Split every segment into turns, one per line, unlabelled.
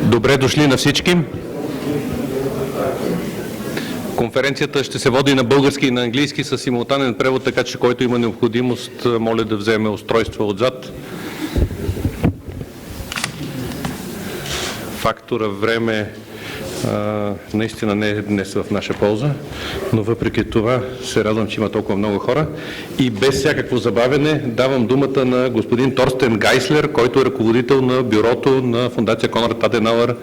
Добре дошли на всички. Конференцията ще се води на български и на английски с симултанен превод, така че който има необходимост, моля да вземе устройство отзад. Фактора време наистина не е днес в наша полза, но въпреки това се радвам, че има толкова много хора. И без всякакво забавяне давам думата на господин Торстен Гайслер, който е ръководител на бюрото на Фондация Конрад Аденауер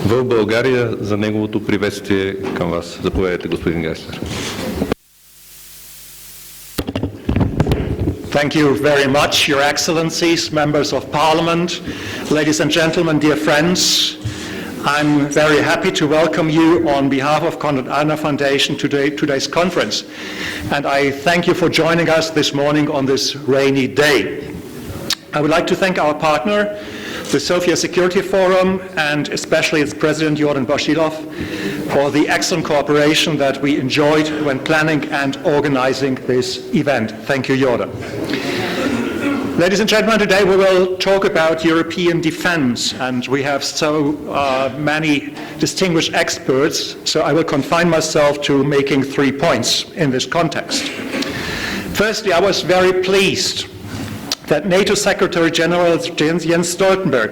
в България, за неговото приветствие към вас. Заповядайте, господин Гайслер.
Thank you very much, Your Excellencies, members of Parliament, ladies and gentlemen, dear friends. I'm very happy to welcome you on behalf of Konrad Adenauer Foundation to today's conference. And I thank you for joining us this morning on this rainy day. I would like to thank our partner, the Sofia Security Forum, and especially its president, Jordan Boschilov, for the excellent cooperation that we enjoyed when planning and organizing this event. Thank you, Jordan. Ladies and gentlemen, today we will talk about European defense, and we have so many distinguished experts, so I will confine myself to making 3 points in this context. Firstly, I was very pleased that NATO Secretary General Jens Stoltenberg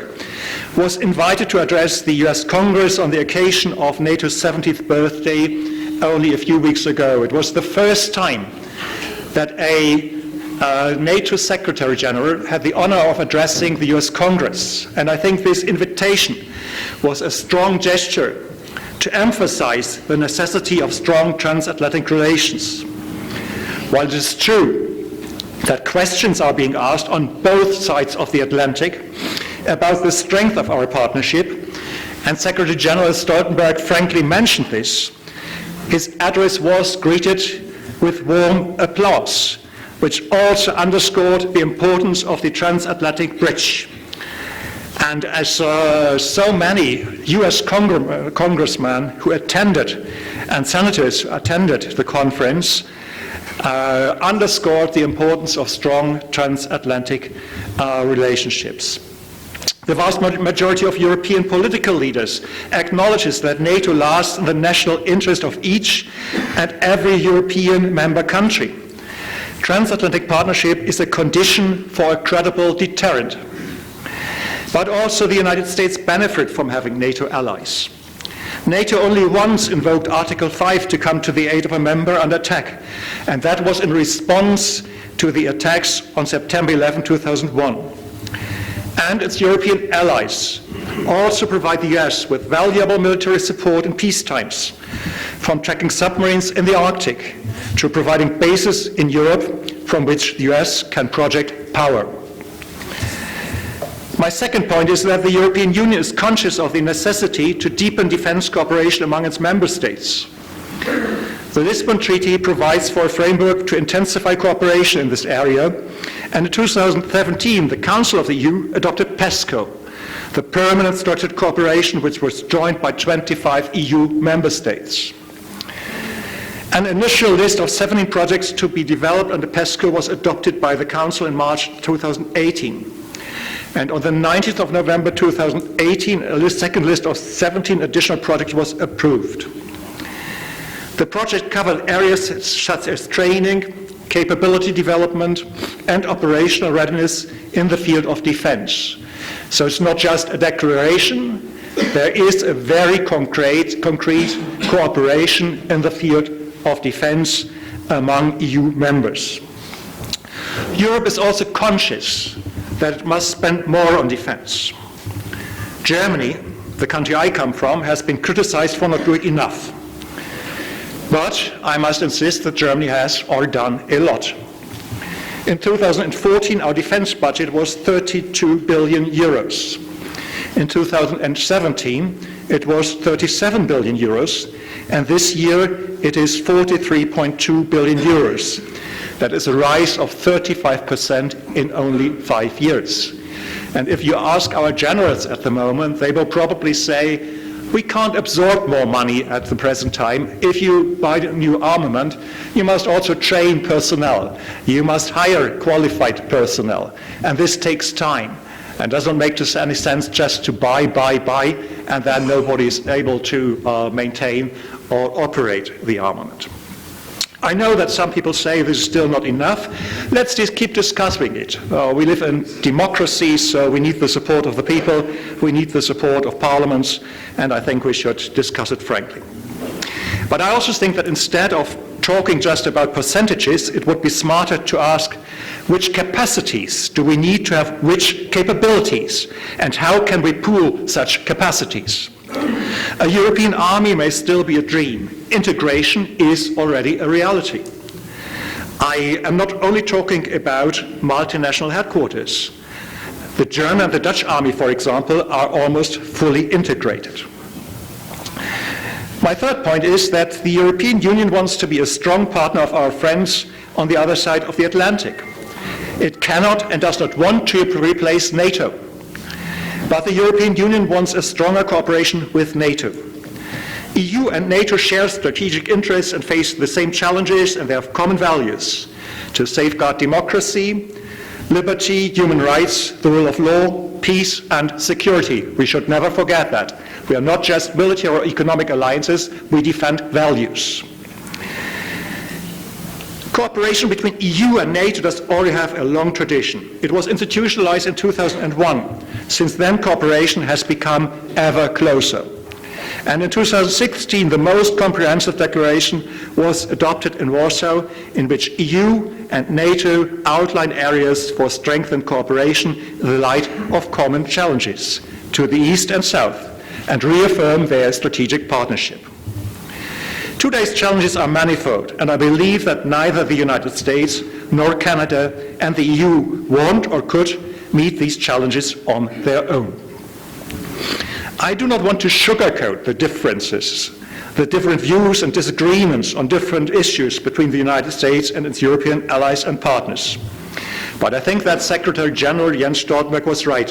was invited to address the US Congress on the occasion of NATO's 70th birthday only a few weeks ago. It was the first time that a NATO Secretary General had the honor of addressing the US Congress, and I think this invitation was a strong gesture to emphasize the necessity of strong transatlantic relations. While it is true that questions are being asked on both sides of the Atlantic about the strength of our partnership, and Secretary General Stoltenberg frankly mentioned this, his address was greeted with warm applause, which also underscored the importance of the transatlantic bridge. And as so many US congressmen who attended and senators who attended the conference underscored the importance of strong transatlantic relationships. The vast majority of European political leaders acknowledges that NATO lasts in the national interest of each and every European member country. Transatlantic partnership is a condition for a credible deterrent. But also the United States benefit from having NATO allies. NATO only once invoked Article 5 to come to the aid of a member under attack, and that was in response to the attacks on September 11, 2001. And its European allies also provide the US with valuable military support in peace times, from tracking submarines in the Arctic to providing bases in Europe from which the US can project power. My second point is that the European Union is conscious of the necessity to deepen defense cooperation among its member states. The Lisbon Treaty provides for a framework to intensify cooperation in this area, and in 2017 the Council of the EU adopted PESCO, the permanent structured cooperation which was joined by 25 EU member states. An initial list of 17 projects to be developed under PESCO was adopted by the Council in March 2018. And on the 19th of November 2018, a second list of 17 additional projects was approved. The project covered areas such as training, capability development, and operational readiness in the field of defense. So it's not just a declaration, there is a very concrete cooperation in the field of defense among EU members. Europe is also conscious that it must spend more on defense. Germany, the country I come from, has been criticized for not doing enough. But I must insist that Germany has already done a lot. In 2014, our defense budget was 32 billion euros. In 2017, it was 37 billion euros, and this year it is 43.2 billion euros. That is a rise of 35% in only 5 years. And if you ask our generals at the moment, they will probably say, we can't absorb more money at the present time. If you buy a new armament, you must also train personnel. You must hire qualified personnel. And this takes time. And it doesn't make any sense just to buy, and then nobody is able to maintain or operate the armament. I know that some people say this is still not enough. Let's just keep discussing it. We live in democracy, so we need the support of the people, we need the support of parliaments, and I think we should discuss it frankly. But I also think that instead of talking just about percentages, it would be smarter to ask which capacities do we need to have which capabilities, and how can we pool such capacities? A European army may still be a dream. Integration is already a reality. I am not only talking about multinational headquarters. The German and the Dutch army, for example, are almost fully integrated. My third point is that the European Union wants to be a strong partner of our friends on the other side of the Atlantic. It cannot and does not want to replace NATO. But the European Union wants a stronger cooperation with NATO. EU and NATO share strategic interests and face the same challenges, and they have common values to safeguard democracy, liberty, human rights, the rule of law, peace and security. We should never forget that. We are not just military or economic alliances, we defend values. Cooperation between EU and NATO does already have a long tradition. It was institutionalized in 2001. Since then, cooperation has become ever closer. And in 2016, the most comprehensive declaration was adopted in Warsaw, in which EU and NATO outline areas for strengthened cooperation in the light of common challenges to the east and south, and reaffirm their strategic partnership. Today's challenges are manifold, and I believe that neither the United States nor Canada and the EU want or could meet these challenges on their own. I do not want to sugarcoat the differences, the different views and disagreements on different issues between the United States and its European allies and partners. But I think that Secretary General Jens Stoltenberg was right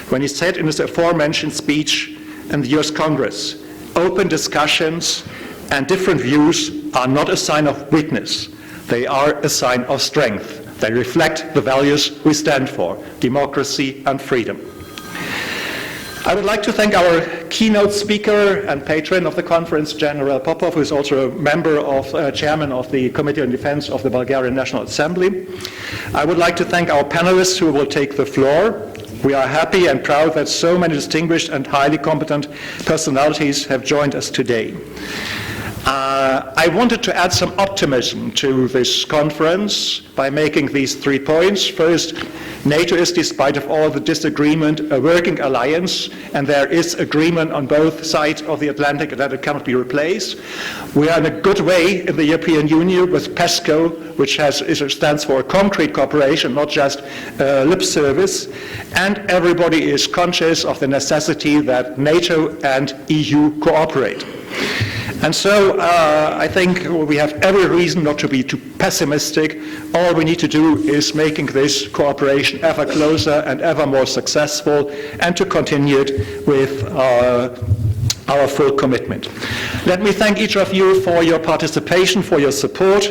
when he said in his aforementioned speech in the US Congress, open discussions and different views are not a sign of weakness. They are a sign of strength. They reflect the values we stand for, democracy and freedom. I would like to thank our keynote speaker and patron of the conference, General Popov, who is also a member of, chairman of the Committee on Defense of the Bulgarian National Assembly. I would like to thank our panelists who will take the floor. We are happy and proud that so many distinguished and highly competent personalities have joined us today. I wanted to add some optimism to this conference by making these 3 points. First, NATO is, despite of all the disagreement, a working alliance, and there is agreement on both sides of the Atlantic that it cannot be replaced. We are in a good way in the European Union with PESCO, which stands for concrete cooperation, not just lip service, and everybody is conscious of the necessity that NATO and EU cooperate. And so I think we have every reason not to be too pessimistic. All we need to do is making this cooperation ever closer and ever more successful, and to continue it with our full commitment. Let me thank each of you for your participation, for your support.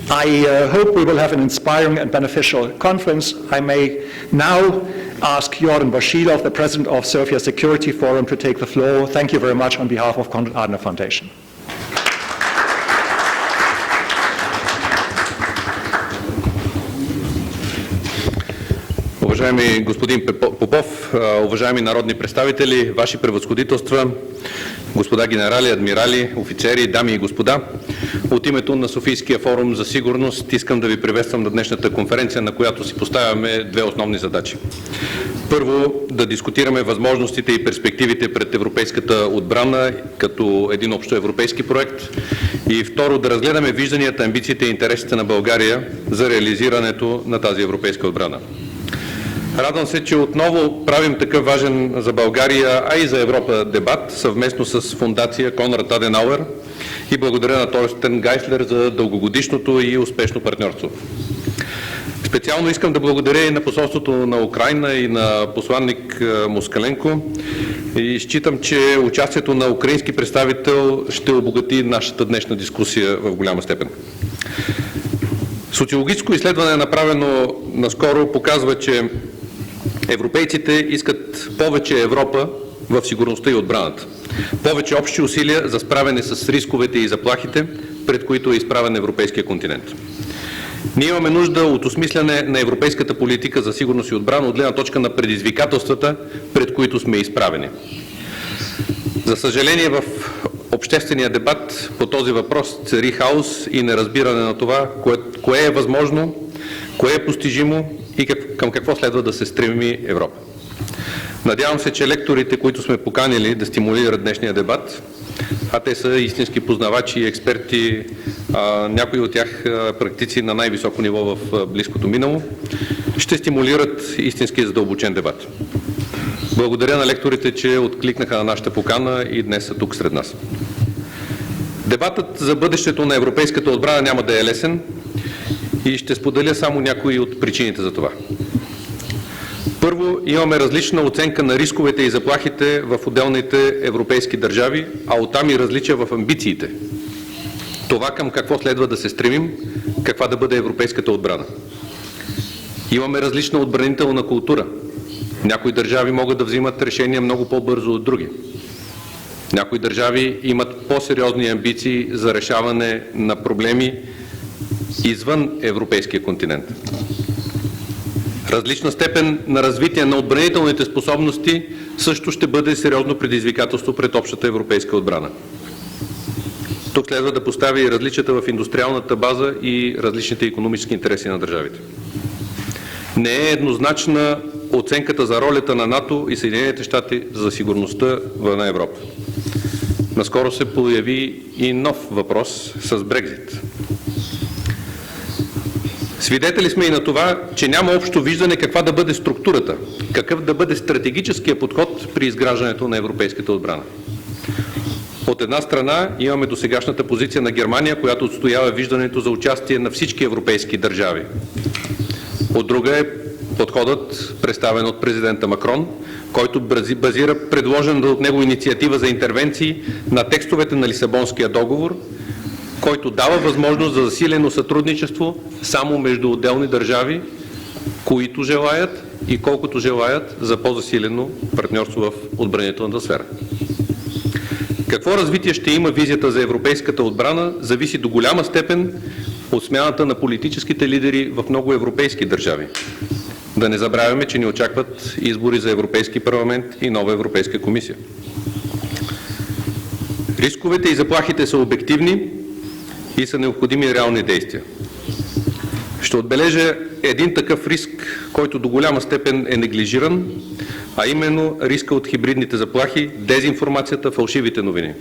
I hope we will have an inspiring and beneficial conference. I may now ask Jordan Bashilov, the president of Sofia Security Forum, to take the floor. Thank you very much on behalf of Konrad Adenauer Foundation.
Уважаеми господин Попов, уважаеми народни представители, ваши превъзходителства, господа генерали, адмирали, офицери, дами и господа, от името на Софийския форум за сигурност искам да ви приветствам на днешната конференция, на която си поставяме 2 основни задачи. Първо, да дискутираме възможностите и перспективите пред европейската отбрана като един общоевропейски проект, и второ, да разгледаме вижданията, амбициите и интересите на България за реализирането на тази европейска отбрана. Радвам се, че отново правим такъв важен за България, а и за Европа дебат съвместно с фондация Конрад Аденауер, и благодаря на Торстен Гайслер за дългогодишното и успешно партньорство. Специално искам да благодаря и на посолството на Украйна и на посланник Москаленко, и считам, че участието на украински представител ще обогати нашата днешна дискусия в голяма степен. Социологическо изследване, направено наскоро, показва, че Европейците искат повече Европа в сигурността и отбраната. Повече общи усилия за справяне с рисковете и заплахите, пред които е изправен европейския континент. Ние имаме нужда от осмисляне на европейската политика за сигурност и отбрана от гледна точка на предизвикателствата, пред които сме изправени. За съжаление, в обществения дебат по този въпрос цари хаос и неразбиране на това, кое е възможно, кое е постижимо и към какво следва да се стреми Европа. Надявам се, че лекторите, които сме поканили да стимулират днешния дебат, а те са истински познавачи и експерти, някои от тях практици на най-високо ниво в близкото минало, ще стимулират истински задълбочен дебат. Благодаря на лекторите, че откликнаха на нашата покана и днес са тук сред нас. Дебатът за бъдещето на европейската отбрана няма да е лесен и ще споделя само някои от причините за това. Първо, имаме различна оценка на рисковете и заплахите в отделните европейски държави, а оттам и различия в амбициите. Това към какво следва да се стремим, каква да бъде европейската отбрана. Имаме различна отбранителна култура. Някои държави могат да взимат решения много по-бързо от други. Някои държави имат по-сериозни амбиции за решаване на проблеми извън европейския континент. Различна степен на развитие на отбранителните способности също ще бъде сериозно предизвикателство пред общата европейска отбрана. Тук следва да поставя и различията в индустриалната база и различните икономически интереси на държавите. Не е еднозначна оценката за ролята на НАТО и Съединените щати за сигурността на Европа. Наскоро се появи и нов въпрос с Брекзит. Свидетели сме и на това, че няма общо виждане каква да бъде структурата, какъв да бъде стратегическия подход при изграждането на европейската отбрана. От една страна имаме досегашната позиция на Германия, която отстоява виждането за участие на всички европейски държави. От друга е подходът, представен от президента Макрон, който базира предложената от него инициатива за интервенции на текстовете на Лисабонския договор, който дава възможност за засилено сътрудничество само между отделни държави, които желаят и колкото желаят за по-засилено партньорство в отбранителната сфера. Какво развитие ще има визията за европейската отбрана, зависи до голяма степен от смяната на политическите лидери в много европейски държави. Да не забравяме, че ни очакват избори за Европейски парламент и нова Европейска комисия. Рисковете и заплахите са обективни и са необходими реални действия. Ще отбележа един такъв риск, който до голяма степен е неглижиран, а именно риска от хибридните заплахи, дезинформацията, фалшивите новини.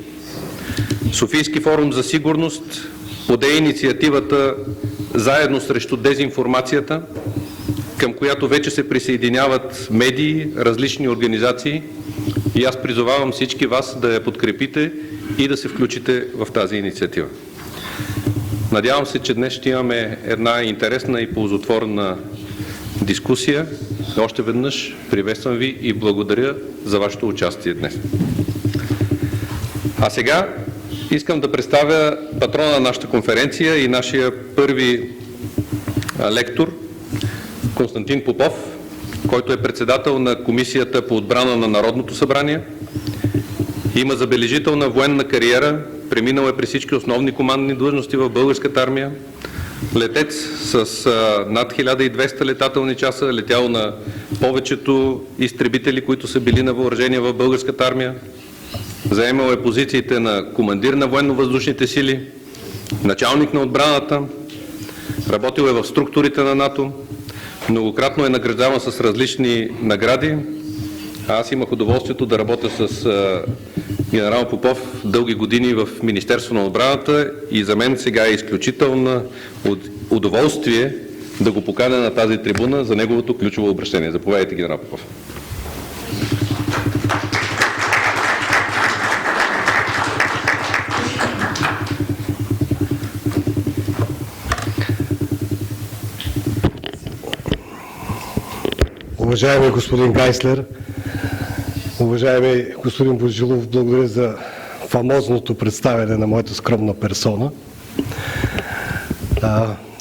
Софийски форум за сигурност поде инициативата "Заедно срещу дезинформацията", към която вече се присъединяват медии, различни организации, и аз призовавам всички вас да я подкрепите и да се включите в тази инициатива. Надявам се, че днес ще имаме една интересна и ползотворна дискусия. Още веднъж приветствам ви и благодаря за вашето участие днес. А сега искам да представя патрона на нашата конференция и нашия първи лектор, Константин Попов, който е председател на Комисията по отбрана на Народното събрание. Има забележителна военна кариера, преминал е през всички основни командни длъжности в българската армия, летец с над 1200 летателни часа, летял на повечето изтребители, които са били на въоръжение в българската армия. Заемал е позициите на командир на военно-въздушните сили, началник на отбраната, работил е в структурите на НАТО, многократно е награждаван с различни награди. Аз имах удоволствието да работя с генерал Попов дълги години в Министерство на отбраната и за мен сега е изключително удоволствие да го поканя на тази трибуна за неговото ключово обръщение. Заповядайте, генерал Попов.
Уважаеми господин Гайслер, уважаеми господин Божилов, благодаря за фамозното представяне на моята скромна персона.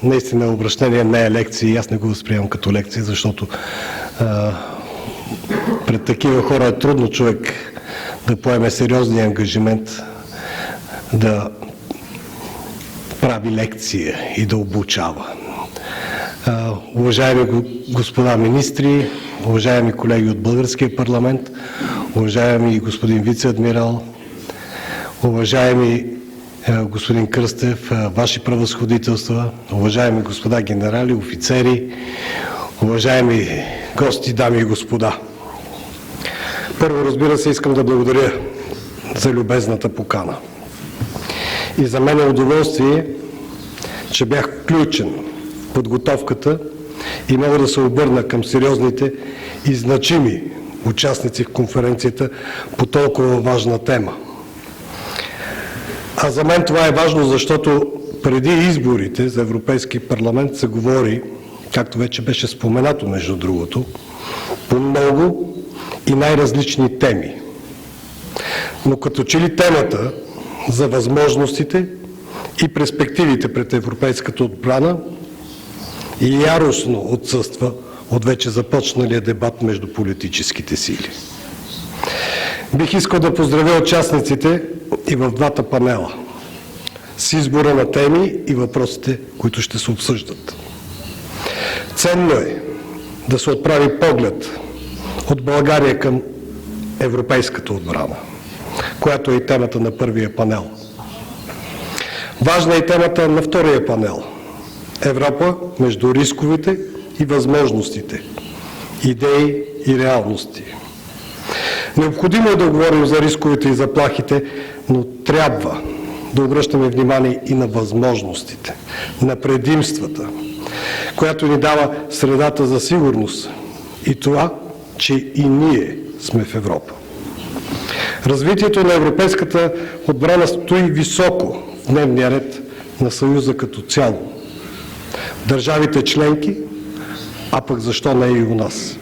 Наистина обращение не е лекция и аз не го възприемам като лекция, защото Пред такива хора е трудно човек да поеме сериозния ангажимент, да прави лекция и да обучава. Уважаеми господа министри, уважаеми колеги от Българския парламент, уважаеми господин вице-адмирал, уважаеми господин Кръстев, ваши превъзходителства, уважаеми господа генерали, офицери, уважаеми гости, дами и господа. Първо, разбира се, искам да благодаря за любезната покана. И за мен е удоволствие, че бях включен в подготовката и мога да се обърна към сериозните и значими участници в конференцията по толкова важна тема. А за мен това е важно, защото преди изборите за Европейски парламент се говори, както вече беше споменато между другото, по много и най-различни теми. Но като че ли темата за възможностите и перспективите пред европейската отбрана и яростно отсъства от вече започналия дебат между политическите сили. Бих искал да поздравя участниците и в двата панела с избора на теми и въпросите, които ще се обсъждат. Ценно е да се отправи поглед от България към европейската отбрана, която е и темата на първия панел. Важна е и темата на втория панел – Европа между рисковете и възможностите, идеи и реалности. Необходимо е да говорим за рисковете и заплахите, но трябва да обръщаме внимание и на възможностите, на предимствата, която ни дава средата за сигурност и това, че и ние сме в Европа. Развитието на европейската отбрана стои високо в дневния ред на Съюза като цяло. Държавите членки, а пък защо не и у нас.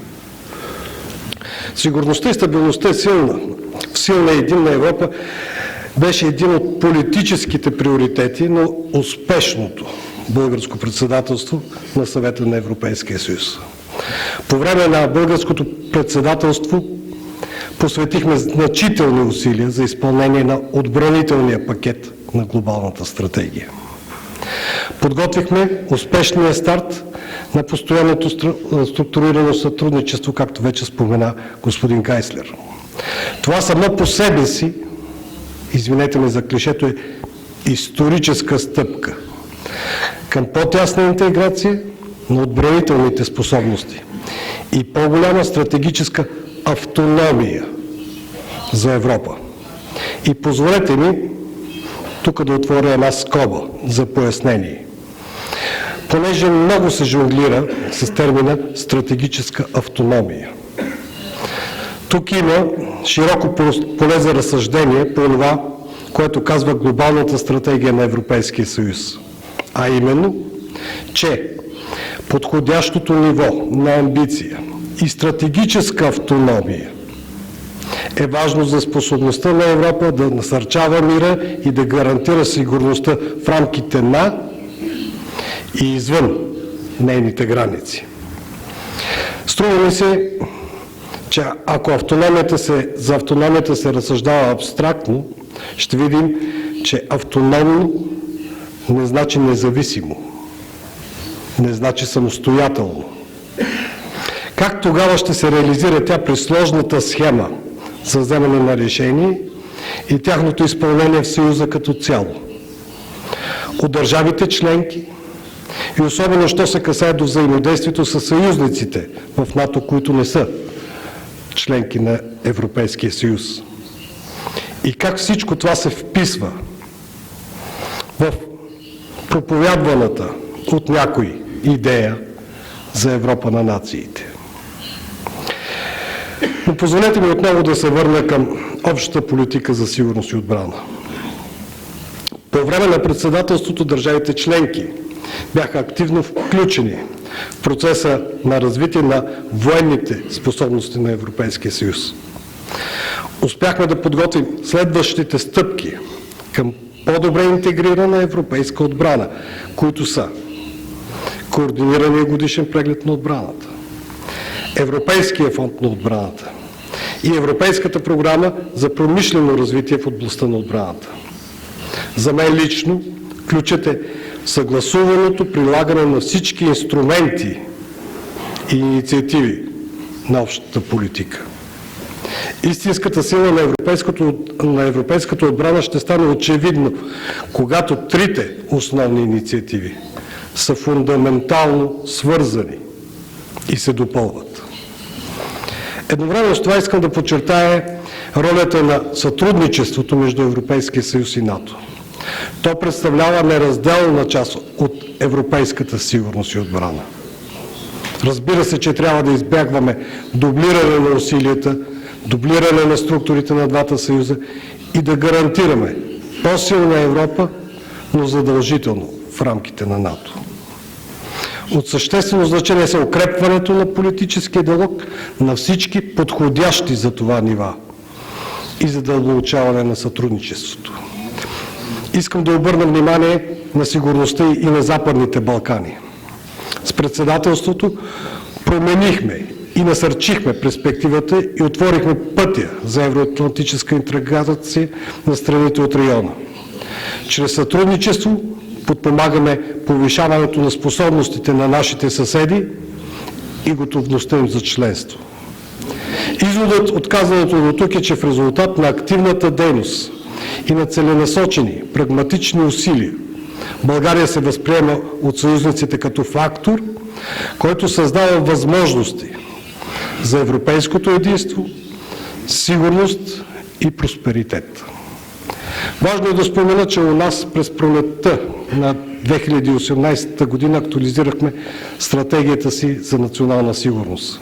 Сигурността и стабилността е силна. В силна и единна Европа беше един от политическите приоритети на успешното българско председателство на Съвета на Европейския съюз. По време на българското председателство посветихме значителни усилия за изпълнение на отбранителния пакет на глобалната стратегия. Подготвихме успешния старт на постоянното структурирано сътрудничество, както вече спомена господин Гайслер. Това само по себе си, извинете ме за клишето, е историческа стъпка към по-тясна интеграция на отбранителните способности и по-голяма стратегическа автономия за Европа. И позволете ми тук да отворя една скоба за пояснение. Понеже много се жонглира с термина стратегическа автономия. Тук има широко поле за разсъждение по това, което казва глобалната стратегия на Европейския съюз. А именно, че подходящото ниво на амбиция и стратегическа автономия е важно за способността на Европа да насърчава мира и да гарантира сигурността в рамките на и извън нейните граници. Струва ми се, че ако за автономията се разсъждава абстрактно, ще видим, че автономно не значи независимо, не значи самостоятелно. Как тогава ще се реализира тя при сложната схема за вземане на решение и тяхното изпълнение в Съюза като цяло? От държавите членки и особено, що се касае до взаимодействието с съюзниците в НАТО, които не са членки на Европейския съюз. И как всичко това се вписва в проповядваната от някой идея за Европа на нациите. Но позволете ми отново да се върна към общата политика за сигурност и отбрана. По време на председателството държавите членки бяха активно включени в процеса на развитие на военните способности на Европейския съюз. Успяхме да подготвим следващите стъпки към по-добре интегрирана европейска отбрана, които са координирания годишен преглед на отбраната, Европейския фонд на отбраната, и Европейската програма за промишлено развитие в областта на отбраната. За мен лично ключът е съгласуваното прилагане на всички инструменти и инициативи на общата политика. Истинската сила на европейската отбрана ще стане очевидно, когато трите основни инициативи са фундаментално свързани и се допълват. Едновременно с това искам да подчертая ролята на сътрудничеството между Европейския съюз и НАТО. То представлява неразделна част от европейската сигурност и отбрана. Разбира се, че трябва да избягваме дублиране на усилията, дублиране на структурите на двата съюза и да гарантираме по-силна Европа, но задължително в рамките на НАТО. От съществено значение са укрепването на политическия диалог на всички подходящи за това нива и задълбочаване на сътрудничеството. Искам да обърна внимание на сигурността и на Западните Балкани. С председателството променихме и насърчихме перспективата и отворихме пътя за евроатлантическа интеграция на страните от района. Чрез сътрудничество подпомагаме повишаването на способностите на нашите съседи и готовността им за членство. Изводът от казаното до тук е, че в резултат на активната дейност и на целенасочени, прагматични усилия България се възприема от съюзниците като фактор, който създава възможности за европейското единство, сигурност и просперитет. Важно е да спомена, че у нас през пролетта на 2018 година актуализирахме стратегията си за национална сигурност.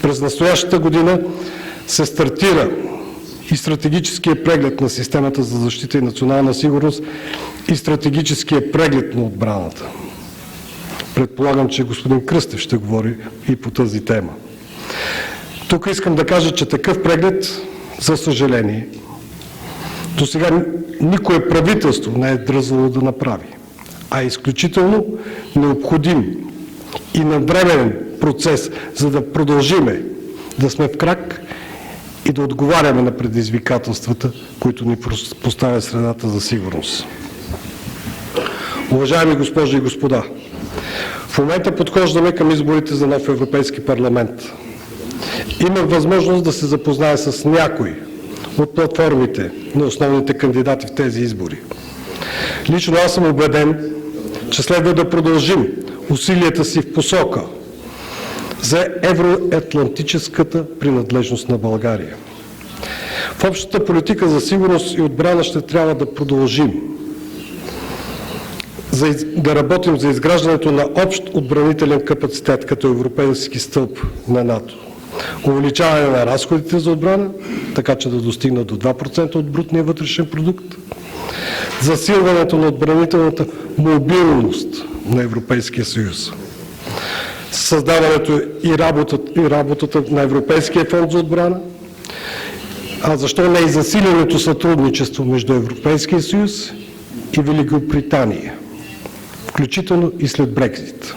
През настоящата година се стартира и стратегическия преглед на системата за защита и национална сигурност и стратегическия преглед на отбраната. Предполагам, че господин Кръстев ще говори и по тази тема. Тук искам да кажа, че такъв преглед, за съжаление, до сега никое правителство не е дръзнало да направи, а е изключително необходим и навременен процес, за да продължиме да сме в крак и да отговаряме на предизвикателствата, които ни поставя средата за сигурност. Уважаеми госпожи и господа, в момента подхождаме към изборите за нов Европейски парламент. Имах възможност да се запозная с някои от платформите на основните кандидати в тези избори. Лично аз съм убеден, че следва да продължим усилията си в посока за евроатлантическата принадлежност на България. В общата политика за сигурност и отбрана ще трябва да продължим да работим за изграждането на общ отбранителен капацитет като европейски стълб на НАТО. Увеличаване на разходите за отбрана, така че да достигнат до 2% от брутния вътрешен продукт. Засилването на отбранителната мобилност на Европейския съюз. Създаването и работата на Европейския фонд за отбрана, а защо не и засиленото сътрудничество между Европейския съюз и Великобритания, включително и след Брекзит.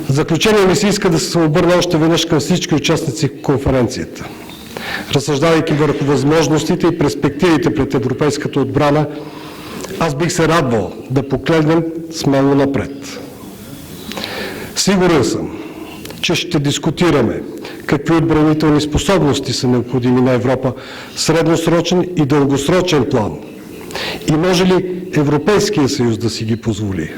В заключение ми се иска да се обърна още веднъж към всички участници в конференцията. Разсъждавайки върху възможностите и перспективите пред европейската отбрана, аз бих се радвал да погледнем смело напред. Сигурен съм, че ще дискутираме какви отбранителни способности са необходими на Европа в средносрочен и дългосрочен план и може ли Европейския съюз да си ги позволи.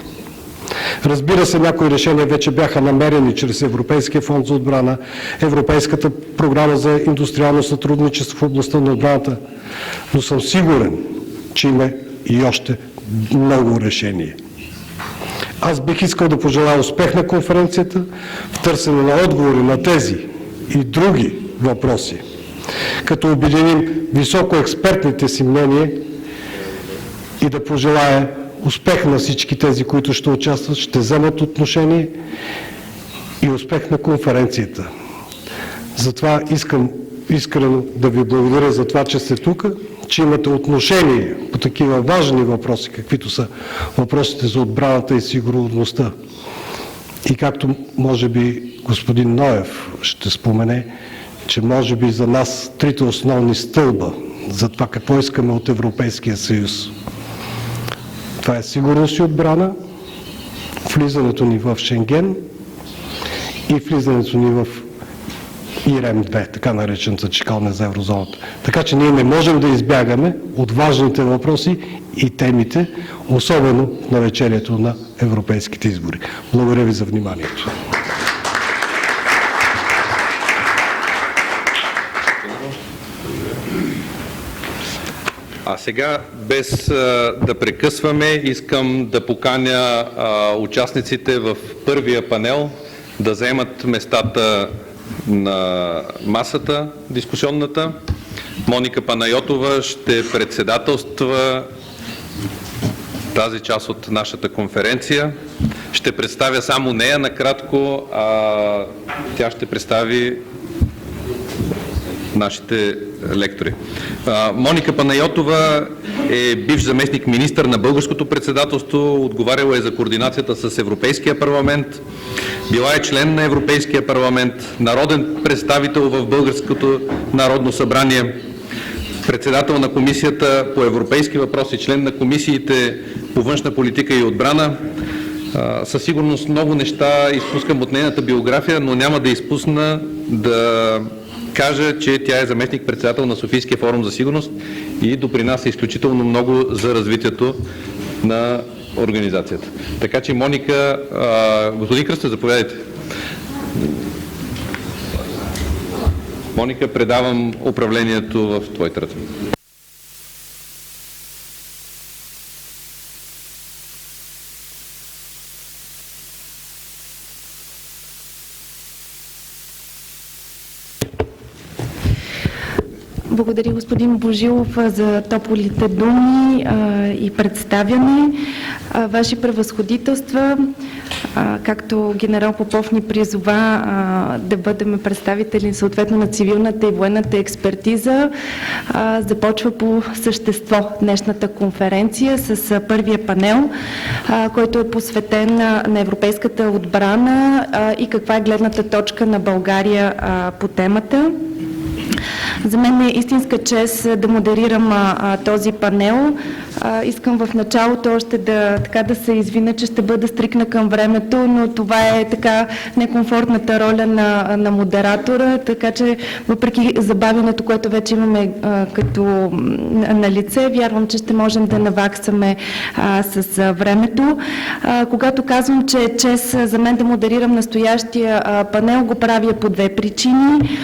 Разбира се, някои решения вече бяха намерени чрез Европейския фонд за отбрана, Европейската програма за индустриално сътрудничество в областта на отбраната, но съм сигурен, че има и още много решения. Аз бих искал да пожелая успех на конференцията в търсене на отговори на тези и други въпроси, като обединим високо експертните си мнения и да пожелая успех на всички тези, които ще участват, ще вземат отношение и успех на конференцията. Затова искам искрено да ви благодаря за това, че сте тук, че имате отношение по такива важни въпроси, каквито са въпросите за отбраната и сигурността. И както може би господин Ноев ще спомене, че може би за нас трите основни стълба за това какво искаме от Европейския съюз. Това е сигурност и отбрана, влизането ни в Шенген и влизането ни в ИРЕМ-2, така наречената чакалня за еврозоната. Така че ние не можем да избягаме от важните въпроси и темите, особено в навечерието на европейските избори. Благодаря ви за вниманието.
А сега, без да прекъсваме, искам да поканя участниците в първия панел да заемат местата на масата, дискусионната. Моника Панайотова ще председателства тази част от нашата конференция. Ще представя само нея накратко, а тя ще представи нашите лектори. Моника Панайотова е бивш заместник министър на българското председателство, отговаряла е за координацията с Европейския парламент, била е член на Европейския парламент, народен представител в Българското народно събрание, председател на Комисията по европейски въпроси, член на комисиите по външна политика и отбрана. Със сигурност много неща изпускам от нейната биография, но няма да изпусна да кажа, че тя е заместник-председател на Софийския форум за сигурност и допринася изключително много за развитието на организацията. Така че, Моника, господин Кръстев, заповядайте. Моника, предавам управлението в твоите ръце.
Благодаря, господин Божилов, за топлите думи и представяне. Ваши превъзходителства, както генерал Попов ни призова да бъдем представители съответно на цивилната и военната експертиза, започва по същество днешната конференция с първия панел, който е посветен на европейската отбрана и каква е гледната точка на България по темата. За мен е истинска чест да модерирам този панел. Искам в началото още да се извиня, че ще бъда стрикна към времето, но това е така некомфортната роля на модератора, така че въпреки забавянето, което вече имаме като на лице, вярвам, че ще можем да наваксаме с времето. Когато казвам, че е чест за мен да модерирам настоящия панел, го правя по две причини.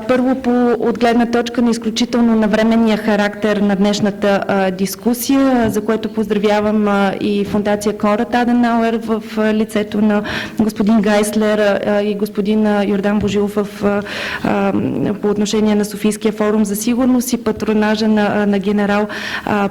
Първо, от гледна точка на изключително навременния характер на днешната дискусия, за което поздравявам и Фондация Конрад Аденауер в лицето на господин Гайслер и господин Йордан Божилов по отношение на Софийския форум за сигурност и патронажа на генерал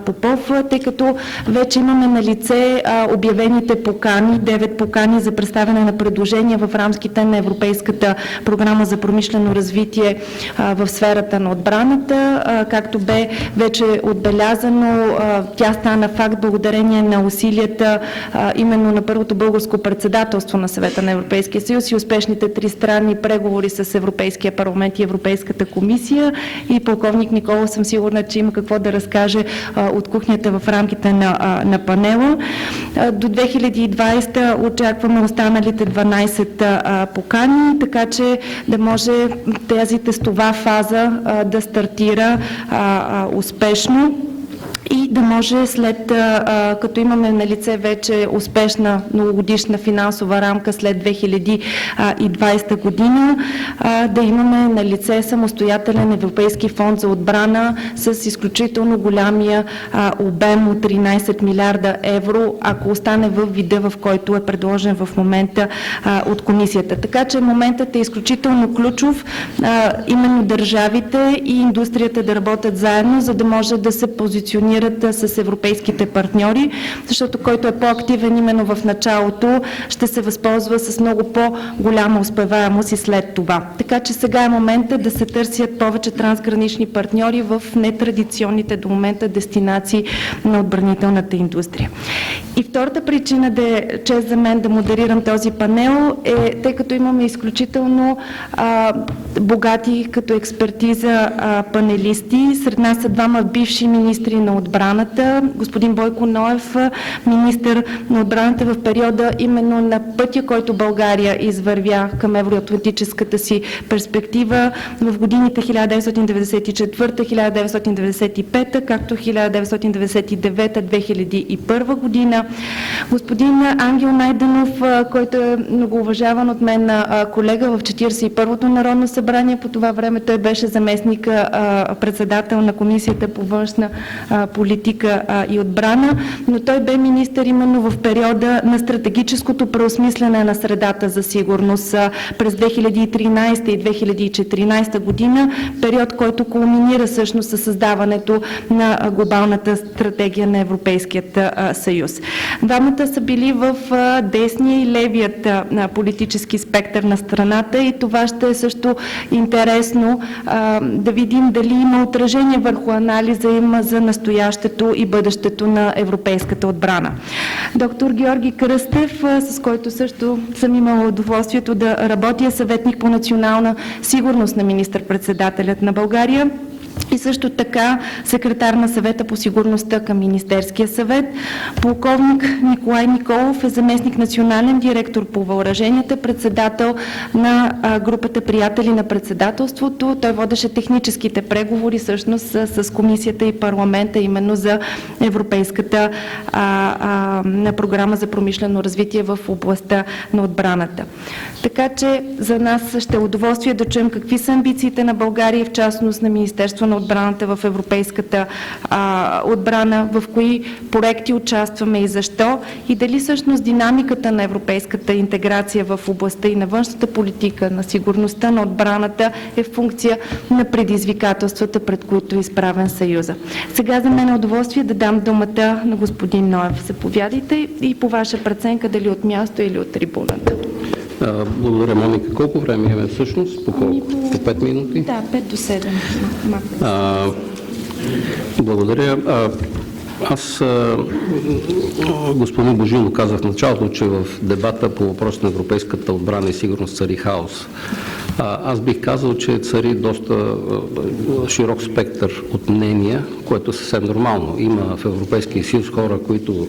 Попов, тъй като вече имаме на лице обявените покани, 9 покани за представяне на предложения в рамките на Европейската програма за промишлено развитие в сферата на отбраната. Както бе вече отбелязано, тя стана факт благодарение на усилията именно на първото българско председателство на Съвета на Европейския съюз и успешните тристранни преговори с Европейския парламент и Европейската комисия. И полковник Никола, съм сигурна, че има какво да разкаже от кухнята в рамките на панела. До 2020 очакваме останалите 12 покани, така че да може тази тестова фаза да стартира успешно и да може след, като имаме на лице вече успешна многогодишна финансова рамка след 2020 година, да имаме на лице самостоятелен Европейски фонд за отбрана с изключително голямия обем от 13 милиарда евро, ако остане в вида, в който е предложен в момента от комисията. Така че моментът е изключително ключов, именно държавите и индустрията да работят заедно, за да може да се позиционират синергията с европейските партньори, защото който е по-активен именно в началото, ще се възползва с много по-голяма успеваемост и след това. Така че сега е момента да се търсят повече трансгранични партньори в нетрадиционните до момента дестинации на отбранителната индустрия. И втората причина да е чест за мен да модерирам този панел е, тъй като имаме изключително богати като експертиза панелисти. Сред нас са двама бивши министри на отбраната. Господин Бойко Ноев, министър на отбраната в периода именно на пътя, който България извървя към евроатлантическата си перспектива в годините 1994-1995, както 1999-2001 година. Господин Ангел Найденов, който е многоуважаван от мен колега в 41-то Народно събрание. По това време той беше заместник председател на Комисията по външна политика и отбрана, но той бе министър именно в периода на стратегическото преосмисляне на средата за сигурност през 2013 и 2014 година, период, който кулминира всъщност със създаването на глобалната стратегия на Европейският съюз. Двамата са били в десния и левият политически спектър на страната и това ще е също интересно да видим дали има отражение върху анализа им за настоящето и бъдещето на европейската отбрана. Доктор Георги Кръстев, с който също съм имала удоволствието да работя, съветник по национална сигурност на министър-председателят на България, и също така секретар на съвета по сигурността към Министерския съвет. Полковник Николай Николов е заместник национален директор по въоръженията, председател на групата Приятели на председателството. Той водеше техническите преговори всъщност с комисията и парламента именно за европейската програма за промишлено развитие в областта на отбраната. Така че за нас ще е удоволствие да чуем какви са амбициите на България и в частност на Министерство на отбраната в европейската отбрана, в кои проекти участваме и защо, и дали всъщност динамиката на европейската интеграция в областта и на външната политика, на сигурността, на отбраната е функция на предизвикателствата, пред които е изправен Съюза. Сега за мен е удоволствие да дам думата на господин Ноев. Заповядайте и по ваша преценка дали от място или от трибуната.
Благодаря, Моника. Колко време имаме всъщност? По колко? По 5 минути?
Да, 5 до 7.
Благодаря. Аз, господин Божилов, казах в началото, че в дебата по въпрос на европейската отбрана и сигурност цари хаос. Аз бих казал, че цари доста широк спектър от мнения, което е съвсем нормално. Има в Европейския съюз хора, които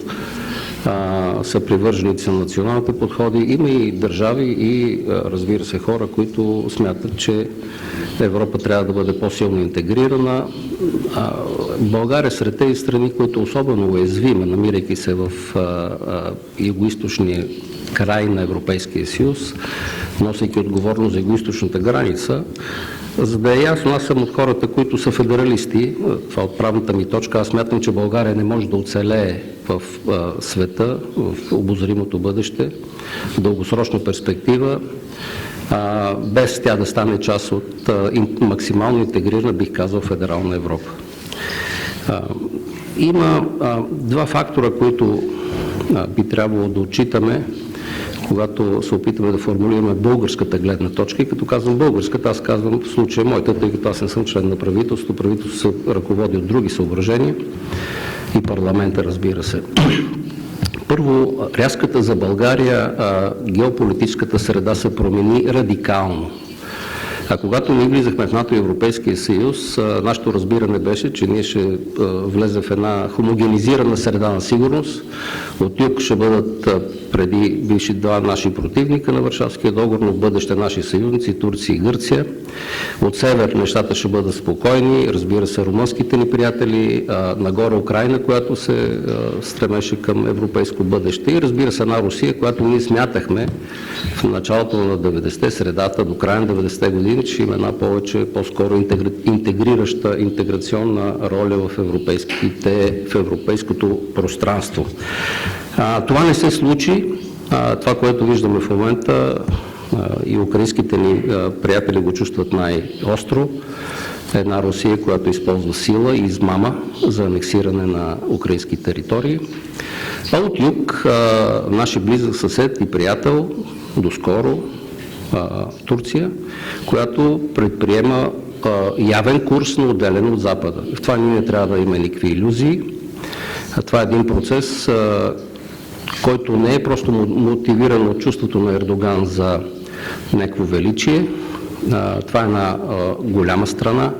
са привърженици на националните подходи. Има и държави и, разбира се, хора, които смятат, че Европа трябва да бъде по-силно интегрирана. България сред тези страни, които особено уязвима, намирайки се в югоизточния край на Европейския съюз, носейки отговорност за югоизточната граница. За да е ясно, аз съм от хората, които са федералисти. Това е отправната ми точка. Аз смятам, че България не може да оцелее в света, в обозримото бъдеще, в дългосрочна перспектива, без тя да стане част от максимално интегрирана, бих казал, федерална Европа. Има два фактора, които би трябвало да отчитаме, когато се опитаме да формулираме българската гледна точка. И като казвам българската, аз казвам в случая моята, тъй като аз не съм член на правителството. Правителството се ръководи от други съображения и парламента, разбира се. Първо, рязката за България геополитическата среда се промени радикално. А когато ние влизахме в НАТО и Европейския съюз, нашето разбиране беше, че ние ще влезем в една хомогенизирана среда на сигурност. От юг ще бъдат преди бивши два наши противника на Варшавския договор, но в бъдеще наши съюзници, Турция и Гърция. От север нещата ще бъдат спокойни, разбира се, румънските ни приятели, нагоре Украйна, която се стремеше към европейско бъдеще, и разбира се една Русия, която ние смятахме в началото на 90-те, средата до края на 90-те години, че има една повече, по-скоро интегрираща, интеграционна роля в европейското пространство. Това не се случи. Това, което виждаме в момента, и украинските ни приятели го чувстват най-остро. една Русия, която използва сила и измама за анексиране на украински територии. А от юг, нашия близък съсед и приятел, доскоро Турция, която предприема явен курс на отделен от Запада. В това ние не трябва да има никакви илюзии. Това е един процес, който не е просто мотивиран от чувството на Ердоган за някакво величие. Това е една голяма страна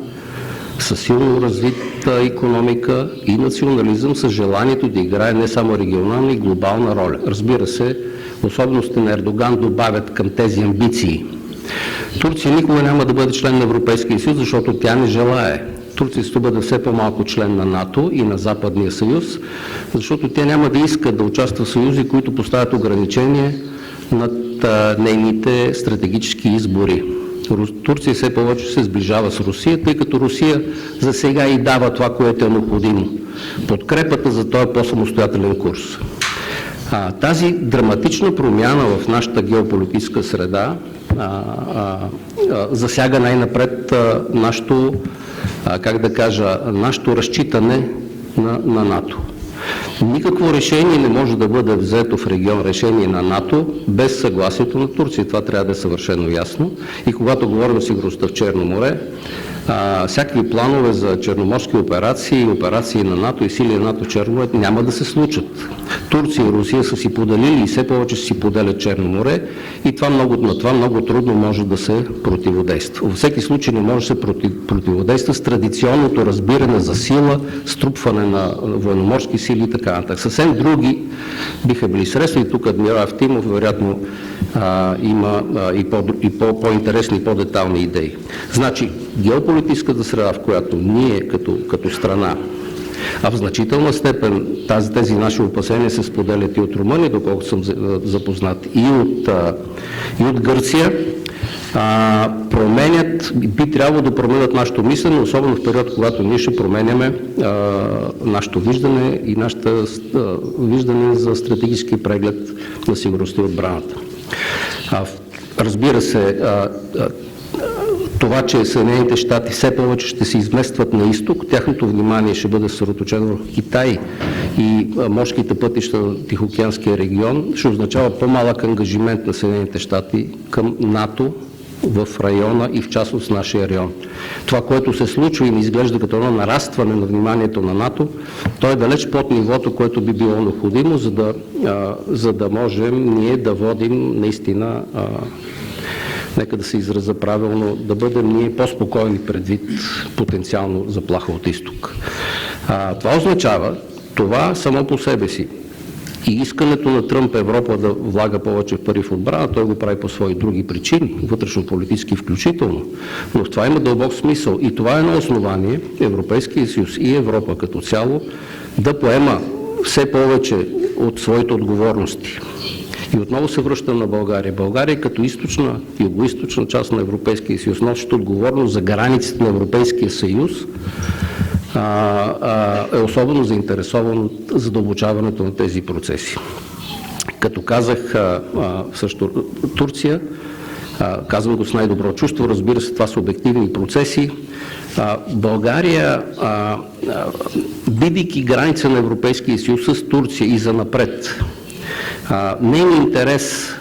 със силно развита икономика и национализъм, с желанието да играе не само регионална и глобална роля. Разбира се, особеностите на Ердоган добавят към тези амбиции. Турция никога няма да бъде член на Европейския съюз, защото тя не желае. Турция ще бъде все по-малко член на НАТО и на Западния съюз, защото тя няма да иска да участва в съюзи, които поставят ограничения над нейните стратегически избори. Турция все повече се сближава с Русия, тъй като Русия за сега и дава това, което е необходимо. Подкрепата за този по-самостоятелен курс. Тази драматична промяна в нашата геополитическа среда засяга най-напред нашето, нашето разчитане на НАТО. Никакво решение не може да бъде взето в регион, решение на НАТО, без съгласието на Турция. Това трябва да е съвършено ясно. И когато говорим за сигурността в Черно море, всякакви планове за черноморски операции, операции на НАТО и сили на НАТО в Черно море няма да се случат. Турция и Русия са си поделили и все повече си поделят Черно море и на това много трудно може да се противодейства. Във всеки случай не може да се противодейства с традиционното разбиране за сила, струпване на военноморски сили и така нататък. Съвсем други биха били средства и тук адмирал Евтимов вероятно има и по-интересни и по-детални идеи. Значи, геополитическата среда, в която ние като страна, а в значителна степен тези наши опасения се споделят и от Румъния, доколкото съм запознат, и от Гърция, би трябвало да променят нашето мислене, особено в период, когато ние ще променяме нашето виждане и нашето виждане за стратегически преглед на сигурността и отбраната. Разбира се, това, че Съединените щати все повече ще се изместват на изток, тяхното внимание ще бъде съсредоточено върху Китай и морските пътища на Тихоокеанския регион, ще означава по-малък ангажимент на Съединените щати към НАТО в района и в частност нашия район. Това, което се случва и ни изглежда като едно нарастване на вниманието на НАТО, то е далеч под нивото, което би било необходимо, за да можем ние да водим наистина, нека да се изразя правилно, да бъдем ние по-спокойни предвид потенциално заплаха от изток. Това означава, това само по себе си. И искането на Тръмп Европа да влага повече пари в отбрана, той го прави по свои други причини, вътрешно-политически включително, но в това има дълбок смисъл и това е на основание Европейския съюз и Европа като цяло да поема все повече от своите отговорности. И отново се връщам на България. България като източна, югоизточна част на Европейския съюз носи отговорност за границите на Европейския съюз, е особено заинтересован от задълбочаването на тези процеси. Като казах също Турция, казвам го с най-добро чувство, разбира се, това са обективни процеси. България, бидейки граница на Европейския съюз с Турция и занапред, нейният интерес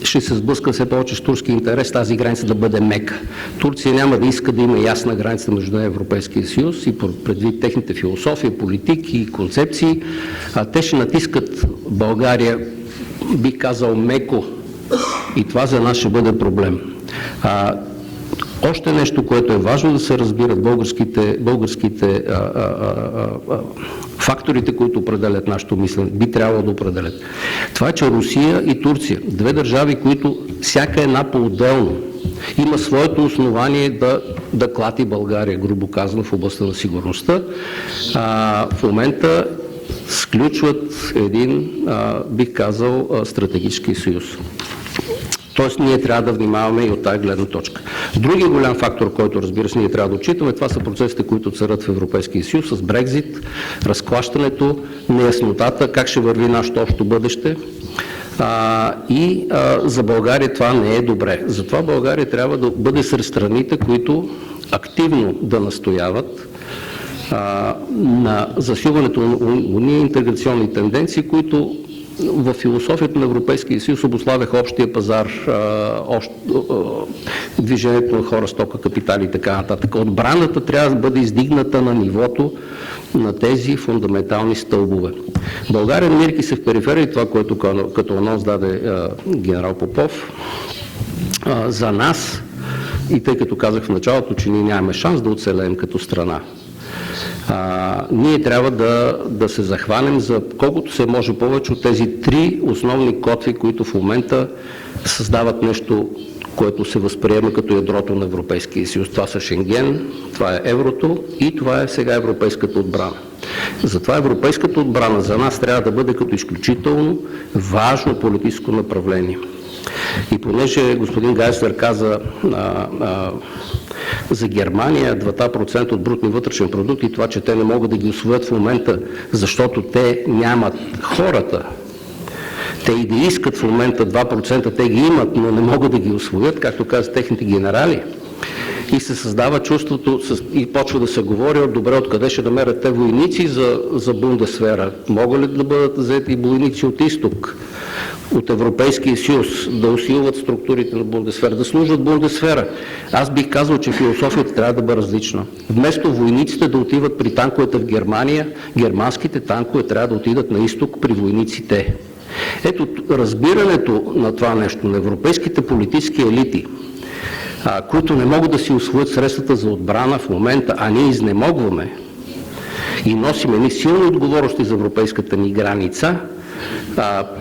ще се сблъска все повече с турски интерес тази граница да бъде мека. Турция няма да иска да има ясна граница между Европейския съюз и предвид техните философия, политики и концепции. Те ще натискат България, би казал, меко и това за нас ще бъде проблем. Още нещо, което е важно да се разбират българските факторите, които определят нашето мислене, би трябвало да определят. Това е, че Русия и Турция, две държави, които всяка една по-отделно има своето основание да клати България, грубо казано, в областта на сигурността, в момента сключват един, бих казал, стратегически съюз. Тоест ние трябва да внимаваме и от тази гледна точка. Другия голям фактор, който разбира се ние трябва да отчитаме, това са процесите, които царят в Европейския съюз с Брекзит, разклащането, неяснотата, как ще върви нашето общо бъдеще. За България това не е добре. Затова България трябва да бъде сред страните, които активно да настояват на засилването на уния интеграционни тенденции, които в философията на Европейския съюз обуславяха общия пазар, движението на хора, стока, капитали и така нататък. Отбраната трябва да бъде издигната на нивото на тези фундаментални стълбове. България, намирайки се в периферия, това, което като анонс даде генерал Попов, за нас, и тъй като казах в началото, че ние нямаме шанс да оцелеем като страна, ние трябва да се захванем за колкото се може повече от тези три основни котви, които в момента създават нещо, което се възприема като ядрото на Европейския съюз. Това са Шенген, това е еврото и това е сега европейската отбрана. Затова европейската отбрана за нас трябва да бъде като изключително важно политическо направление. И понеже господин Гайслер каза за Германия 2% от брутния вътрешен продукт и това, че те не могат да ги усвоят в момента, защото те нямат хората. Те и да искат в момента 2%, те ги имат, но не могат да ги усвоят, както казват техните генерали. И се създава чувството и почва да се говори, добре, откъде ще намерят те войници за Бундесвера. Могат ли да бъдат взети войници от изток, от Европейския съюз, да усилват структурите на Бундесвера, да служат Бундесвера? Аз бих казал, че философията трябва да бъде различна. Вместо войниците да отиват при танковете в Германия, германските танкове трябва да отидат на изток при войниците. Ето, разбирането на това нещо, на европейските политически елити, които не могат да си усвоят средствата за отбрана в момента, а ние изнемогваме и носим едни силни отговорности за европейската ни граница,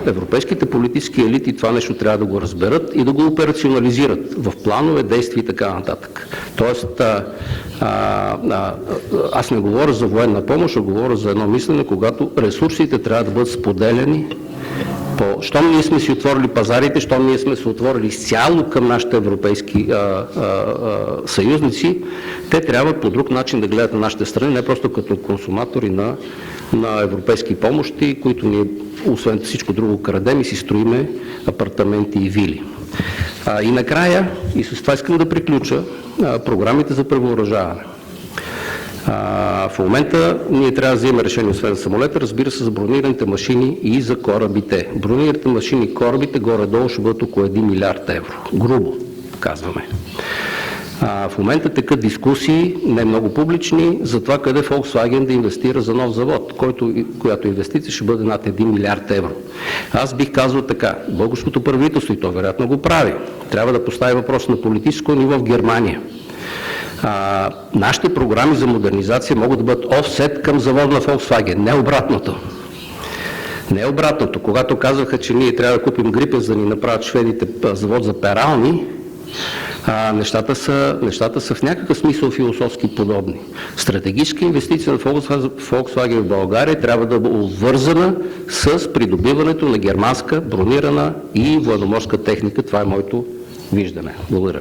европейските политически елити това нещо трябва да го разберат и да го операционализират в планове, действия и така нататък. Тоест, аз не говоря за военна помощ, а говоря за едно мислене, когато ресурсите трябва да бъдат споделяни. Щом ние сме си отворили пазарите, щом ние сме се отворили изцяло към нашите европейски съюзници, те трябва по друг начин да гледат на нашите страни, не просто като консуматори на европейски помощи, които ние, освен всичко друго, крадем и си строиме апартаменти и вили. И накрая, и с това искам да приключа, програмите за превъоръжаване. В момента ние трябва да вземем решение, освен за самолета, разбира се, за бронираните машини и за корабите. Бронираните машини и корабите горе-долу ще бъдат около 1 милиард евро. Грубо казваме. В момента текат дискусии, не много публични, за това къде Volkswagen да инвестира за нов завод, която инвестиция ще бъде над 1 милиард евро. Аз бих казал така, българското правителство, и то вероятно го прави, трябва да постави въпрос на политическо ниво в Германия. Нашите програми за модернизация могат да бъдат офсет към завода на Volkswagen, не обратното. Не обратното. Когато казваха, че ние трябва да купим Грипен, за да ни направят шведите завод за перални, нещата са в някакъв смисъл философски подобни. Стратегическа инвестиция на Volkswagen в България трябва да бъде обвързана с придобиването на германска, бронирана и военноморска техника. Това е моето виждане. Благодаря.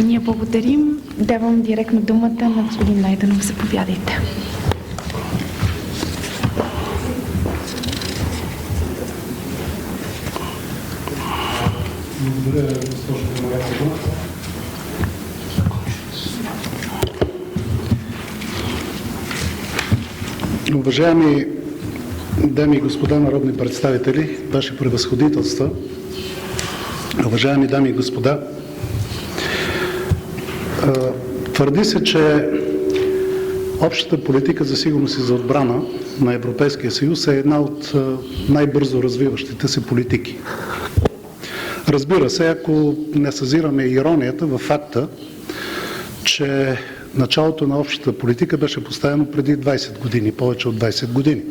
Ние благодарим. Давам директно думата на господин Найденов. Заповядайте.
Благодаря, госпожо Демарякова. Уважаеми дами и господа народни представители, ваши превъзходителства, уважаеми дами и господа, твърди се, че общата политика за сигурност и за отбрана на Европейския съюз е една от най-бързо развиващите се политики. Разбира се, ако не съзираме иронията във факта, че началото на общата политика беше поставено преди 20 години, повече от 20 години.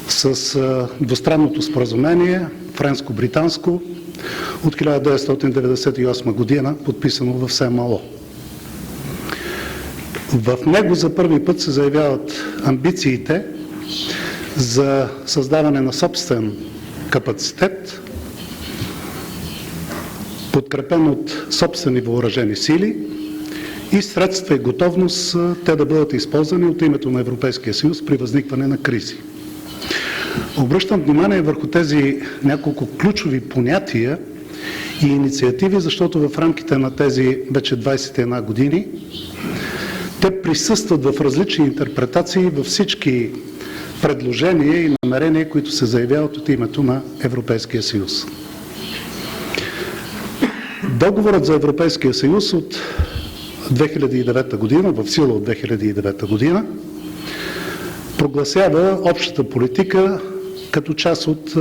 С двустранното споразумение, френско-британско, от 1998 година, подписано в СМО. В него за първи път се заявяват амбициите за създаване на собствен капацитет, подкрепен от собствени въоръжени сили и средства и готовност те да бъдат използвани от името на Европейския съюз при възникване на кризи. Обръщам внимание върху тези няколко ключови понятия
и инициативи, защото в рамките на тези вече 21 години те присъстват в различни интерпретации във всички предложения и намерения, които се заявяват от името на Европейския съюз. Договорът за Европейския съюз от 2009 година, в сила от 2009 година, прогласява общата политика като част от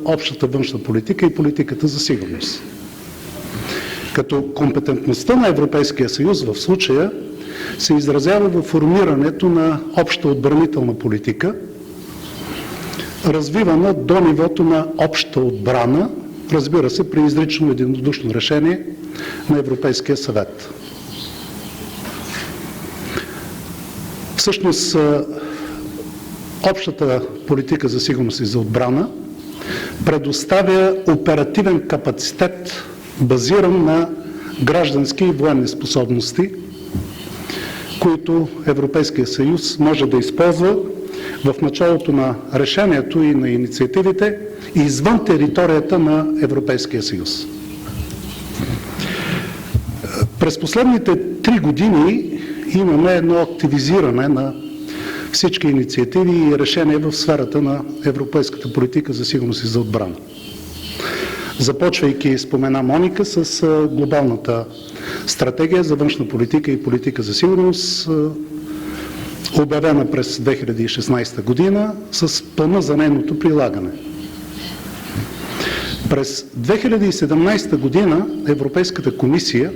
общата външна политика и политиката за сигурност. Като компетентността на Европейския съюз в случая се изразява в формирането на обща отбранителна политика, развивана до нивото на обща отбрана, разбира се, при изрично единодушно решение на Европейския съвет. Всъщност, общата политика за сигурност и за отбрана предоставя оперативен капацитет, базиран на граждански и военни способности, които Европейския съюз може да използва в началото на решението и на инициативите извън територията на Европейския съюз. През последните 3 години имаме едно активизиране на всички инициативи и решения в сферата на европейската политика за сигурност и за отбрана. Започвайки, спомена Моника, с глобалната стратегия за външна политика и политика за сигурност, обявена през 2016 година, с плана за нейното прилагане. През 2017 година Европейската комисия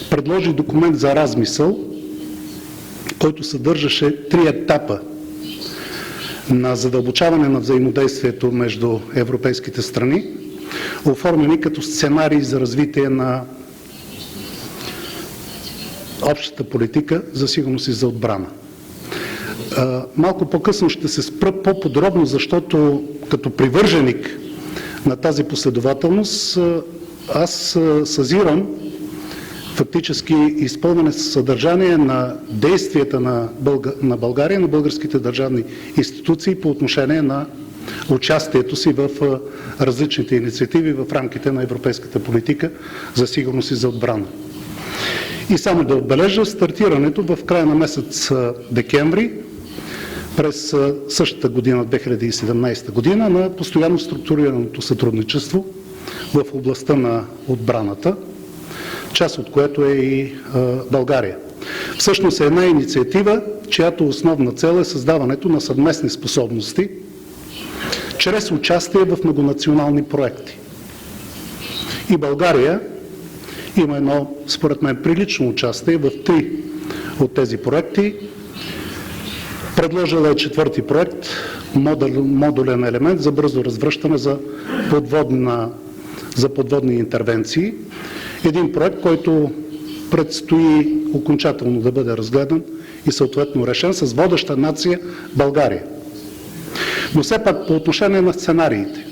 предложи документ за размисъл, който съдържаше 3 етапа на задълбочаване на взаимодействието между европейските страни, оформени като сценарии за развитие на общата политика за сигурност и за отбрана. Малко по-късно ще се спра по-подробно, защото като привърженик на тази последователност аз съзирам фактически изпълнене със съдържание на действията на България, на българските държавни институции по отношение на участието си в различните инициативи в рамките на европейската политика за сигурност и за отбрана. И само да отбележа стартирането в края на месец декември през същата година, 2017 година, на постоянно структурираното сътрудничество в областта на отбраната, част от което е и България. Всъщност е една инициатива, чиято основна цел е създаването на съвместни способности чрез участие в многонационални проекти. И България има едно, според мен, прилично участие в 3 от тези проекти. Предложила е 4-ти проект, модулен елемент за бързо развръщане за подводни интервенции. Един проект, който предстои окончателно да бъде разгледан и съответно решен с водеща нация България. Но все пак по отношение на сценариите.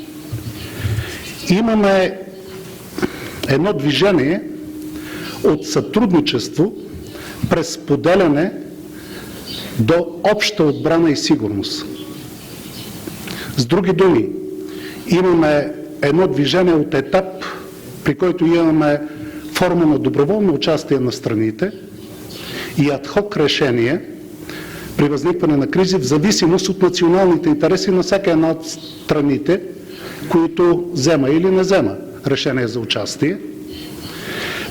Имаме едно движение от сътрудничество през споделяне до обща отбрана и сигурност. С други думи, имаме едно движение от етап, при който имаме форма на доброволно участие на страните и адхок решение при възникване на кризи в зависимост от националните интереси на всяка една от страните, които взема или не взема решение за участие,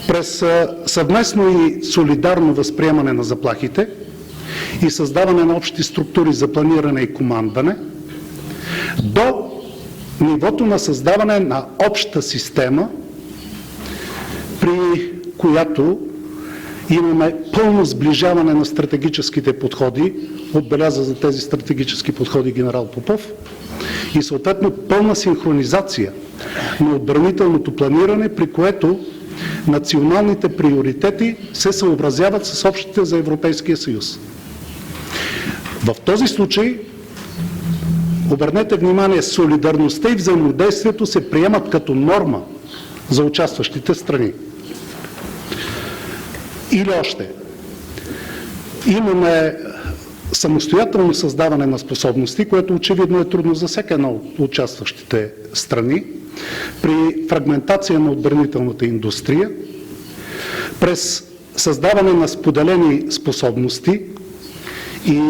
през съвместно и солидарно възприемане на заплахите и създаване на общи структури за планиране и командване, до нивото на създаване на обща система, при която имаме пълно сближаване на стратегическите подходи, отбеляза за тези стратегически подходи генерал Попов, и съответно пълна синхронизация на отбранителното планиране, при което националните приоритети се съобразяват с общите за Европейския съюз. В този случай, обърнете внимание, солидарността и взаимодействието се приемат като норма за участващите страни. Или още, имаме самостоятелно създаване на способности, което очевидно е трудно за всяка една от участващите страни, при фрагментация на отбранителната индустрия, през създаване на споделени способности и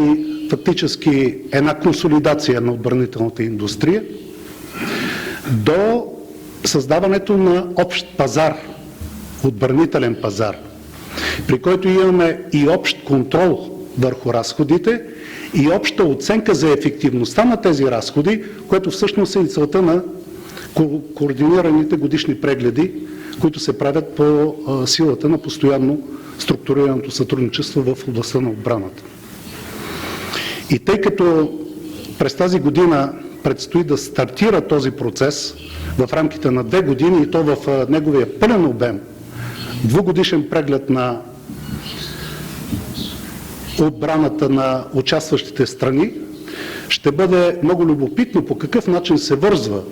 фактически една консолидация на отбранителната индустрия, до създаването на общ пазар, отбранителен пазар, при който имаме и общ контрол върху разходите и обща оценка за ефективността на тези разходи, което всъщност е и целта на координираните годишни прегледи, които се правят по силата на постоянно структурираното сътрудничество в областта на отбраната. И тъй като през тази година предстои да стартира този процес в рамките на 2 години и то в неговия пълен обем, 2-годишен преглед на отбраната на участващите страни, ще бъде много любопитно по какъв начин се вързва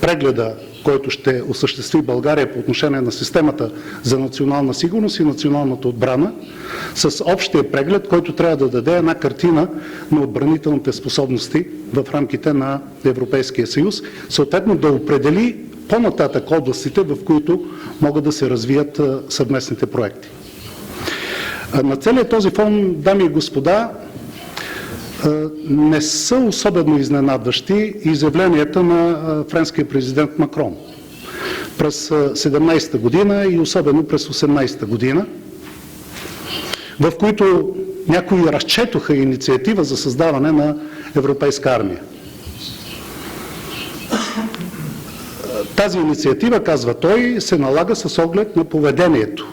прегледа, който ще осъществи България по отношение на системата за национална сигурност и националната отбрана, с общия преглед, който трябва да даде една картина на отбранителните способности в рамките на Европейския съюз, съответно да определи по-нататък областите, в които могат да се развият съвместните проекти. На целият този фон, дами и господа, не са особено изненадващи изявленията на френския президент Макрон през 17-та година и особено през 18-та година, в които някои разчетоха инициатива за създаване на европейска армия. Тази инициатива, казва той, се налага с оглед на поведението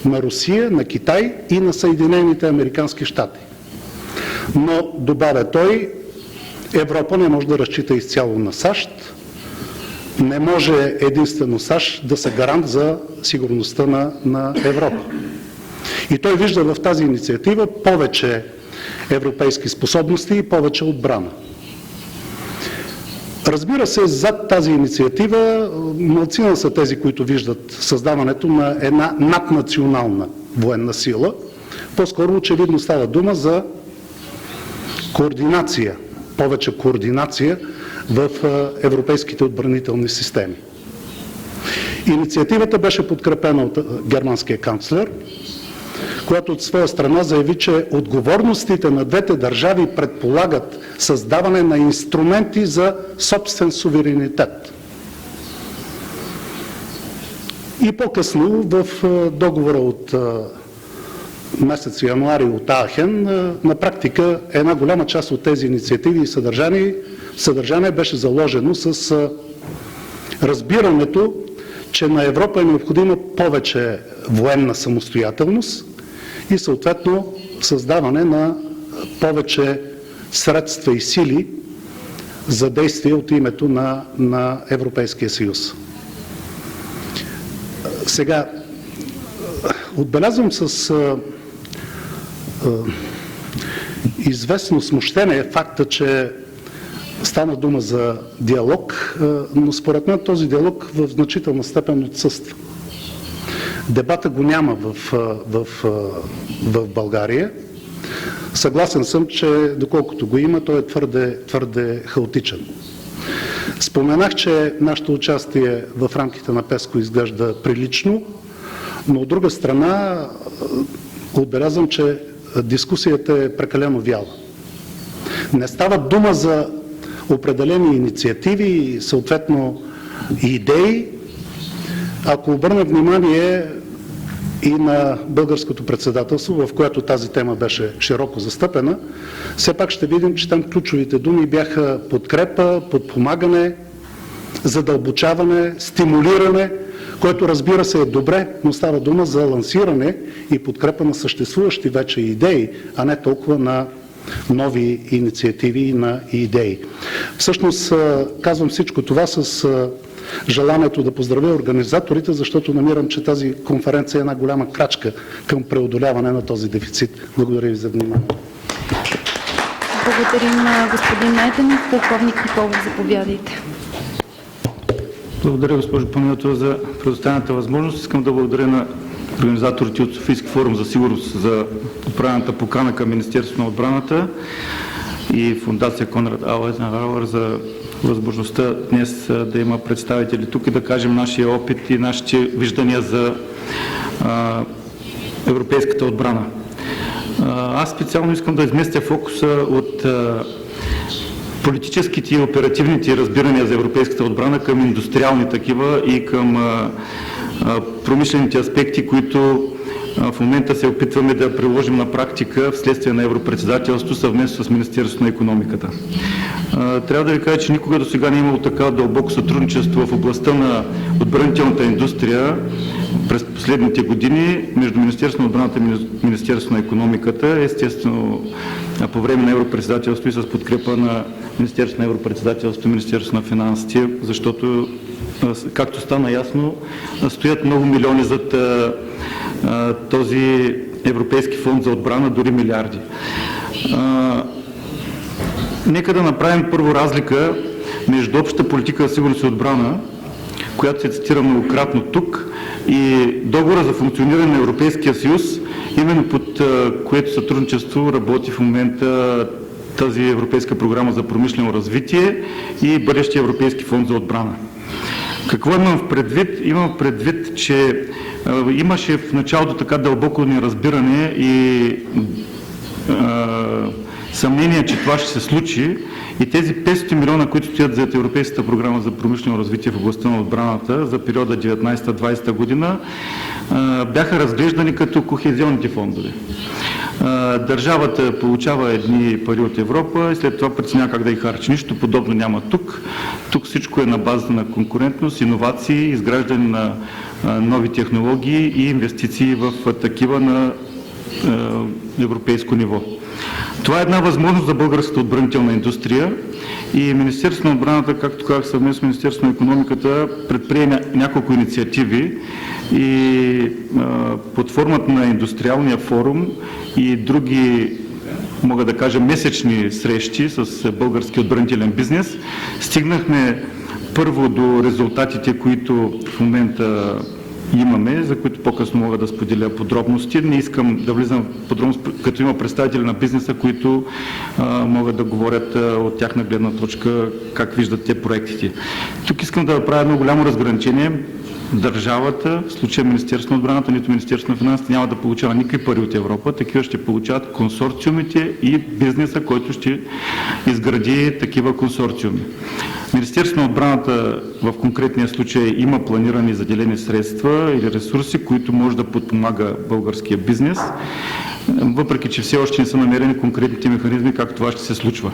на Русия, на Китай и на Съединените американски щати. Но, добавя той, Европа не може да разчита изцяло на САЩ, не може единствено САЩ да са гарант за сигурността на Европа. И той вижда в тази инициатива повече европейски способности и повече отбрана. Разбира се, зад тази инициатива малцина са тези, които виждат създаването на една наднационална военна сила. По-скоро очевидно става дума за координация, повече координация в европейските отбранителни системи. Инициативата беше подкрепена от германския канцлер, която от своя страна заяви, че отговорностите на двете държави предполагат създаване на инструменти за собствен суверенитет. И по-късно в договора от месец януари от Аахен, на практика една голяма част от тези инициативи и съдържание беше заложено с разбирането, че на Европа е необходима повече военна самостоятелност и съответно създаване на повече средства и сили за действие от името на Европейския съюз. Сега, отбелязвам с известно смущение факта, че стана дума за диалог, но според мен този диалог в значителна степен отсъства. Дебата го няма в България. Съгласен съм, че доколкото го има, той е твърде хаотичен. Споменах, че нашето участие в рамките на ПЕСКО изглежда прилично, но от друга страна отбелязвам, че дискусията е прекалено вяла. Не става дума за определени инициативи и съответно идеи. Ако обърнем внимание и на българското председателство, в което тази тема беше широко застъпена, все пак ще видим, че там ключовите думи бяха подкрепа, подпомагане, задълбочаване, стимулиране, което разбира се е добре, но става дума за лансиране и подкрепа на съществуващи вече идеи, а не толкова на нови инициативи и на идеи. Всъщност казвам всичко това с желанието да поздравя организаторите, защото намирам, че тази конференция е една голяма крачка към преодоляване на този дефицит. Благодаря ви за вниманието.
Благодарим, господин Найденов. Полковник Николов, заповядайте.
Благодаря, госпожо Панайотова, за предоставената възможност. Искам да благодаря на организаторите от Софийски форум за сигурност за отправената покана към Министерството на отбраната и Фондация Конрад Аденауер за възможността днес да има представители тук и да кажем нашия опит и нашите виждания за европейската отбрана. Аз специално искам да изместя фокуса от политическите и оперативните разбирания за европейската отбрана към индустриални такива и към промишлените аспекти, които в момента се опитваме да приложим на практика вследствие на европредседателство съвместно с Министерството на икономиката. Трябва да ви кажа, че никога до сега не е имало така дълбоко сътрудничество в областта на отбранителната индустрия през последните години между Министерството на отбраната и Министерството на икономиката, естествено по време на европредседателство и с подкрепа на Министерството на европредседателството и Министерството на финансите, защото, както стана ясно, стоят много милиони зад този Европейски фонд за отбрана, дори милиарди. Нека да направим първо разлика между общата политика за сигурност и отбрана, която се цитира многократно тук, и договора за функциониране на Европейския съюз, именно под което сътрудничество работи в момента тази Европейска програма за промишлено развитие и бъдещия Европейски фонд за отбрана. Какво имам предвид? Имам предвид, че имаше в началото така дълбоко неразбиране и съмнение, че това ще се случи, и тези 500 милиона, които стоят за Европейската програма за промишлено развитие в областта на отбраната за периода 19-20 година, бяха разглеждани като кохезионните фондове. Държавата получава едни пари от Европа и след това преценява как да ги харчи. Нищо подобно няма тук. Тук всичко е на база на конкурентност, иновации, изграждане на нови технологии и инвестиции в такива на европейско ниво. Това е една възможност за българската отбранителна индустрия и Министерството на отбраната, както казах, съвместно с Министерството на икономиката, предприе няколко инициативи и под формата на индустриалния форум и други, мога да кажа, месечни срещи с български отбранителен бизнес, стигнахме първо до резултатите, които в момента имаме, за които по-късно мога да споделя подробности. Не искам да влизам в подробности, като има представители на бизнеса, които могат да говорят от тяхна гледна точка как виждат те проектите. Тук искам да направя едно голямо разграничение. Държавата, в случая Министерството на отбраната, нито Министерството на финансите, няма да получава никакви пари от Европа. Такива ще получават консорциумите и бизнеса, който ще изгради такива консорциуми. Министерството на отбраната в конкретния случай има планирани заделени средства или ресурси, които може да подпомага българския бизнес, въпреки че все още не са намерени конкретните механизми как това ще се случва.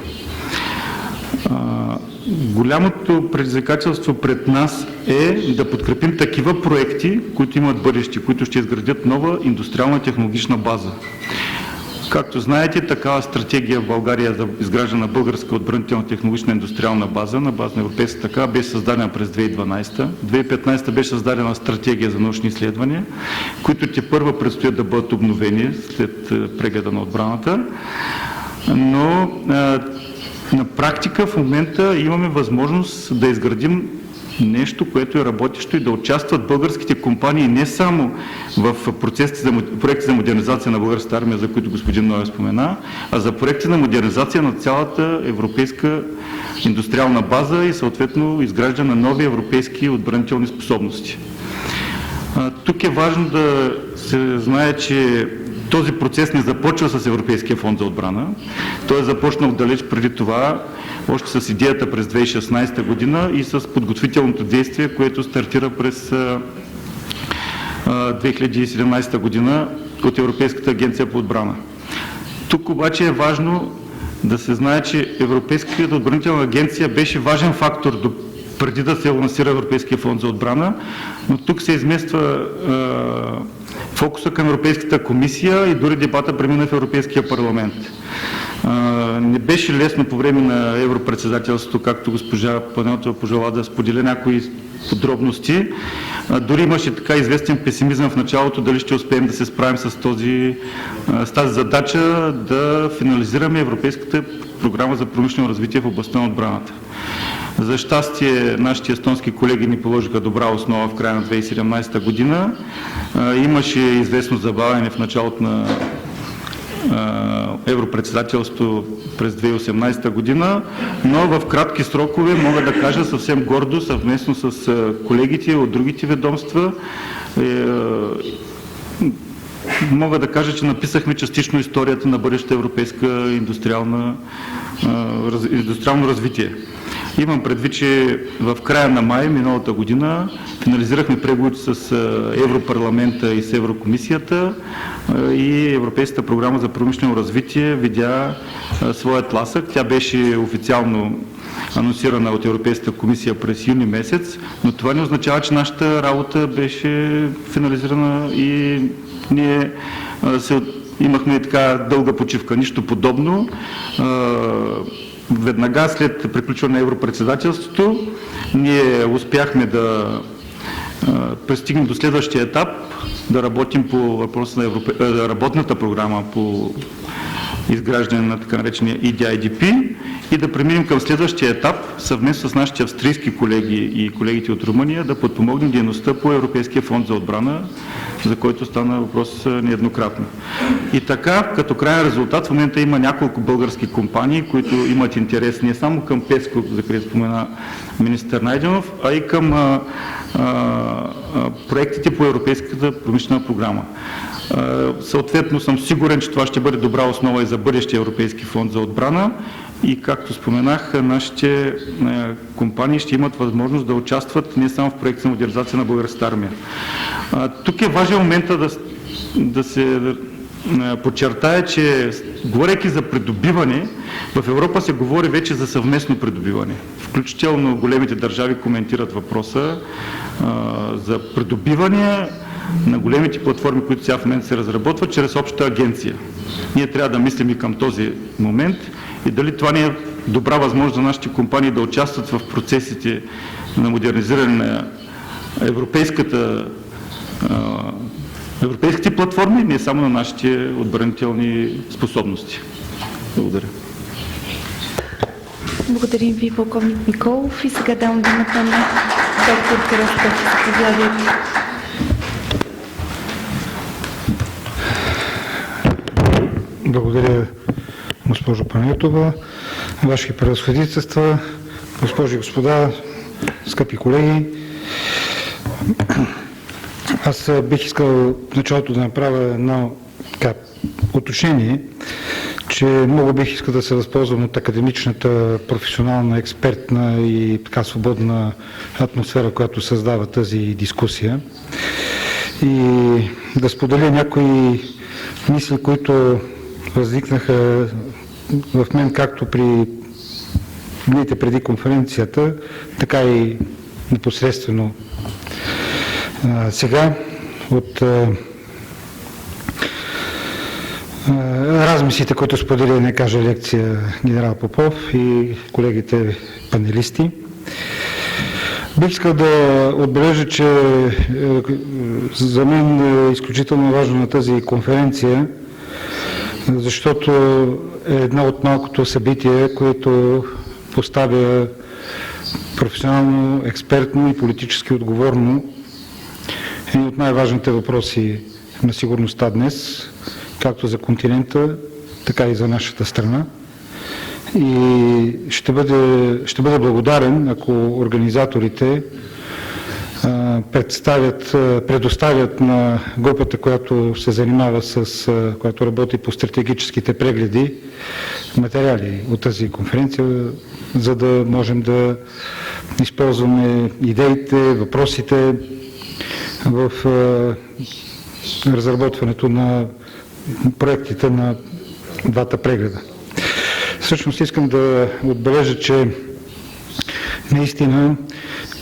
Голямото предизвикателство пред нас е да подкрепим такива проекти, които имат бъдеще, които ще изградят нова индустриална технологична база. Както знаете, такава стратегия в България за изграждане на българска отбранителна технологична индустриална база, на база на европейска така, беше създадена през 2012. 2015 беше създадена стратегия за научни изследвания, които тепърва предстоят да бъдат обновени след прегледа на отбраната. Но на практика в момента имаме възможност да изградим нещо, което е работещо и да участват българските компании не само в проекти за модернизация на българската армия, за които господин Ноев спомена, а за проекти на модернизация на цялата европейска индустриална база и съответно изграждане на нови европейски отбранителни способности. Тук е важно да се знае, че този процес не започва с Европейския фонд за отбрана. Той е започнал далеч преди това, още с идеята през 2016 година и с подготвителното действие, което стартира през 2017 година от Европейската агенция по отбрана. Тук обаче е важно да се знае, че Европейската отбранителна агенция беше важен фактор преди да се лансира Европейския фонд за отбрана, но тук се измества фокуса към Европейската комисия и дори дебата премина в Европейския парламент. Не беше лесно по време на европредседателството, както госпожа Панайотова пожела да споделя някои подробности. Дори имаше така известен песимизъм в началото, дали ще успеем да се справим с тази задача да финализираме Европейската програма за промишлено развитие в областта на отбраната. За щастие, нашите естонски колеги ни положиха добра основа в края на 2017 година. Имаше известно забавяне в началото на европредседателство през 2018 година, но в кратки срокове мога да кажа съвсем гордо, съвместно с колегите от другите ведомства, мога да кажа, че написахме частично историята на бъдеща европейска индустриално развитие. Имам предвид, че в края на май миналата година финализирахме преговорите с Европарламента и с Еврокомисията и Европейската програма за промишлено развитие видя своят тласък. Тя беше официално анонсирана от Европейската комисия през юни месец, но това не означава, че нашата работа беше финализирана и ние имахме така дълга почивка. Нищо подобно. Веднага след приключване на европредседателството ние успяхме да пристигнем до следващия етап, да работим по въпроса на работната програма по изграждане на така наречения EDIDP и да преминем към следващия етап съвместно с нашите австрийски колеги и колегите от Румъния да подпомогнем дейността по Европейския фонд за отбрана, за който стана въпрос нееднократно. И така, като крайен резултат, в момента има няколко български компании, които имат интерес не само към ПЕСКО, за където спомена министър Найденов, а и към проектите по Европейската промишлена програма. Съответно съм сигурен, че това ще бъде добра основа и за бъдещия Европейски фонд за отбрана и както споменах, нашите компании ще имат възможност да участват не само в проекти за модернизация на българската армия. Тук е важен момент да се подчертая, че говорейки за придобиване, в Европа се говори вече за съвместно придобиване. Включително големите държави коментират въпроса за придобиване на големите платформи, които сега в момента се разработват, чрез обща агенция. Ние трябва да мислим и към този момент и дали това не е добра възможност за нашите компании да участват в процесите на модернизиране на европейските платформи, не само на нашите отбранителни способности. Благодаря.
Благодарим ви, полковник Николов. И сега давам думата на доктор Кръстев. Заповядайте.
Благодаря, госпожо Панайотова, Ваши превъзходителства, госпожи и господа, скъпи колеги. Аз бих искал в началото да направя едно уточнение, че много бих искал да се възползвам от академичната, професионална, експертна и така свободна атмосфера, която създава тази дискусия и да споделя някои мисли, които възникнаха в мен както при дните преди конференцията, така и непосредствено сега от размислите, които сподели, не кажа лекция генерал Попов и колегите панелисти. Бих искал да отбележа, че за мен е изключително важно на тази конференция, защото е една от малкото събития, които поставя професионално, експертно и политически отговорно един от най-важните въпроси на сигурността днес, както за континента, така и за нашата страна. И ще бъда благодарен, ако организаторите предоставят на групата, която се занимава която работи по стратегическите прегледи, материали от тази конференция, за да можем да използваме идеите, въпросите в разработването на проектите на двата прегледа. Всъщност искам да отбележа, че наистина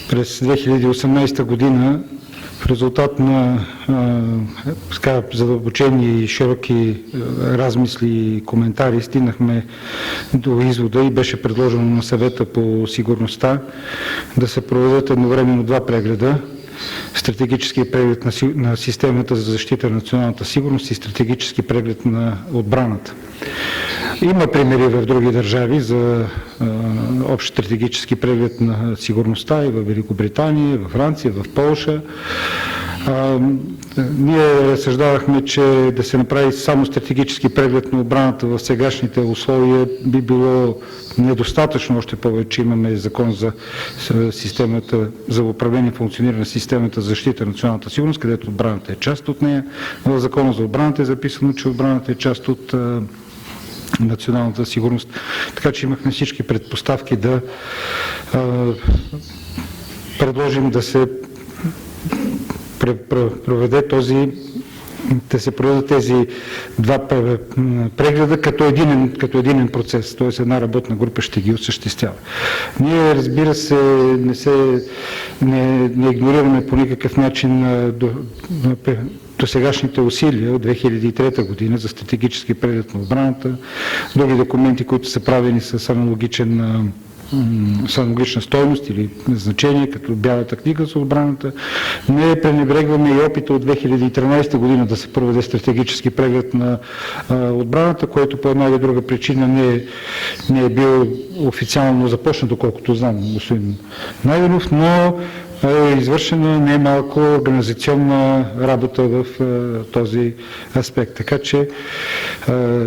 през 2018 година в резултат на задълбочени и широки размисли и коментари стигнахме до извода и беше предложено на съвета по сигурността да се проведат едновременно два прегледа. Стратегически преглед на системата за защита на националната сигурност и стратегически преглед на отбраната. Има примери в други държави за общ стратегически преглед на сигурността и в Великобритания, в Франция, в Полша. Ние разсъждавахме, че да се направи само стратегически преглед на отбраната в сегашните условия би било недостатъчно, още повече имаме закон за системата за управление и функциониране на системата за защита на националната сигурност, където отбраната е част от нея. В закона за отбраната е записано, че отбраната е част от националната сигурност. Така че имахме всички предпоставки да предложим да се проведат тези два прегледа като единен процес, т.е. една работна група ще ги осъществява. Ние, разбира се, не игнорираме по никакъв начин досегашните усилия от 2003 година за стратегически преглед на отбраната, други документи, които са правени с аналогична стойност или значение, като Бялата книга за отбраната. Не пренебрегваме и опита от 2013 година да се проведе стратегически преглед на отбраната, който по една или друга причина не е бил официално започнат, доколкото знам, господин Найденов, но е извършена немалко организационна работа в този аспект. Така че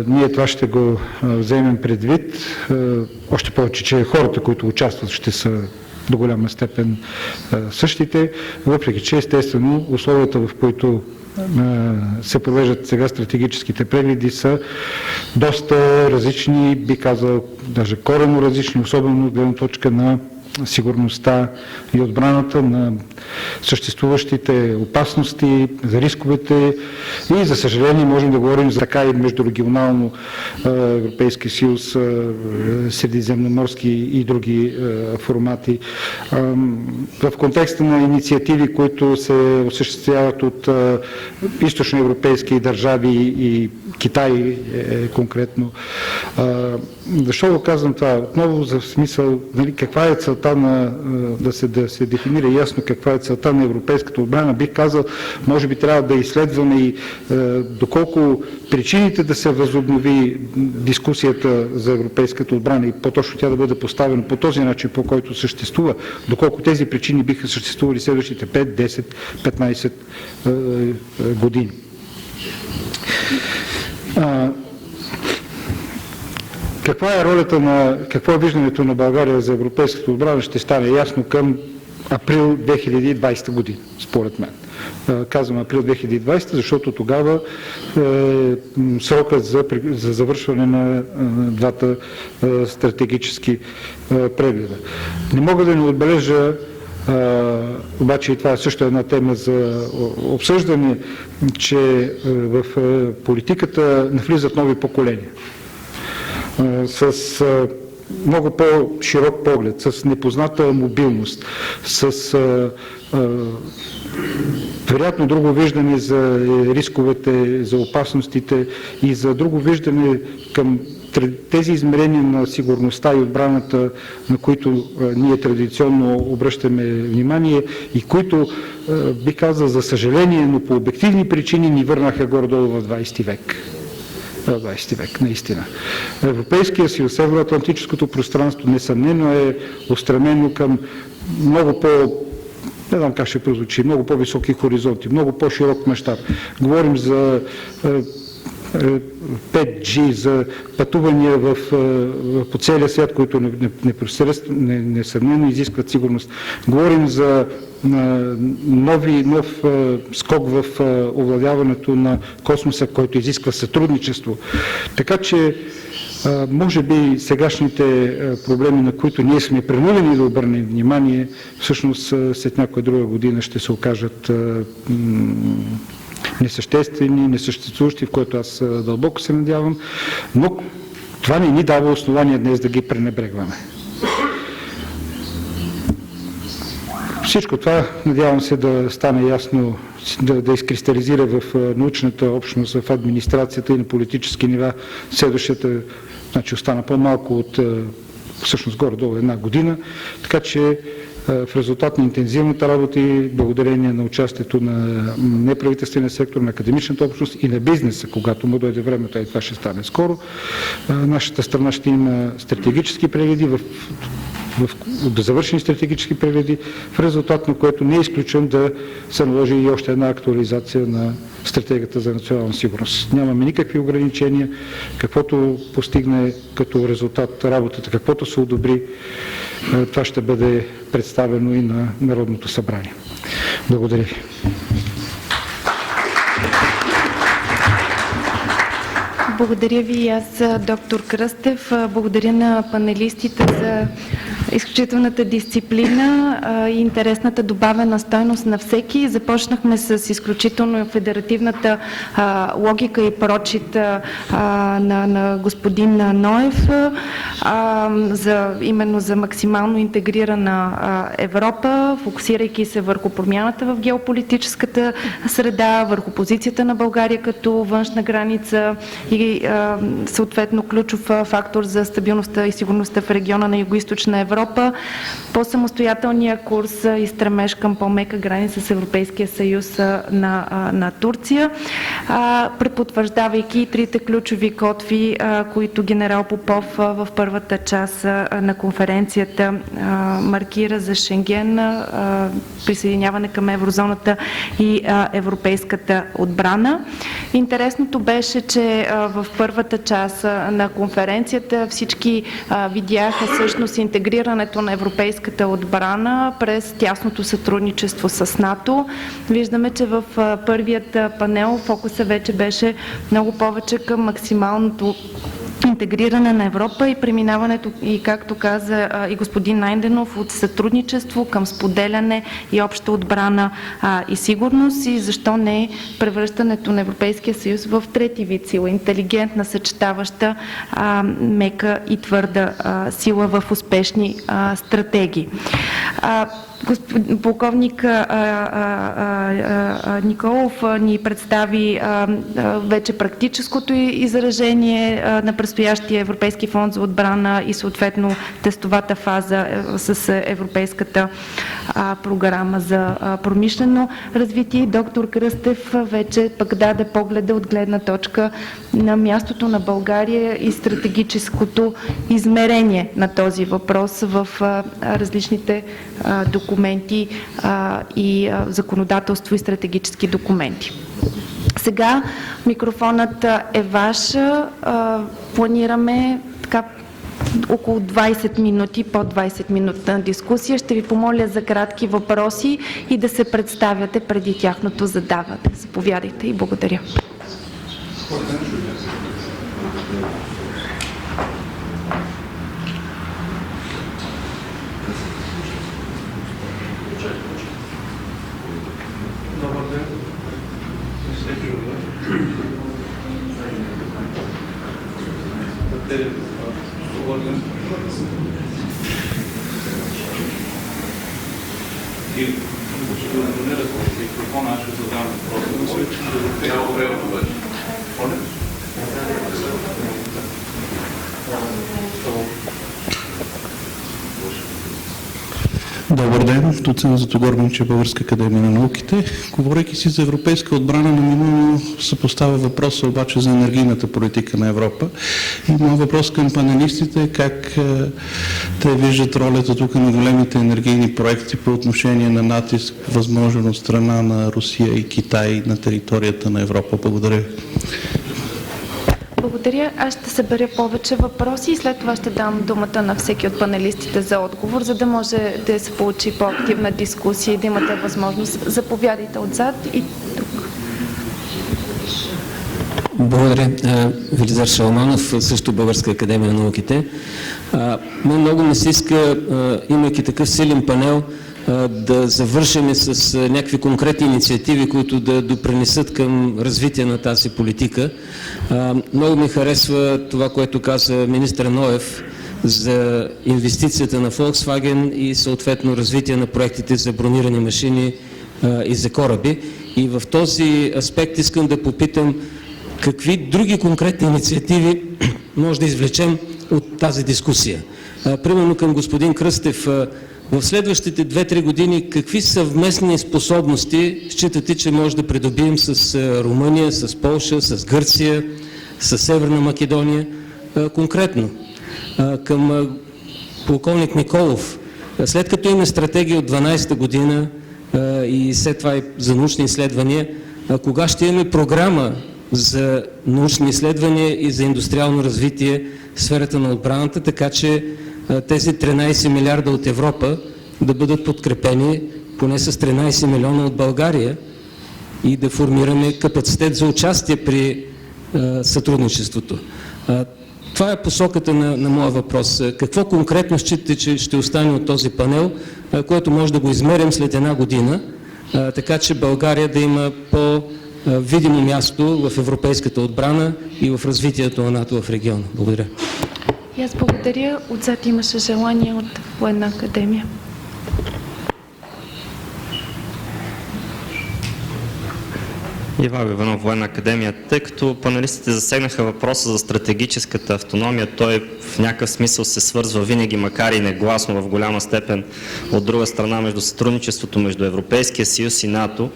ние това ще го вземем предвид. Още повече, че хората, които участват, ще са до голяма степен същите, въпреки че естествено условията, в които се провеждат сега стратегическите прегледи, са доста различни, би казал даже коренно различни, особено от гледна точка на сигурността и отбраната, на съществуващите опасности, за рисковете и, за съжаление, можем да говорим за така и междурегионално Европейски съюз, средиземноморски и други формати. В контекста на инициативи, които се осъществяват от източноевропейски държави и Китай конкретно. Защо го казвам това? Отново за смисъл, каква е целта да се дефинира ясно каква е целта на европейската отбрана. Бих казал, може би трябва да изследваме и доколко причините да се възобнови дискусията за европейската отбрана и по-точно тя да бъде поставена по този начин, по който съществува, доколко тези причини биха съществували следващите 5, 10, 15 години. Какво е виждането на България за европейската отбрана, ще стане ясно към април 2020 година, според мен. Казвам април 2020, защото тогава срокът за завършване на двата стратегически прегледа. Не мога да не отбележа, обаче и това е също една тема за обсъждане, че в политиката навлизат нови поколения с много по-широк поглед, с непозната мобилност, с вероятно друго виждане за рисковете, за опасностите и за друго виждане към тези измерения на сигурността и отбраната, на които ние традиционно обръщаме внимание и които, би казал, за съжаление, но по обективни причини ни върнаха горе-долу в 20 век. 20 век, наистина. Европейския съюз, евроатлантическото пространство, несъмнено е устремено към много не знам как ще прозвучи, много по-високи хоризонти, много по-широк мащаб. Говорим за 5G, за пътувания по целия свят, които несъмнено изискват сигурност. Говорим за нов скок в овладяването на космоса, който изисква сътрудничество. Така че, може би сегашните проблеми, на които ние сме принудени да обърнем внимание, всъщност след някоя друга година ще се окажат несъществени, несъществуващи, в което аз дълбоко се надявам, но това не ни дава основание днес да ги пренебрегваме. Всичко това, надявам се, да стане ясно, да изкристализира в научната общност, в администрацията и на политически нива. Следващата, значи остана по-малко от, всъщност горе-долу една година, така че в резултат на интензивната работа и благодарение на участието на неправителствения сектор, на академичната общност и на бизнеса, когато му дойде времето, и това ще стане скоро, нашата страна ще има стратегически прегледи, в да завършени стратегически прегледи, в резултат на което не е изключен да се наложи и още една актуализация на стратегията за национална сигурност. Нямаме никакви ограничения, каквото постигне като резултат работата, каквото се одобри, това ще бъде представено и на Народното събрание. Благодаря ви.
Благодаря ви и аз, доктор Кръстев. Благодаря на панелистите за изключителната дисциплина и интересната добавена стойност на всеки. Започнахме с изключително федеративната логика и прочит на господин Ноев, именно за максимално интегрирана Европа, фокусирайки се върху промяната в геополитическата среда, върху позицията на България като външна граница и съответно ключов фактор за стабилността и сигурността в региона на Югоизточна Европа, по-самостоятелния курс и стремеж към по-мека граница с Европейския съюз на Турция, препотвърждавайки трите ключови котви, които генерал Попов в първата част на конференцията маркира за Шенген, присъединяване към еврозоната и европейската отбрана. Интересното беше, че в първата част на конференцията всички видяха всъщност интегрирането на европейската отбрана през тясното сътрудничество с НАТО. Виждаме, че в първият панел фокуса вече беше много повече към максималното интегриране на Европа и преминаването, и както каза и господин Найденов, от сътрудничество към споделяне и обща отбрана и сигурност, и защо не превръщането на Европейския съюз в трети вид сила, интелигентна, съчетаваща мека и твърда сила в успешни стратегии. Полковник Николов ни представи вече практическото изражение на предстоящия Европейски фонд за отбрана и съответно тестовата фаза с Европейската програма за промишлено развитие. Доктор Кръстев вече пък даде погледа от гледна точка на мястото на България и стратегическото измерение на този въпрос в различните документи и законодателство и стратегически документи. Сега микрофонът е ваш. Планираме около 20 минути, под 20 минутна дискусия. Ще ви помоля за кратки въпроси и да се представяте преди тяхното задаване. Заповядайте и благодаря.
Добър ден, доцент Златогор Минчев, Българска академия на науките. Говорейки си за европейска отбрана, неминуемо се поставя въпроса обаче за енергийната политика на Европа. И моят въпрос към панелистите е как те виждат ролята тук на големите енергийни проекти по отношение на натиск, възможен от страна на Русия и Китай на територията на Европа. Благодаря ви.
Благодаря. Аз ще съберя повече въпроси и след това ще дам думата на всеки от панелистите за отговор, за да може да се получи по-активна дискусия и да имате възможност. Заповядайте отзад и тук.
Благодаря. Велизар Шаламанов, също Българска академия на науките. Мен много ми се иска, имайки такъв силен панел, да завършим с някакви конкретни инициативи, които да допринесат към развитие на тази политика. Много ми харесва това, което каза министър Ноев за инвестицията на Volkswagen и съответно развитие на проектите за бронирани машини и за кораби. И в този аспект искам да попитам какви други конкретни инициативи може да извлечем от тази дискусия. Примерно към господин Кръстев, в следващите 2-3 години какви съвместни способности считате, че може да придобием с Румъния, с Полша, с Гърция, с Северна Македония? Конкретно. Към Полковник Николов, след като има стратегия от 12-та година и след това и за научни изследвания, кога ще имаме програма за научни изследвания и за индустриално развитие в сферата на отбраната, така че тези 13 милиарда от Европа да бъдат подкрепени поне с 13 милиона от България и да формираме капацитет за участие при сътрудничеството. Това е посоката на моя въпрос. Какво конкретно считате, че ще остане от този панел, което може да го измерим след една година, така че България да има по-видимо място в европейската отбрана и в развитието на НАТО в региона? Благодаря.
И аз благодаря. Отзад имаше желание от Военна академия.
Ивайло Иванов, Военна академия. Тъй като панелистите засегнаха въпроса за стратегическата автономия, той в някакъв смисъл се свързва винаги, макар и негласно в голяма степен, от друга страна между сътрудничеството между Европейския съюз и НАТО.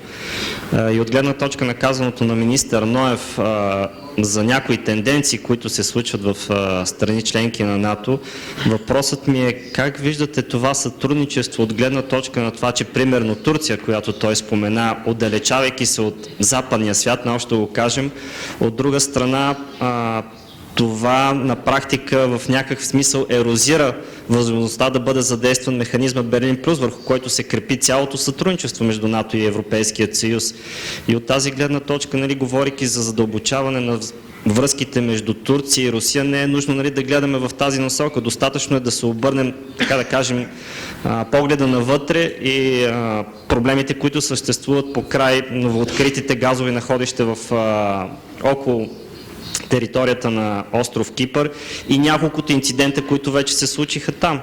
И от гледна точка на казаното на министър Ноев за някои тенденции, които се случват в страни членки на НАТО, въпросът ми е как виждате това сътрудничество от гледна точка на това, че примерно Турция, която той спомена, отдалечавайки се от западния свят, наобщо го кажем, от друга страна това на практика в някакъв смисъл ерозира възможността да бъде задействан механизма Берлин плюс, върху който се крепи цялото сътрудничество между НАТО и Европейският съюз. И от тази гледна точка, говорейки за задълбочаване на връзките между Турция и Русия, не е нужно да гледаме в тази насока. Достатъчно е да се обърнем, така да кажем, погледа навътре и проблемите, които съществуват по край новооткритите газови находища около територията на остров Кипър и няколкото инцидента, които вече се случиха там.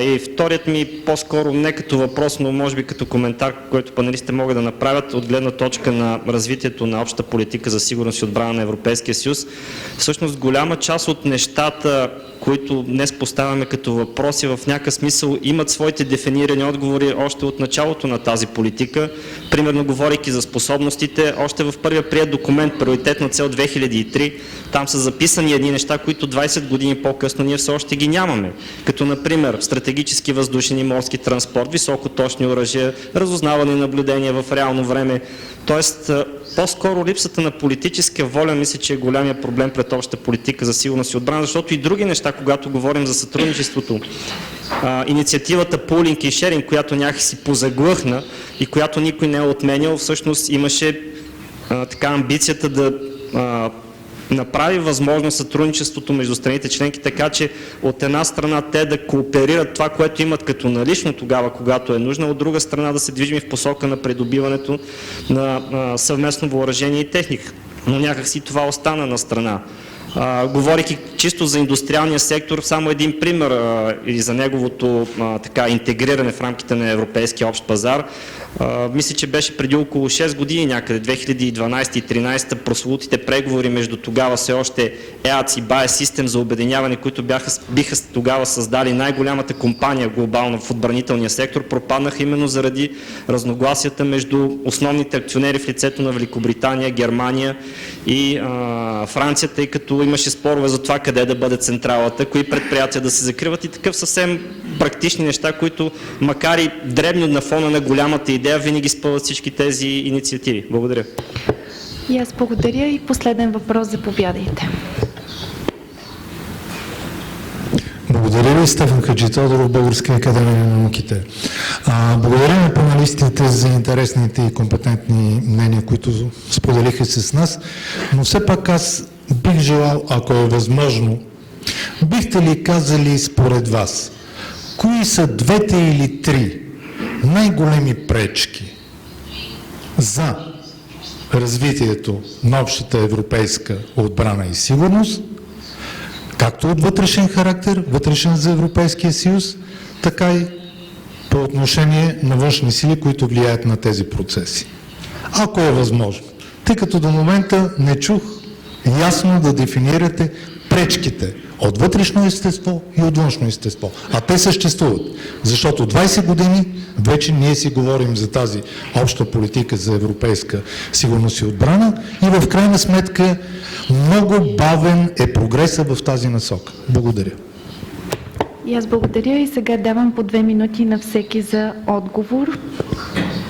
И вторият ми по-скоро не като въпрос, но може би като коментар, който панелистите могат да направят от гледна точка на развитието на общата политика за сигурност и отбрана на Европейския съюз. Всъщност голяма част от нещата, които днес поставяме като въпроси, в някакъв смисъл имат своите дефинирани отговори още от началото на тази политика. Примерно, говорейки за способностите, още в първия приет документ, приоритетна цел 2003, там са записани едни неща, които 20 години по-късно ние все още ги нямаме. Като, например, стратегически въздушен и морски транспорт, високоточни оръжия, разузнаване и наблюдение в реално време. Тоест, по-скоро липсата на политическа воля, мисля, че е голямия проблем пред общата политика за сигурност и отбрана, защото и други неща, когато говорим за сътрудничеството, инициативата Pooling и Sharing, която някакси позаглъхна и която никой не е отменял, всъщност имаше амбицията да направи възможно сътрудничеството между страните членки, така че от една страна те да кооперират това, което имат като налично тогава, когато е нужно, от друга страна да се движим в посока на придобиването на съвместно въоръжение и техника. Но някакси това остана на страна. Говорейки чисто за индустриалния сектор, само един пример и за неговото интегриране в рамките на европейския общ пазар. Мисля, че беше преди около 6 години някъде, 2012 и 2013, прословутите преговори между тогава все още EAC и BioSystem за обединяване, които биха тогава създали най-голямата компания глобално в отбранителния сектор, пропаднаха именно заради разногласията между основните акционери в лицето на Великобритания, Германия и Франция, тъй като имаше спорове за това къде да бъде централата, кои предприятия да се закриват и такъв съвсем практични неща, които макар и дребни на фона на голямата идея, винаги спъват всички тези инициативи. Благодаря.
И аз благодаря и последен въпрос, заповядайте.
Благодаря ви, Стефан Хаджитодоров, Българска академия на науките. Благодаря на паналистите за интересните и компетентни мнения, които споделиха с нас, но все пак аз бих желал, ако е възможно, бихте ли казали според вас, кои са двете или три най-големи пречки за развитието на общата европейска отбрана и сигурност, както от вътрешен характер, вътрешен за Европейския съюз, така и по отношение на външни сили, които влияят на тези процеси. Ако е възможно, тъй като до момента не чух ясно да дефинирате пречките от вътрешно естество и от външно естество. А те съществуват, защото 20 години вече ние си говорим за тази обща политика за европейска сигурност и отбрана и в крайна сметка много бавен е прогреса в тази насока. Благодаря.
И аз благодаря и сега давам по 2 минути на всеки за отговор.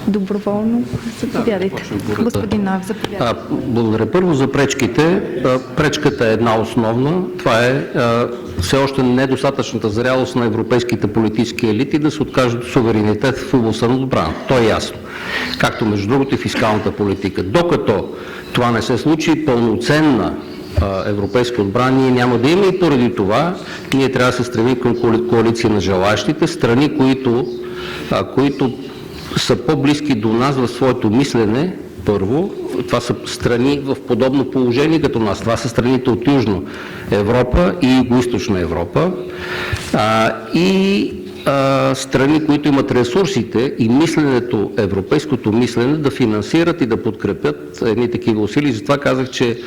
Доброволно. Заповядайте. Господин Ноев, заповядайте.
Благодаря. Първо за пречките. Пречката е една основна. Това е все още недостатъчната зрялост на европейските политически елити да се откажат от суверенитет в областта на отбраната. То е ясно. Както между другото и фискалната политика. Докато това не се случи, пълноценна европейска отбрана ние няма да има и поради това ние трябва да се стремим към коалиция на желаящите страни, които са по-близки до нас в своето мислене. Първо, това са страни в подобно положение като нас. Това са страните от Южна Европа и Югоизточна Европа. И страни, които имат ресурсите и мисленето, европейското мислене да финансират и да подкрепят едни такива усилия. Затова казах, че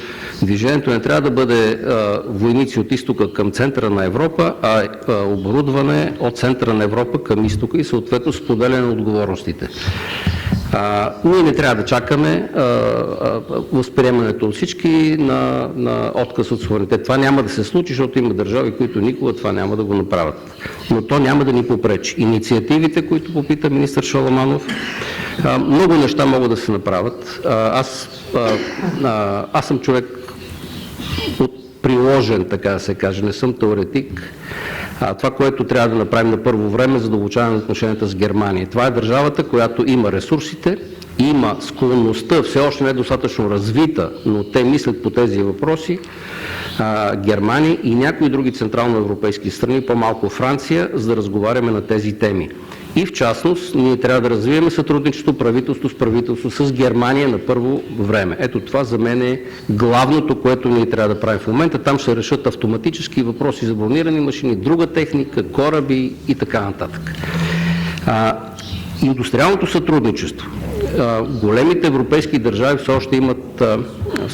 движението не трябва да бъде войници от изтока към центъра на Европа, а оборудване от центъра на Европа към изтока и съответно споделяне на отговорностите. Ние не трябва да чакаме възприемането от всички на отказ от суверенитет. Това няма да се случи, защото има държави, които никога това няма да го направят. Но то няма да ни попречи. Инициативите, които попита министър Шаламанов, много неща могат да се направят. Аз съм човек приложен, така да се каже, не съм теоретик. Това, което трябва да направим на първо време, задълбочаване на отношенията с Германия. Това е държавата, която има ресурсите, има склонността, все още не е достатъчно развита, но те мислят по тези въпроси, Германия и някои други централноевропейски страни, по-малко Франция, за да разговаряме на тези теми. И в частност, ние трябва да развием сътрудничество правителство с правителство с Германия на първо време. Ето това за мен е главното, което ние трябва да правим в момента. Там ще решат автоматически въпроси за бронирани машини, друга техника, кораби и така нататък. Индустриалното сътрудничество. Големите европейски държави все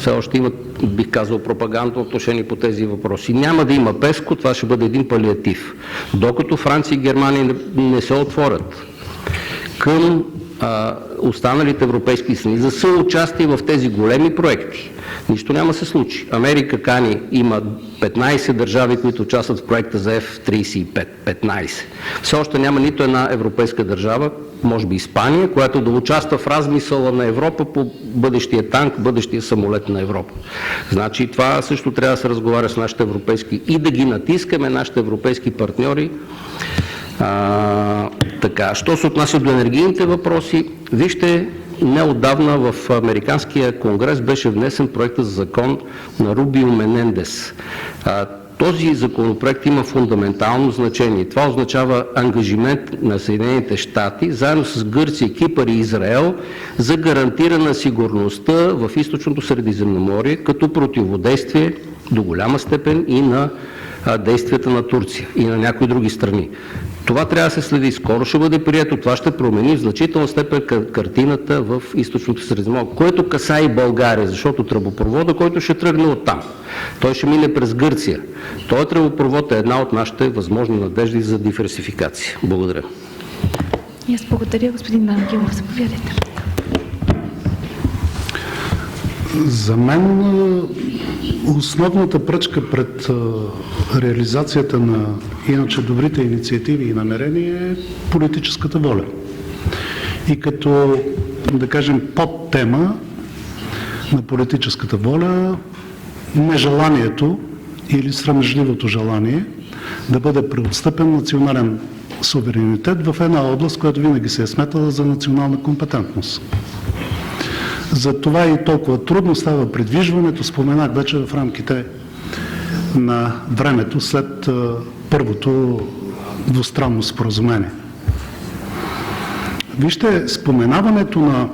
още имат, бих казал, пропагандно отношение по тези въпроси. Няма да има ПЕСКО, това ще бъде един палиатив. Докато Франция и Германия не се отворят към останалите европейски страни за съучастие в тези големи проекти, нищо няма да се случи. Америка кани, има 15 държави, които участват в проекта за F-35. 15. Все още няма нито една европейска държава, може би Испания, която да участва в размисъла на Европа по бъдещия танк, бъдещия самолет на Европа. Значи това също трябва да се разговаря с нашите европейски и да ги натискаме нашите европейски партньори. Що се отнася до енергийните въпроси, вижте, неотдавна в Американския конгрес беше внесен проектът за закон на Рубио Менендес. Този законопроект има фундаментално значение. Това означава ангажимент на Съединените щати, заедно с Гърция, Кипър и Израел, за гарантиране на сигурността в източното Средиземноморие, като противодействие до голяма степен и на действията на Турция и на някои други страни. Това трябва да се следи. Скоро ще бъде прието. Това ще промени в значителна степен картината в източното Средиземноморие, което касае и България, защото тръбопровода, който ще тръгне оттам, той ще мине през Гърция. Този тръбопровод е една от нашите възможни надежди за диверсификация. Благодаря.
И аз благодаря, господин Ангелов. Заповядайте.
За мен основната пречка пред реализацията на иначе добрите инициативи и намерения е политическата воля. И като, да кажем, подтема на политическата воля, нежеланието или срамежливото желание да бъде преотстъпен национален суверенитет в една област, която винаги се е смятала за национална компетентност. Затова и толкова трудно става придвижването, споменах вече в рамките на времето след първото двустранно споразумение. Вижте, споменаването на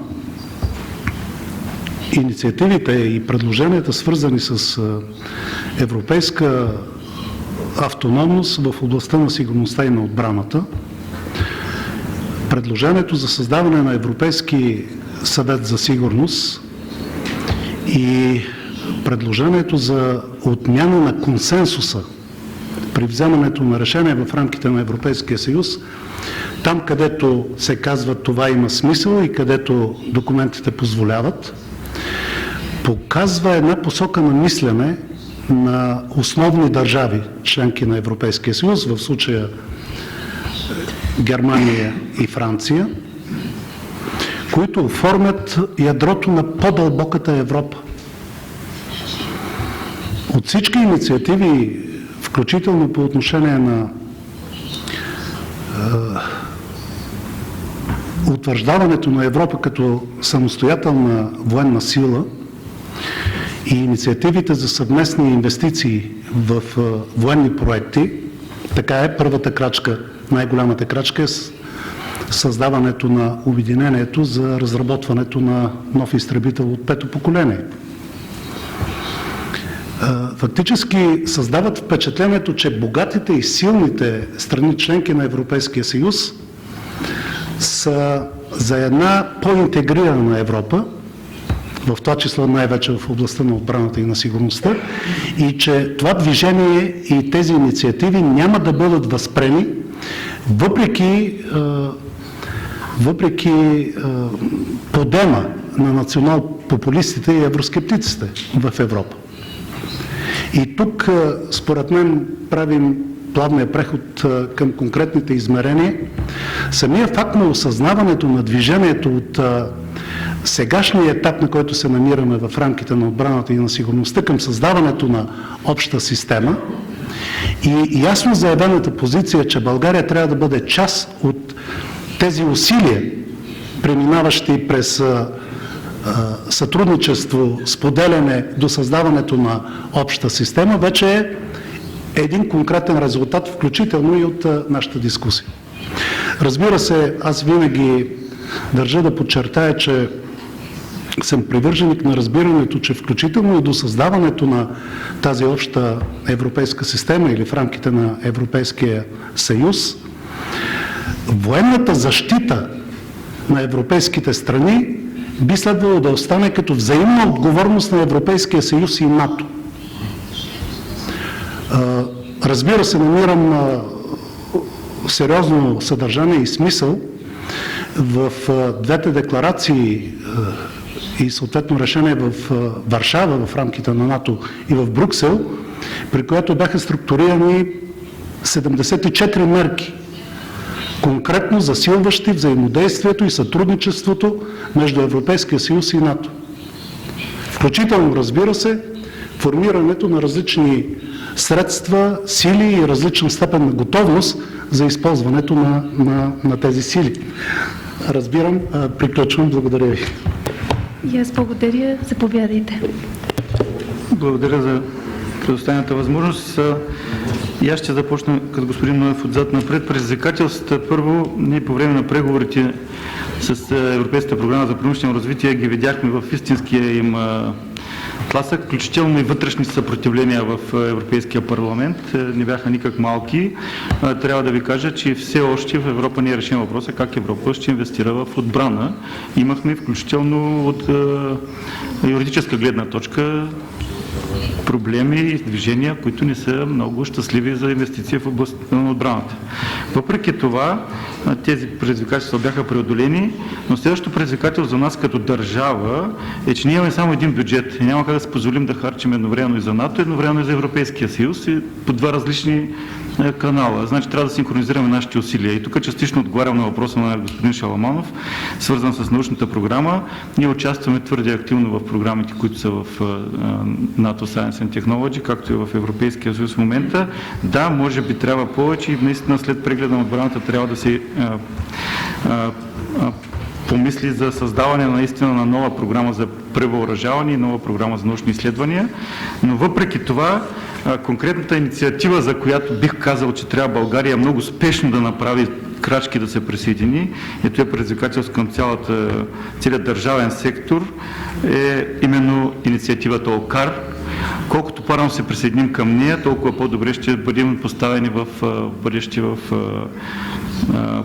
инициативите и предложенията, свързани с европейска автономност в областта на сигурността и на отбраната, предложението за създаване на Европейски съвет за сигурност и предложението за отмяна на консенсуса при вземането на решение в рамките на Европейския съюз, там където се казва това има смисъл и където документите позволяват, показва една посока на мислене на основни държави, членки на Европейския съюз, в случая Германия и Франция, които оформят ядрото на по-дълбоката Европа. От всички инициативи, включително по отношение на утвърждаването на Европа като самостоятелна военна сила и инициативите за съвместни инвестиции в военни проекти, така е първата крачка, най-голямата крачка е създаването на обединението за разработването на нов изтребител от пето поколение. Фактически създават впечатлението, че богатите и силните страни членки на Европейския съюз са за една по-интегрирана Европа, в това число най-вече в областта на отбраната и на сигурността, и че това движение и тези инициативи няма да бъдат възпрени, въпреки подема на национал-популистите и евроскептиците в Европа. И тук, според мен, правим плавния преход към конкретните измерения. Самия факт на осъзнаването на движението от сегашния етап, на който се намираме в рамките на отбраната и на сигурността, към създаването на обща система и ясно заявената позиция, че България трябва да бъде част от тези усилия, преминаващи през сътрудничество, споделяне до създаването на обща система, вече е един конкретен резултат, включително и от нашата дискусия. Разбира се, аз винаги държа да подчертая, че съм привърженик на разбирането, че включително и до създаването на тази обща европейска система или в рамките на Европейския съюз, военната защита на европейските страни би следвало да остане като взаимна отговорност на Европейския съюз и НАТО. Разбира се, намирам сериозно съдържание и смисъл в двете декларации и съответно решение в Варшава, в рамките на НАТО и в Брюксел, при което бяха структурирани 74 мерки, конкретно засилващи взаимодействието и сътрудничеството между Европейския съюз и НАТО. Включително, разбира се, формирането на различни средства, сили и различна степен на готовност за използването на тези сили. Разбирам, приключвам. Благодаря ви.
И аз благодаря. Заповядайте.
Благодаря за предоставената възможност. И аз ще започна като господин Ноев отзад напред. Предизвикателствата, първо, ние по време на преговорите с Европейската програма за промишлено развитие ги видяхме в истинския им тласък, включително и вътрешни съпротивления в Европейския парламент. Не бяха никак малки. Трябва да ви кажа, че все още в Европа не е решен въпроса как Европа ще инвестира в отбрана. Имахме включително от юридическа гледна точка проблеми и движения, които не са много щастливи за инвестиции в областта на отбраната. Въпреки това, тези предизвикателства бяха преодолени, но следващото предизвикателство за нас като държава е, че ние имаме само един бюджет и няма как да си позволим да харчим едновременно и за НАТО, едновременно и за Европейския съюз и по два различни канала. Значи трябва да синхронизираме нашите усилия. И тук частично отговарям на въпроса на господин Шаламанов, свързан с научната програма. Ние участваме твърде активно в програмите, които са в НАТО Science and Technology, както и в Европейския съюз в момента. Да, може би трябва повече и наистина след прегледа на отбраната трябва да се помисли за създаване наистина на нова програма за превъоръжаване и нова програма за научни изследвания. Но въпреки това, конкретната инициатива, за която бих казал, че трябва България много спешно да направи крачки да се присъедини, ето е предизвикателство към целият държавен сектор, е именно инициативата ОКАР. Колкото по-рано се присъединим към нея, толкова по-добре ще бъдем поставени в бъдеще в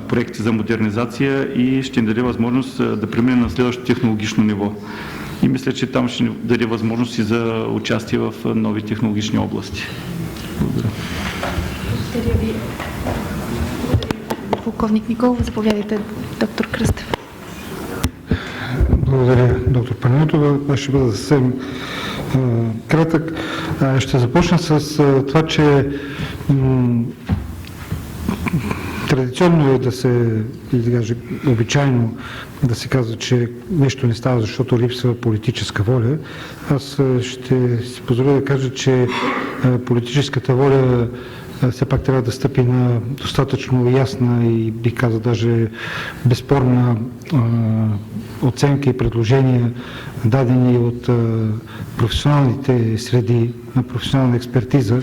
проекти за модернизация и ще ни даде възможност да преминем на следващото технологично ниво. И мисля, че там ще ни даде възможност и за участие в нови технологични области. Благодаря.
Благодаря ви. Полковник Николов, заповядайте, доктор Кръстев.
Благодаря, доктор Панайотова. Аз ще бъда съвсем кратък. Ще започна с това, че традиционно е да се, или да кажа, обичайно да се казва, че нещо не става, защото липсва политическа воля. Аз ще си позволя да кажа, че политическата воля все пак трябва да стъпи на достатъчно ясна и бих казал даже безспорна оценка и предложения, дадени от професионалните среди, на професионална експертиза.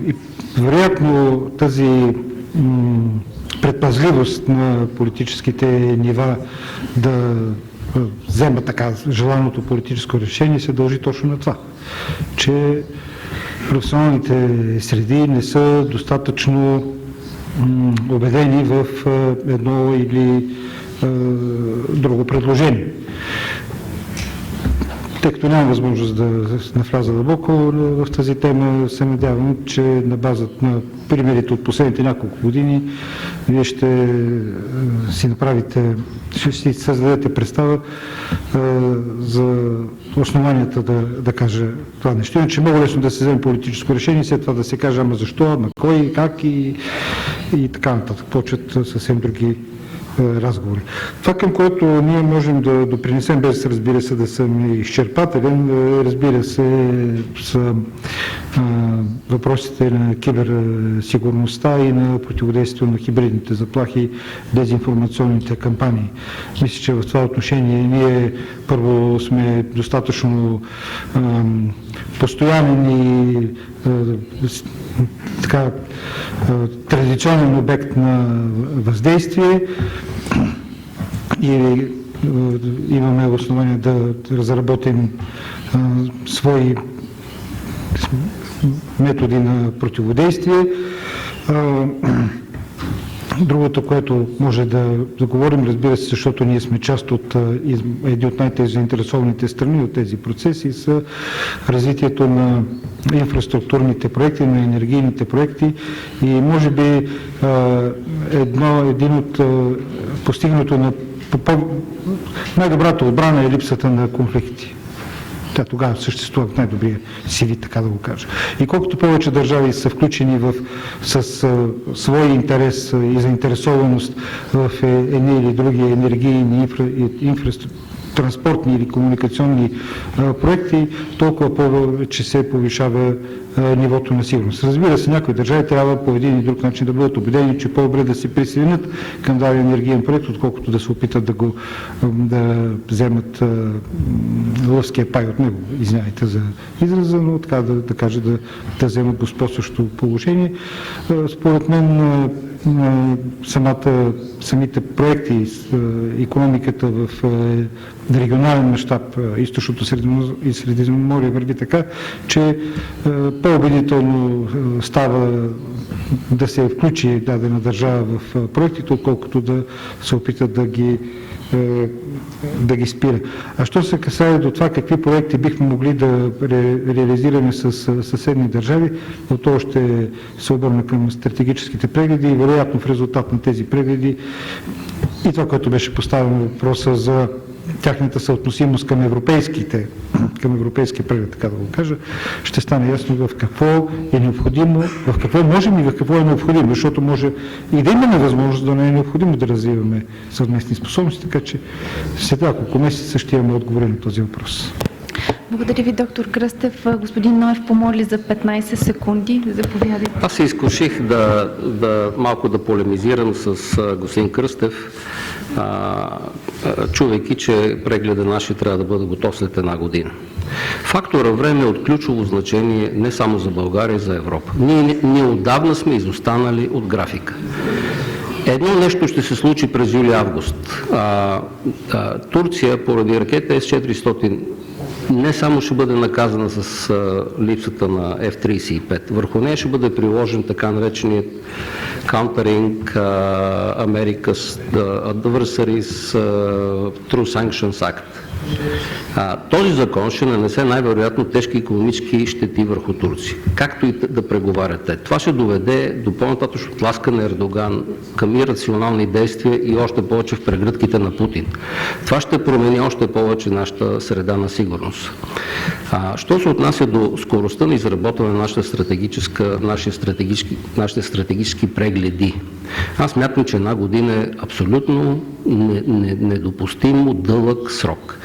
И вероятно тази предпазливост на политическите нива да взема така желаното политическо решение се дължи точно на това, че професионалните среди не са достатъчно убедени в едно или друго предложение. Тъй като нямам възможност да навляза дълбоко в тази тема, се надявам, че на базата на примерите от последните няколко години вие ще си направите, ще си създадете представа за основанията да кажа това нещо. Иначе много лесно да се вземе политическо решение, след това да се каже ама защо, ама кой, как и така нататък. Почват съвсем други разговори. Това, към което ние можем да допринесем, без разбира се да съм изчерпателен, разбира се са въпросите на киберсигурността и на противодействието на хибридните заплахи, дезинформационните кампании. Мисля, че в това отношение ние първо сме достатъчно постоянен и така традиционен обект на въздействие и имаме основание да разработим свои методи на противодействие. Другото, което може да говорим, разбира се, защото ние сме част от един от най-заинтересованите страни от тези процеси, са развитието на инфраструктурните проекти, на енергийните проекти и може би един от постигнато на най-добрата отбрана е липсата на конфликти. Тя тогава съществува в най-добрия си вид, така да го кажа. И колкото повече държави са включени с свой интерес и заинтересованост в едни или други енергийни транспортни или комуникационни проекти, толкова повече се повишава нивото на сигурност. Разбира се, някои държави трябва по един или друг начин да бъдат убедени, че по-добре да се присъединят към даден енергиен проект, отколкото да се опитат да вземат лъвския пай от него. Извинявайте за израза, но така да кажа, да вземат господстващо положение. Според мен самите проекти, икономиката в регионален мащаб, източното и Средиземноморие върви така, че по-убедително става да се включи дадена държава в проектите, отколкото да се опитат да ги спира. А що се касае до това какви проекти бихме могли да реализираме с съседни държави, от това ще се обърна към стратегическите прегледи и вероятно в резултат на тези прегледи и това, което беше поставено въпроса за тяхната съотносимост към европейски преглед, така да го кажа, ще стане ясно в какво е необходимо, в какво можем и в какво е необходимо, защото може и да имаме възможност да не е необходимо да развиваме съвместни способности, така че след няколко месеца ще имаме отговори на този въпрос.
Благодаря ви, доктор Кръстев. Господин Ноев помоли за 15 секунди. Заповядайте.
Аз се изкуших малко да полемизирам с господин Кръстев, чувайки, че прегледа нашия трябва да бъде готов след една година. Фактора време е от ключово значение не само за България, и за Европа. Ние отдавна сме изостанали от графика. Едно нещо ще се случи през юли-август. Турция поради ракета С-400 не само ще бъде наказана с липсата на F-35, върху нея ще бъде приложен така нареченият Countering America's Adversaries True Sanctions Act. Този закон ще нанесе най-вероятно тежки икономически щети върху Турция, както и да преговарят те. Това ще доведе до по-нататъчно тласкане на Ердоган към ирационални действия и още повече в прегръдките на Путин. Това ще промени още повече нашата среда на сигурност. Що се отнася до скоростта на изработване на нашите стратегически прегледи, аз мятам, че една година е абсолютно недопустимо дълъг срок.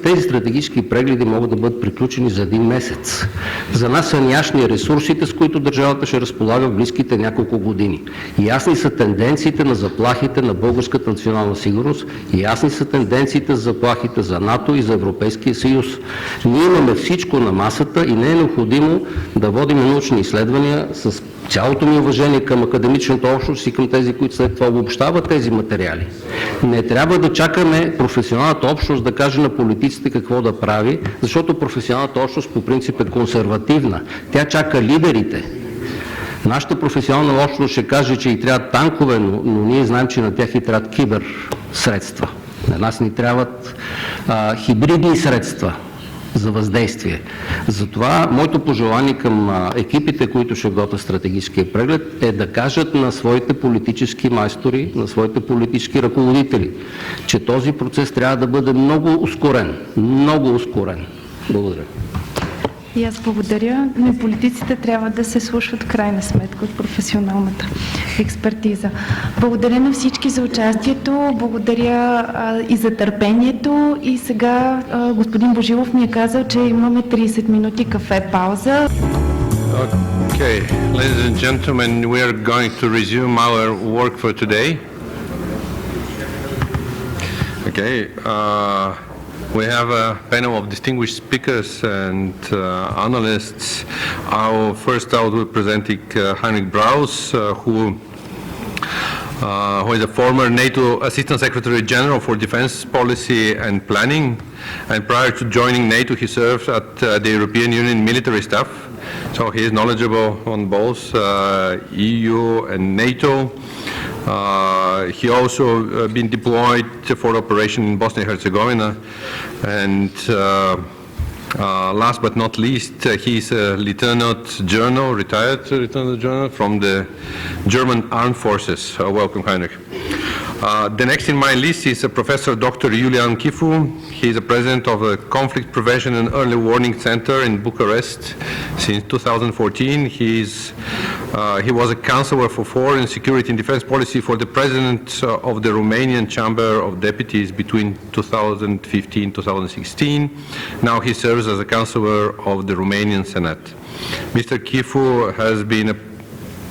Тези стратегически прегледи могат да бъдат приключени за един месец. За нас са няшни ресурсите, с които държавата ще разполага в близките няколко години. Ясни са тенденциите на заплахите на българската национална сигурност, ясни са тенденциите за заплахите за НАТО и за Европейския съюз. Ние имаме всичко на масата и не е необходимо да водим научни изследвания. С цялото ми уважение към академичната общност и към тези, които след това обобщават тези материали. Не трябва да чакаме професионалната общност да каже на политиците какво да прави, защото професионалната общност по принцип е консервативна. Тя чака лидерите. Нашата професионална общност ще каже, че и трябват танкове, но ние знаем, че на тях и трябват киберсредства. На нас ни трябват хибридни средства за въздействие. Затова моето пожелание към екипите, които ще готвят стратегическия преглед, е да кажат на своите политически майстори, на своите политически ръководители, че този процес трябва да бъде много ускорен. Много ускорен. Благодаря.
И аз благодаря, но и политиците трябва да се слушат в крайна сметка от професионалната експертиза. Благодаря на всички за участието, благодаря и за търпението и сега господин Божилов ми е казал, че имаме 30 минути кафе пауза.
Okay, ladies and gentlemen, we are going to resume our work for today. Okay, we have a panel of distinguished speakers and analysts. First I will be presenting Heinrich Braus, who is a former NATO Assistant Secretary General for Defense Policy and Planning. And prior to joining NATO, he served at the European Union military staff. So he is knowledgeable on both EU and NATO. He also been deployed for operation in Bosnia and Herzegovina, and last but not least, he is a lieutenant general, retired lieutenant general from the German Armed Forces. Welcome, Heinrich. The next in my list is Professor Dr. Iulian Chifu. He is the president of the Conflict Prevention and Early Warning Center in Bucharest since 2014. He was a counselor for foreign security and defense policy for the president of the Romanian Chamber of Deputies between 2015-2016. Now he serves as a counselor of the Romanian Senate. Mr. Chifu has been a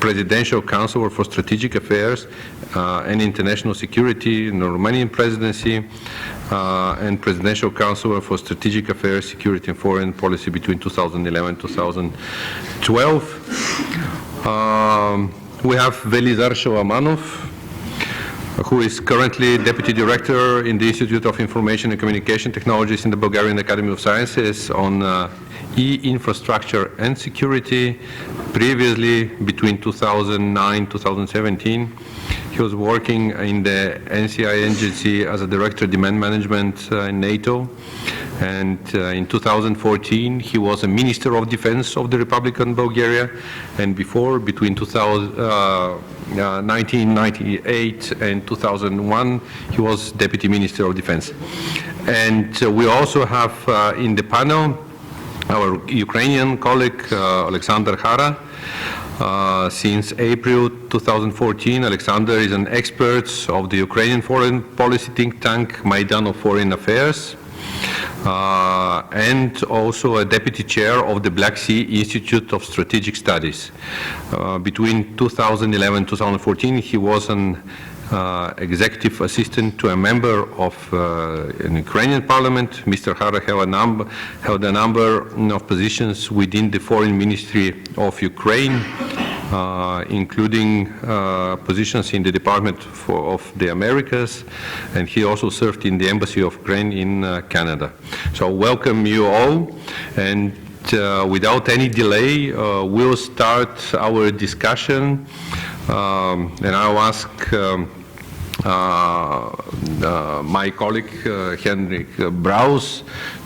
presidential counselor for strategic affairs and international security in the Romanian presidency and presidential counselor for strategic affairs, security and foreign policy between 2011 and 2012. We have Velizar Shalamanov, who is currently Deputy Director in the Institute of Information and Communication Technologies in the Bulgarian Academy of Sciences on e-infrastructure and security. Previously, between 2009-2017, he was working in the NCI agency as a Director of Demand Management in NATO. And in 2014, he was a Minister of Defense of the Republic of Bulgaria. And before, between 1998 and 2001, he was Deputy Minister of Defense. And we also have in the panel our Ukrainian colleague, Alexander Hara. Since April 2014, Alexander is an expert of the Ukrainian foreign policy think tank Maidan of Foreign Affairs. And also a deputy chair of the Black Sea Institute of Strategic Studies. Between 2011 and 2014, he was an executive assistant to a member of an Ukrainian parliament. Mr. Hara held a number of positions within the Foreign Ministry of Ukraine, including positions in the Department of the Americas, and he also served in the Embassy of Ukraine in Canada. So welcome you all, and without any delay, we'll start our discussion, and I'll ask my colleague Henrik Braus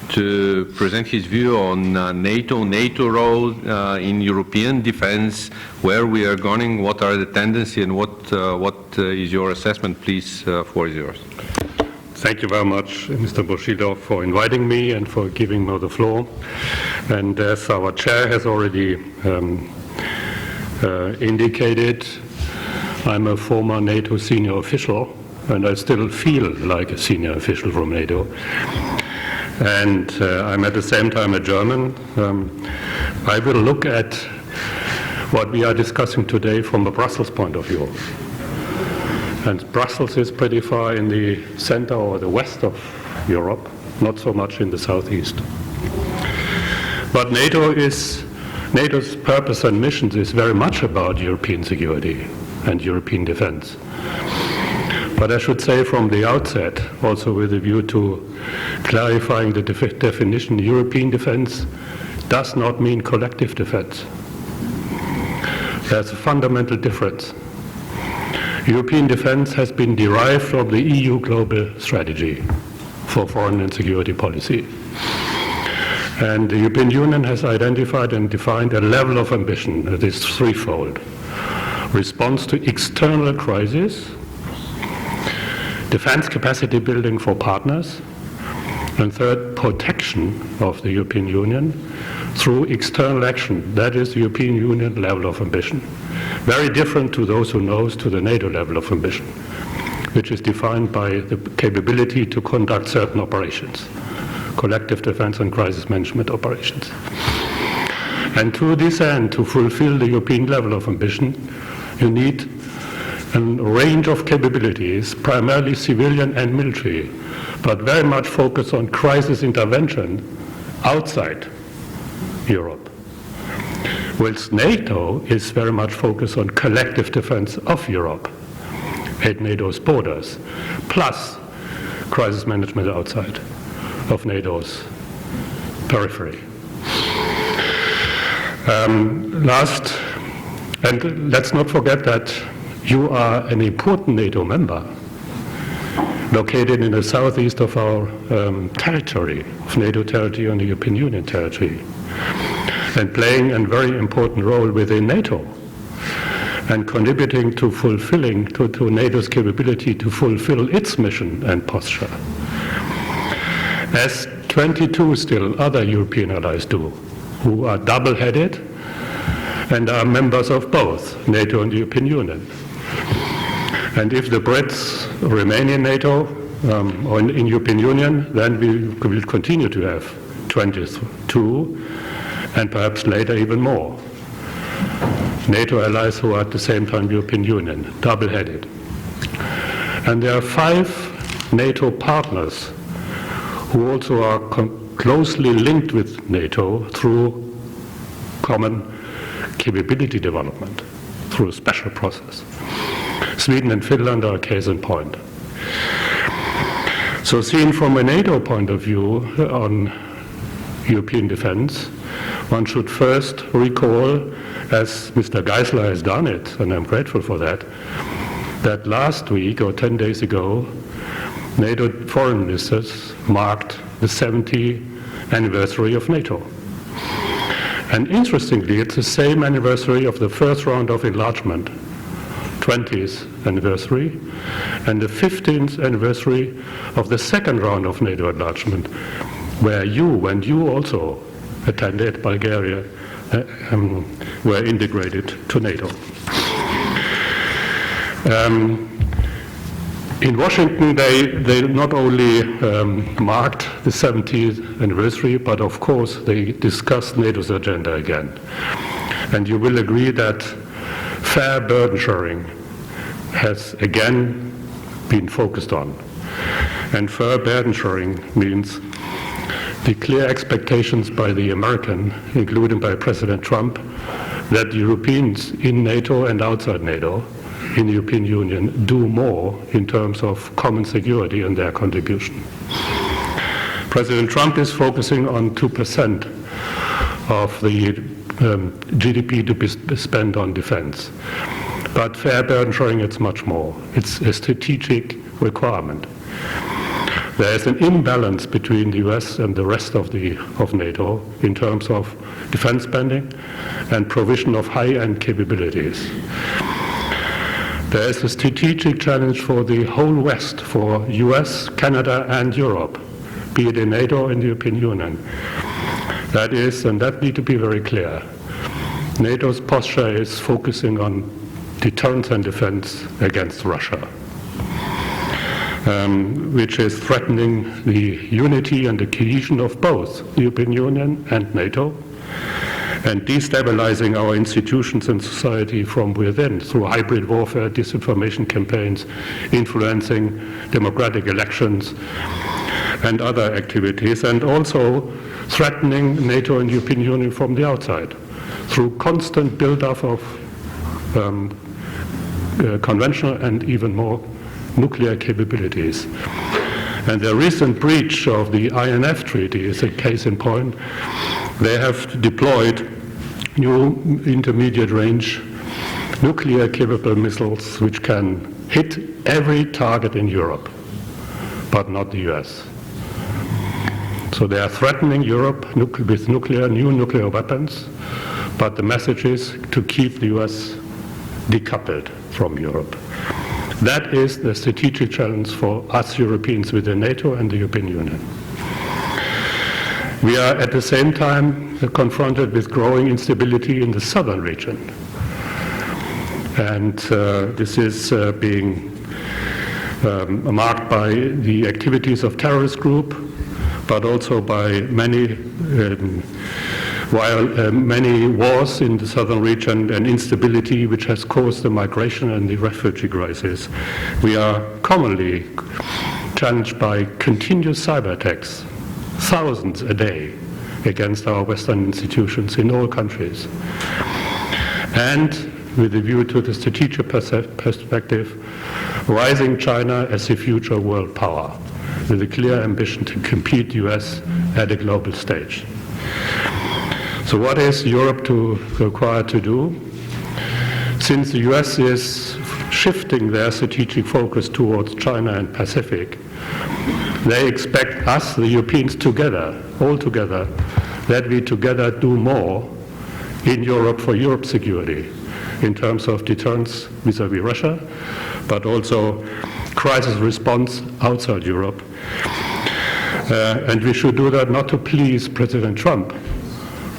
to present his view on NATO role in European defense, where we are going, what are the tendencies, and what is your assessment, please, floor is yours.
Thank you very much, Mr. Bushido, for inviting me and for giving me the floor. And as our chair has already indicated, I'm a former NATO senior official, and I still feel like a senior official from NATO. And I'm at the same time a German. I will look at what we are discussing today from a Brussels point of view. And Brussels is pretty far in the center or the west of Europe, not so much in the southeast. But NATO's purpose and missions is very much about European security and European defense. But I should say from the outset, also with a view to clarifying the definition, European defense does not mean collective defense. There's a fundamental difference. European defense has been derived from the EU global strategy for foreign and security policy. And the European Union has identified and defined a level of ambition that is threefold: response to external crises, defense capacity building for partners, and third, protection of the European Union through external action. That is the European Union level of ambition. Very different to those who knows to the NATO level of ambition, which is defined by the capability to conduct certain operations, collective defense and crisis management operations. And to this end, to fulfill the European level of ambition, you need a range of capabilities, primarily civilian and military, but very much focused on crisis intervention outside Europe. Whilst NATO is very much focused on collective defense of Europe at NATO's borders, plus crisis management outside of NATO's periphery. Last, and let's not forget that you are an important NATO member located in the southeast of our territory, of NATO territory and the European Union territory, and playing a very important role within NATO and contributing to fulfilling, to NATO's capability to fulfill its mission and posture. As 22 still other European allies do, who are double-headed and are members of both NATO and the European Union. And if the Brits remain in NATO or in European Union, then we will continue to have 22 and perhaps later even more NATO allies who are at the same time European Union, double-headed. And there are 5 NATO partners who also are closely linked with NATO through common capability development, through a special process. Sweden and Finland are a case in point. So seen from a NATO point of view on European defense, one should first recall, as Mr. Geisler has done it, and I'm grateful for that, that last week or 10 days ago, NATO foreign ministers marked the 70th anniversary of NATO. And interestingly, it's the same anniversary of the first round of enlargement, 20th anniversary, and the 15th anniversary of the second round of NATO enlargement, where when you also attended, Bulgaria, were integrated to NATO. In Washington, they not only marked the 70th anniversary, but of course they discussed NATO's agenda again. And you will agree that fair burden sharing has again been focused on. And fair burden sharing means the clear expectations by the American, including by President Trump, that Europeans in NATO and outside NATO, in the European Union, do more in terms of common security and their contribution. President Trump is focusing on 2% of the GDP to be spent on defense. But fair burden sharing, it's much more. It's a strategic requirement. There is an imbalance between the US and the rest of NATO in terms of defense spending and provision of high-end capabilities. There is a strategic challenge for the whole West, for US, Canada, and Europe, be it in NATO and the European Union. That is, and that need to be very clear, NATO's posture is focusing on deterrence and defense against Russia, which is threatening the unity and the cohesion of both the European Union and NATO, and destabilizing our institutions and society from within through hybrid warfare, disinformation campaigns, influencing democratic elections, and other activities, and also threatening NATO and European Union from the outside through constant build-up of conventional and even more nuclear capabilities. And the recent breach of the INF Treaty is a case in point. They have deployed new intermediate range nuclear capable missiles which can hit every target in Europe, but not the US. So they are threatening Europe with new nuclear weapons, but the message is to keep the US decoupled from Europe. That is the strategic challenge for us Europeans within NATO and the European Union. We are at the same time confronted with growing instability in the southern region. And this is being marked by the activities of terrorist groups, but also by many many wars in the southern region and instability which has caused the migration and the refugee crisis. We are commonly challenged by continuous cyber attacks, thousands a day, against our Western institutions in all countries. And with a view to the strategic perspective, rising China as a future world power, with a clear ambition to compete the US at a global stage. So what is Europe required to do? Since the US is shifting their strategic focus towards China and Pacific, they expect us, the Europeans, all together, that we together do more in Europe for Europe's security, in terms of deterrence vis-à-vis Russia, but also crisis response outside Europe. And we should do that not to please President Trump,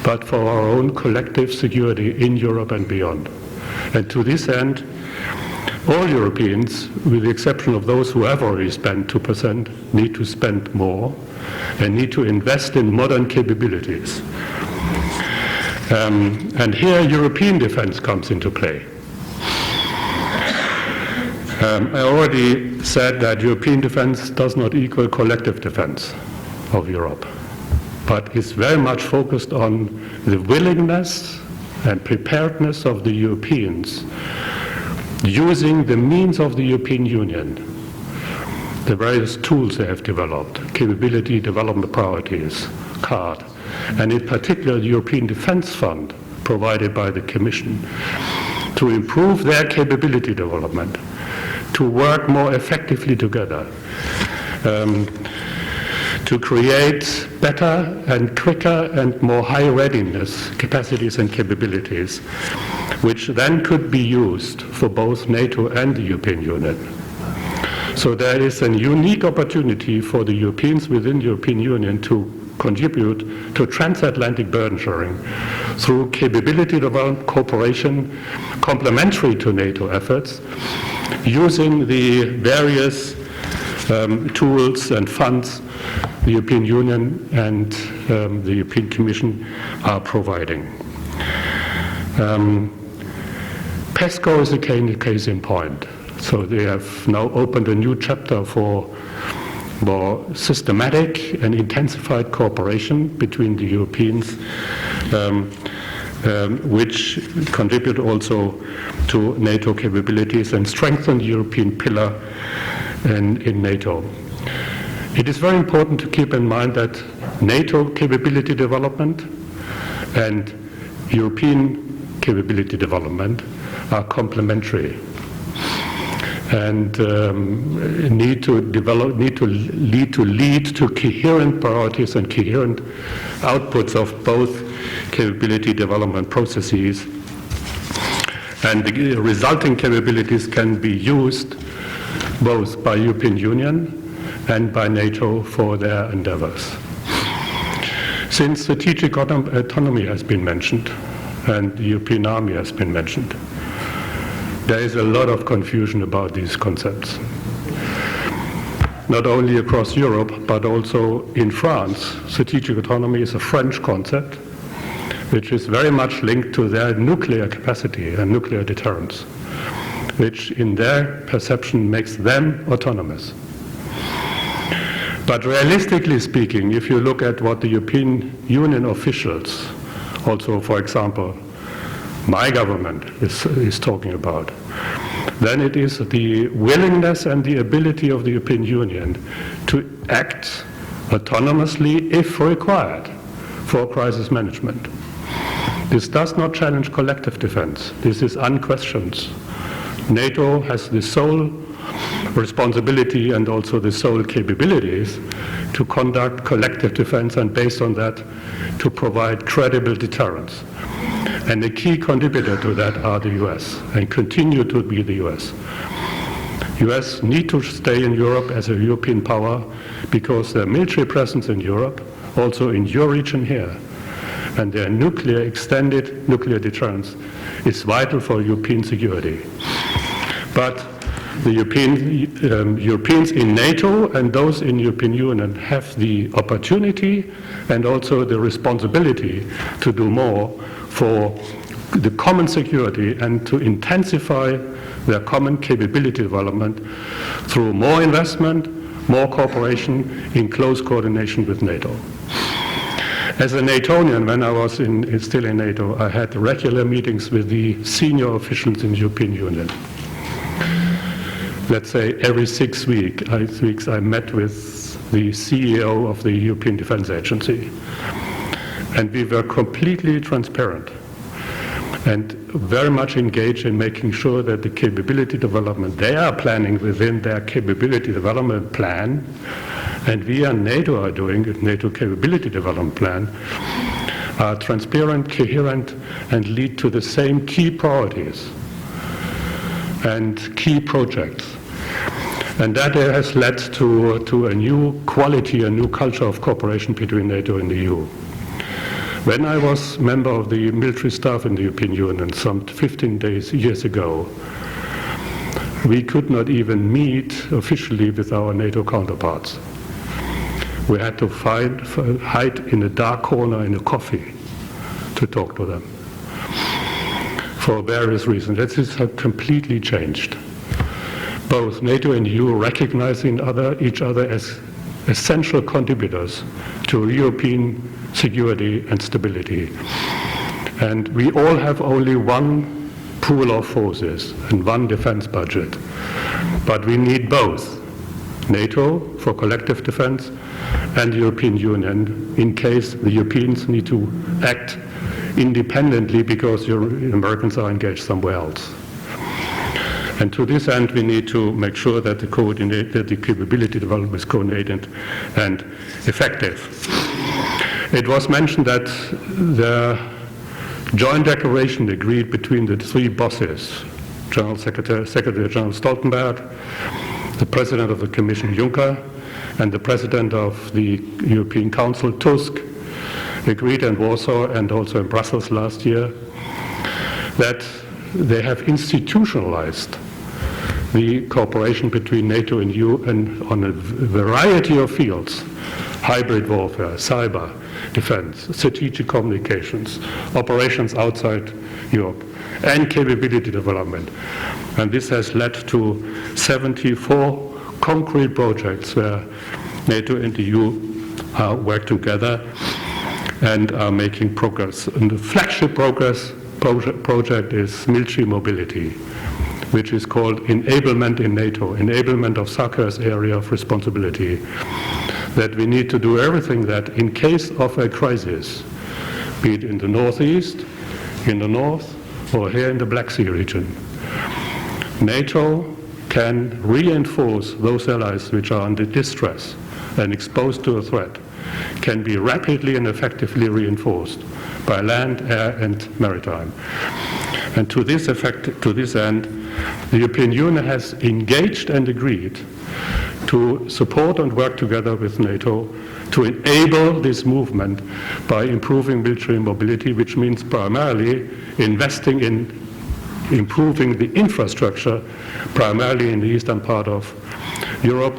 but for our own collective security in Europe and beyond. And to this end, all Europeans, with the exception of those who have already spent 2%, need to spend more and need to invest in modern capabilities. And here European defense comes into play. I already said that European defense does not equal collective defense of Europe, but is very much focused on the willingness and preparedness of the Europeans using the means of the European Union, the various tools they have developed, capability development priorities, CARD, and in particular the European Defence Fund provided by the Commission, to improve their capability development, to work more effectively together, to create better and quicker and more high readiness capacities and capabilities, which then could be used for both NATO and the European Union. So there is a unique opportunity for the Europeans within the European Union to contribute to transatlantic burden sharing through capability development cooperation complementary to NATO efforts, using the various tools and funds the European Union and the European Commission are providing. PESCO is a case in point. So they have now opened a new chapter for more systematic and intensified cooperation between the Europeans, which contribute also to NATO capabilities and strengthen the European pillar in NATO. It is very important to keep in mind that NATO capability development and European capability development are complementary and need to lead to coherent priorities and coherent outputs of both capability development processes, and the resulting capabilities can be used both by European Union and by NATO for their endeavors. Since strategic autonomy has been mentioned and the European Army has been mentioned, there is a lot of confusion about these concepts. Not only across Europe, but also in France, strategic autonomy is a French concept, which is very much linked to their nuclear capacity and nuclear deterrence, which in their perception makes them autonomous. But realistically speaking, if you look at what the European Union officials, also for example, my government is talking about, then it is the willingness and the ability of the European Union to act autonomously if required for crisis management. This does not challenge collective defense. This is unquestioned. NATO has the sole responsibility and also the sole capabilities to conduct collective defense, and based on that to provide credible deterrence. And the key contributor to that are the US, and continue to be the US. US need to stay in Europe as a European power because their military presence in Europe, also in your region here, and their extended nuclear deterrence is vital for European security. But the Europeans in NATO and those in European Union have the opportunity and also the responsibility to do more for the common security and to intensify their common capability development through more investment, more cooperation in close coordination with NATO. As a NATOian, when I was still in NATO, I had regular meetings with the senior officials in the European Union. Let's say every 6 weeks I met with the CEO of the European Defence Agency. And we were completely transparent and very much engaged in making sure that the capability development they are planning within their capability development plan, and we and NATO are doing a NATO capability development plan, are transparent, coherent, and lead to the same key priorities and key projects. And that has led to a new quality, a new culture of cooperation between NATO and the EU. When I was member of the military staff in the European Union some 15 years ago, we could not even meet officially with our NATO counterparts. We had to hide in a dark corner in a coffee to talk to them for various reasons. That has completely changed. Both NATO and EU recognizing each other as essential contributors to European security and stability. And we all have only one pool of forces and one defense budget. But we need both NATO for collective defense and the European Union in case the Europeans need to act independently because the Americans are engaged somewhere else. And to this end, we need to make sure that the capability development is coordinated and effective. It was mentioned that the joint declaration agreed between the three bosses, Secretary General Stoltenberg, the President of the Commission Juncker, and the President of the European Council Tusk, agreed in Warsaw and also in Brussels last year, that they have institutionalized the cooperation between NATO and EU and on a variety of fields: hybrid warfare, cyber defense, strategic communications, operations outside Europe, and capability development. And this has led to 74 concrete projects where NATO and the EU work together and are making progress. And the flagship project is military mobility, which is called Enablement in NATO, enablement of SACEUR's area of responsibility, that we need to do everything that in case of a crisis, be it in the northeast, in the north, or here in the Black Sea region. NATO can reinforce those allies which are under distress and exposed to a threat, can be rapidly and effectively reinforced by land, air, and maritime. And to this effect, to this end, the European Union has engaged and agreed to support and work together with NATO to enable this movement by improving military mobility, which means primarily investing in improving the infrastructure, primarily in the eastern part of Europe.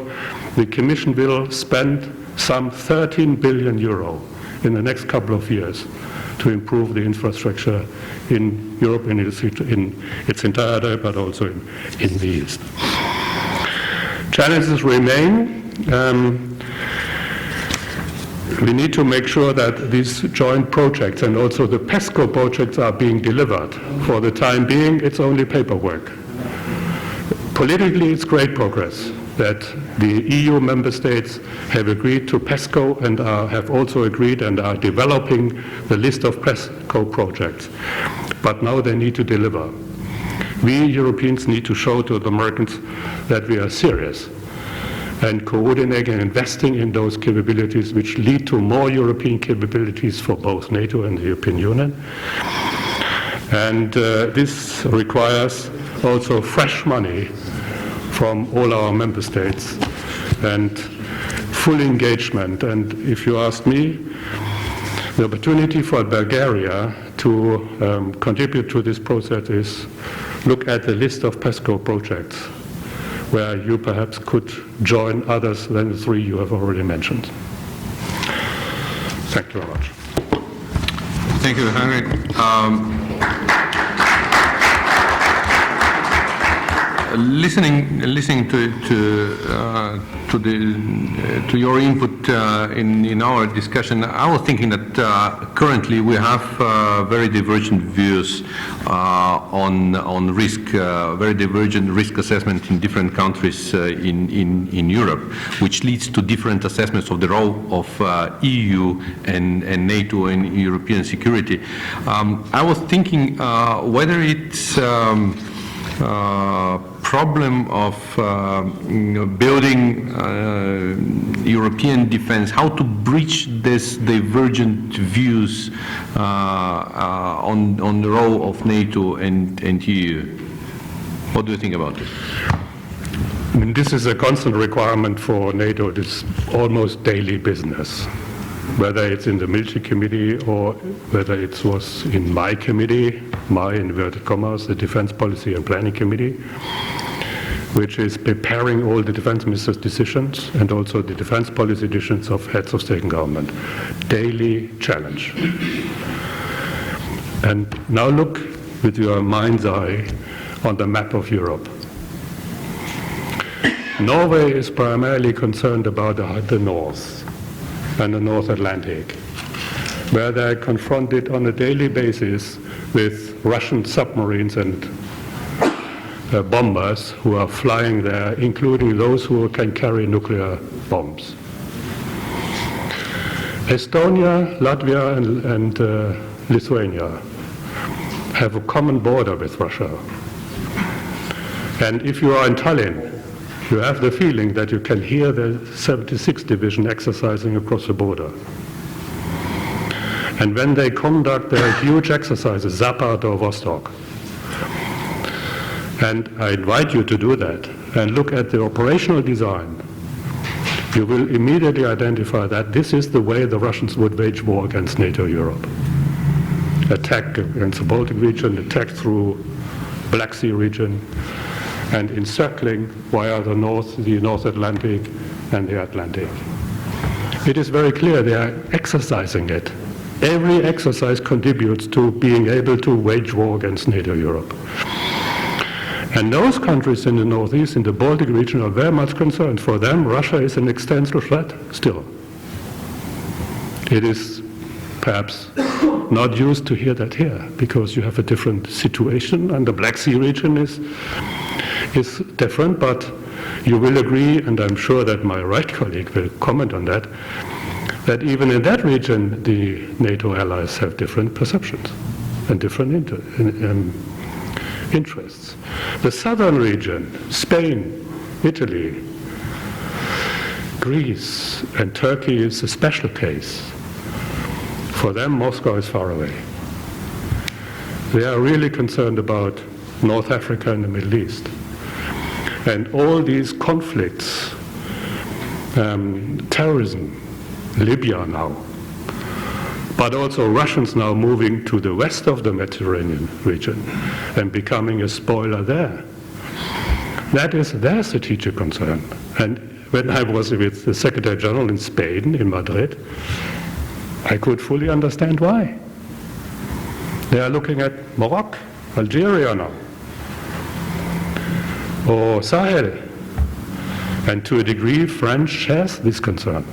The Commission will spend some 13 billion euro in the next couple of years to improve the infrastructure in Europe in its entirety, but also in the East. Challenges remain. We need to make sure that these joint projects and also the PESCO projects are being delivered. For the time being, it's only paperwork. Politically, it's great progress that the EU member states have agreed to PESCO and have also agreed and are developing the list of PESCO projects. But now they need to deliver. We Europeans need to show to the Americans that we are serious and coordinating and investing in those capabilities which lead to more European capabilities for both NATO and the European Union. And this requires also fresh money from all our member states and full engagement. And if you ask me, the opportunity for Bulgaria to contribute to this process is look at the list of PESCO projects where you perhaps could join others than the three you have already mentioned. Thank you very much.
Thank you, Henrik. Listening to your input in our discussion, I was thinking that currently we have very divergent views on risk, very divergent risk assessment in different countries in Europe, which leads to different assessments of the role of EU and NATO in European security. I was thinking whether it's problem of building European defense, how to bridge this divergent views on the role of NATO and EU. What do you think about this?
I mean, this is a constant requirement for NATO. It is almost daily business, whether it's in the military committee or whether it was in my committee, my inverted commas, the Defense Policy and Planning Committee, which is preparing all the defense ministers' decisions and also the defense policy decisions of heads of state and government. Daily challenge. And now look with your mind's eye on the map of Europe. Norway is primarily concerned about the north and the North Atlantic, where they're confronted on a daily basis with Russian submarines and bombers who are flying there, including those who can carry nuclear bombs. Estonia, Latvia, and Lithuania have a common border with Russia. And if you are in Tallinn, you have the feeling that you can hear the 76th Division exercising across the border. And when they conduct their huge exercises, Zapad or Vostok, and I invite you to do that and look at the operational design, you will immediately identify that this is the way the Russians would wage war against NATO Europe. Attack against the Baltic region, attack through Black Sea region, and encircling via the North Atlantic and the Atlantic. It is very clear they are exercising it. Every exercise contributes to being able to wage war against NATO Europe. And those countries in the Northeast, in the Baltic region, are very much concerned. For them, Russia is an existential threat still. It is perhaps not used to hear that here, because you have a different situation, and the Black Sea region is different, but you will agree, and I'm sure that my right colleague will comment on that, that even in that region, the NATO allies have different perceptions. and different interests. The southern region, Spain, Italy, Greece, and Turkey is a special case. For them, Moscow is far away. They are really concerned about North Africa and the Middle East. And all these conflicts, terrorism, Libya now, but also Russians now moving to the west of the Mediterranean region and becoming a spoiler there. That is their strategic concern. And when I was with the Secretary General in Spain, in Madrid, I could fully understand why. They are looking at Morocco, Algeria now, or Sahel. And to a degree, France has this concern.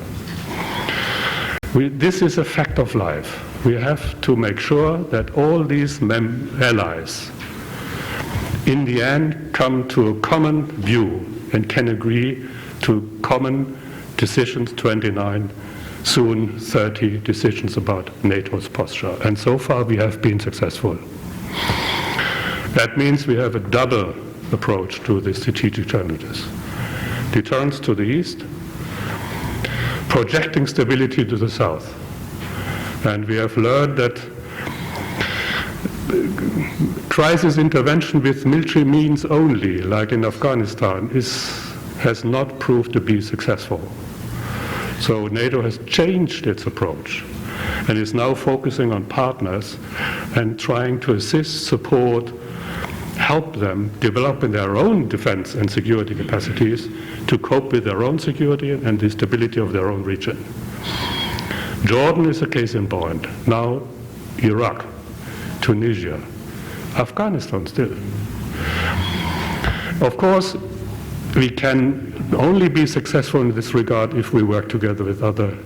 This is a fact of life. We have to make sure that all these allies, in the end, come to a common view and can agree to common decisions, 29, soon 30 decisions about NATO's posture. And so far we have been successful. That means we have a double approach to the strategic challenges. Deterrence to the east, projecting stability to the south. And we have learned that crisis intervention with military means only, like in Afghanistan, has not proved to be successful. So NATO has changed its approach and is now focusing on partners and trying to assist, support, help them develop in their own defense and security capacities to cope with their own security and the stability of their own region. Jordan is a case in point. Now Iraq, Tunisia, Afghanistan still. Of course, we can only be successful in this regard if we work together with other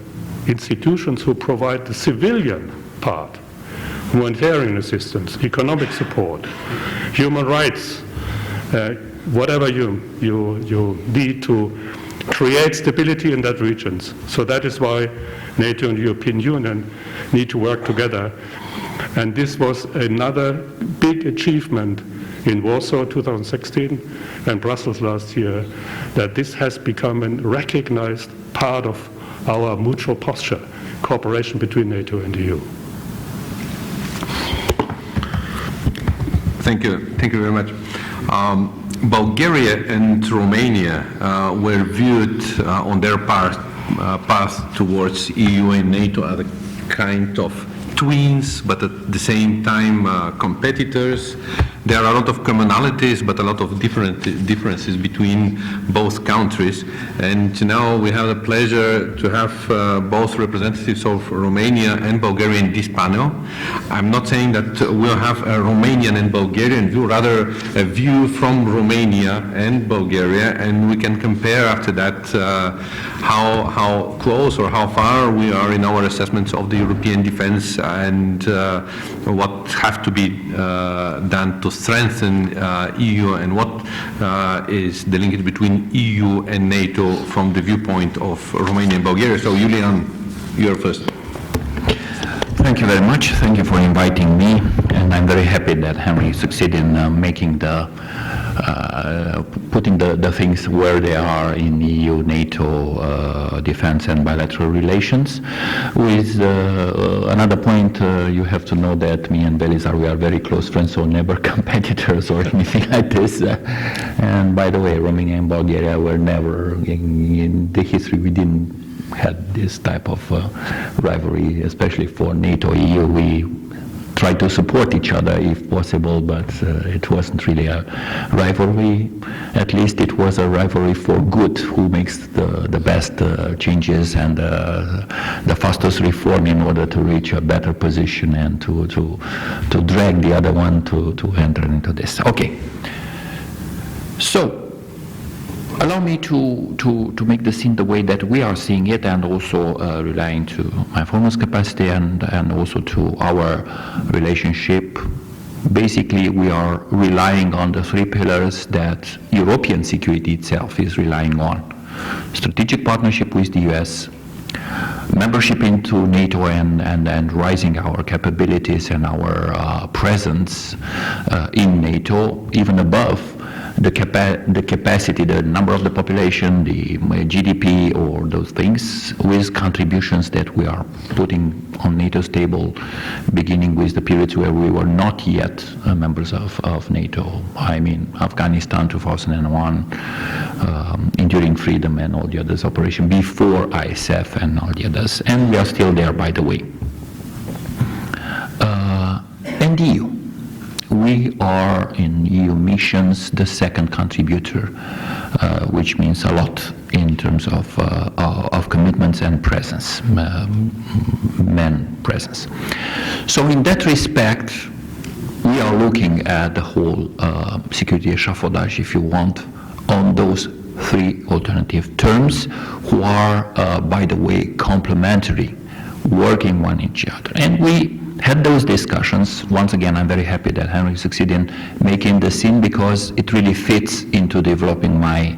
institutions who provide the civilian part, humanitarian assistance, economic support, human rights, whatever you need to create stability in that region. So that is why NATO and the European Union need to work together. And this was another big achievement in Warsaw 2016 and Brussels last year, that this has become a recognized part of our mutual posture, cooperation between NATO and the EU.
Thank you very much. Bulgaria and Romania were viewed on their path towards EU and NATO as a kind of twins, but at the same time competitors. There are a lot of commonalities, but a lot of differences between both countries. And now we have the pleasure to have both representatives of Romania and Bulgaria in this panel. I'm not saying that we'll have a Romanian and Bulgarian view, rather a view from Romania and Bulgaria, and we can compare after that how close or how far we are in our assessments of the European defense and what have to be done to strengthen EU and what is the linkage between EU and NATO from the viewpoint of Romania and Bulgaria. So Julian, you're first.
Thank you very much. Thank you for inviting me, and I'm very happy that Henry succeeded in making putting the things where they are in EU, NATO, defense and bilateral relations. With another point, you have to know that me and Belizar, we are very close friends, so never competitors or anything like this. And by the way, Romania and Bulgaria were never, in the history, we didn't had this type of rivalry, especially for NATO, EU. We tried to support each other if possible, but it wasn't really a rivalry. At least it was a rivalry for good, who makes the best changes and the fastest reform in order to reach a better position and to drag the other one to enter into this. Okay. So, allow me to make the scene the way that we are seeing it, and also relying to my foremost capacity and also to our relationship. Basically, we are relying on the three pillars that European security itself is relying on. Strategic partnership with the US, membership into NATO and rising our capabilities and our presence in NATO, even above the capacity, the number of the population, the GDP, or those things, with contributions that we are putting on NATO's table, beginning with the periods where we were not yet members of NATO. I mean, Afghanistan 2001, Enduring Freedom and all the others, operation before ISF and all the others. And we are still there, by the way. And EU. We are in EU missions the second contributor, which means a lot in terms of commitments and presence, man presence. So in that respect, we are looking at the whole security échafaudage, if you want, on those three alternative terms, who are, by the way, complementary, working one each other. And we had those discussions. Once again, I'm very happy that Henry succeeded in making the scene, because it really fits into developing my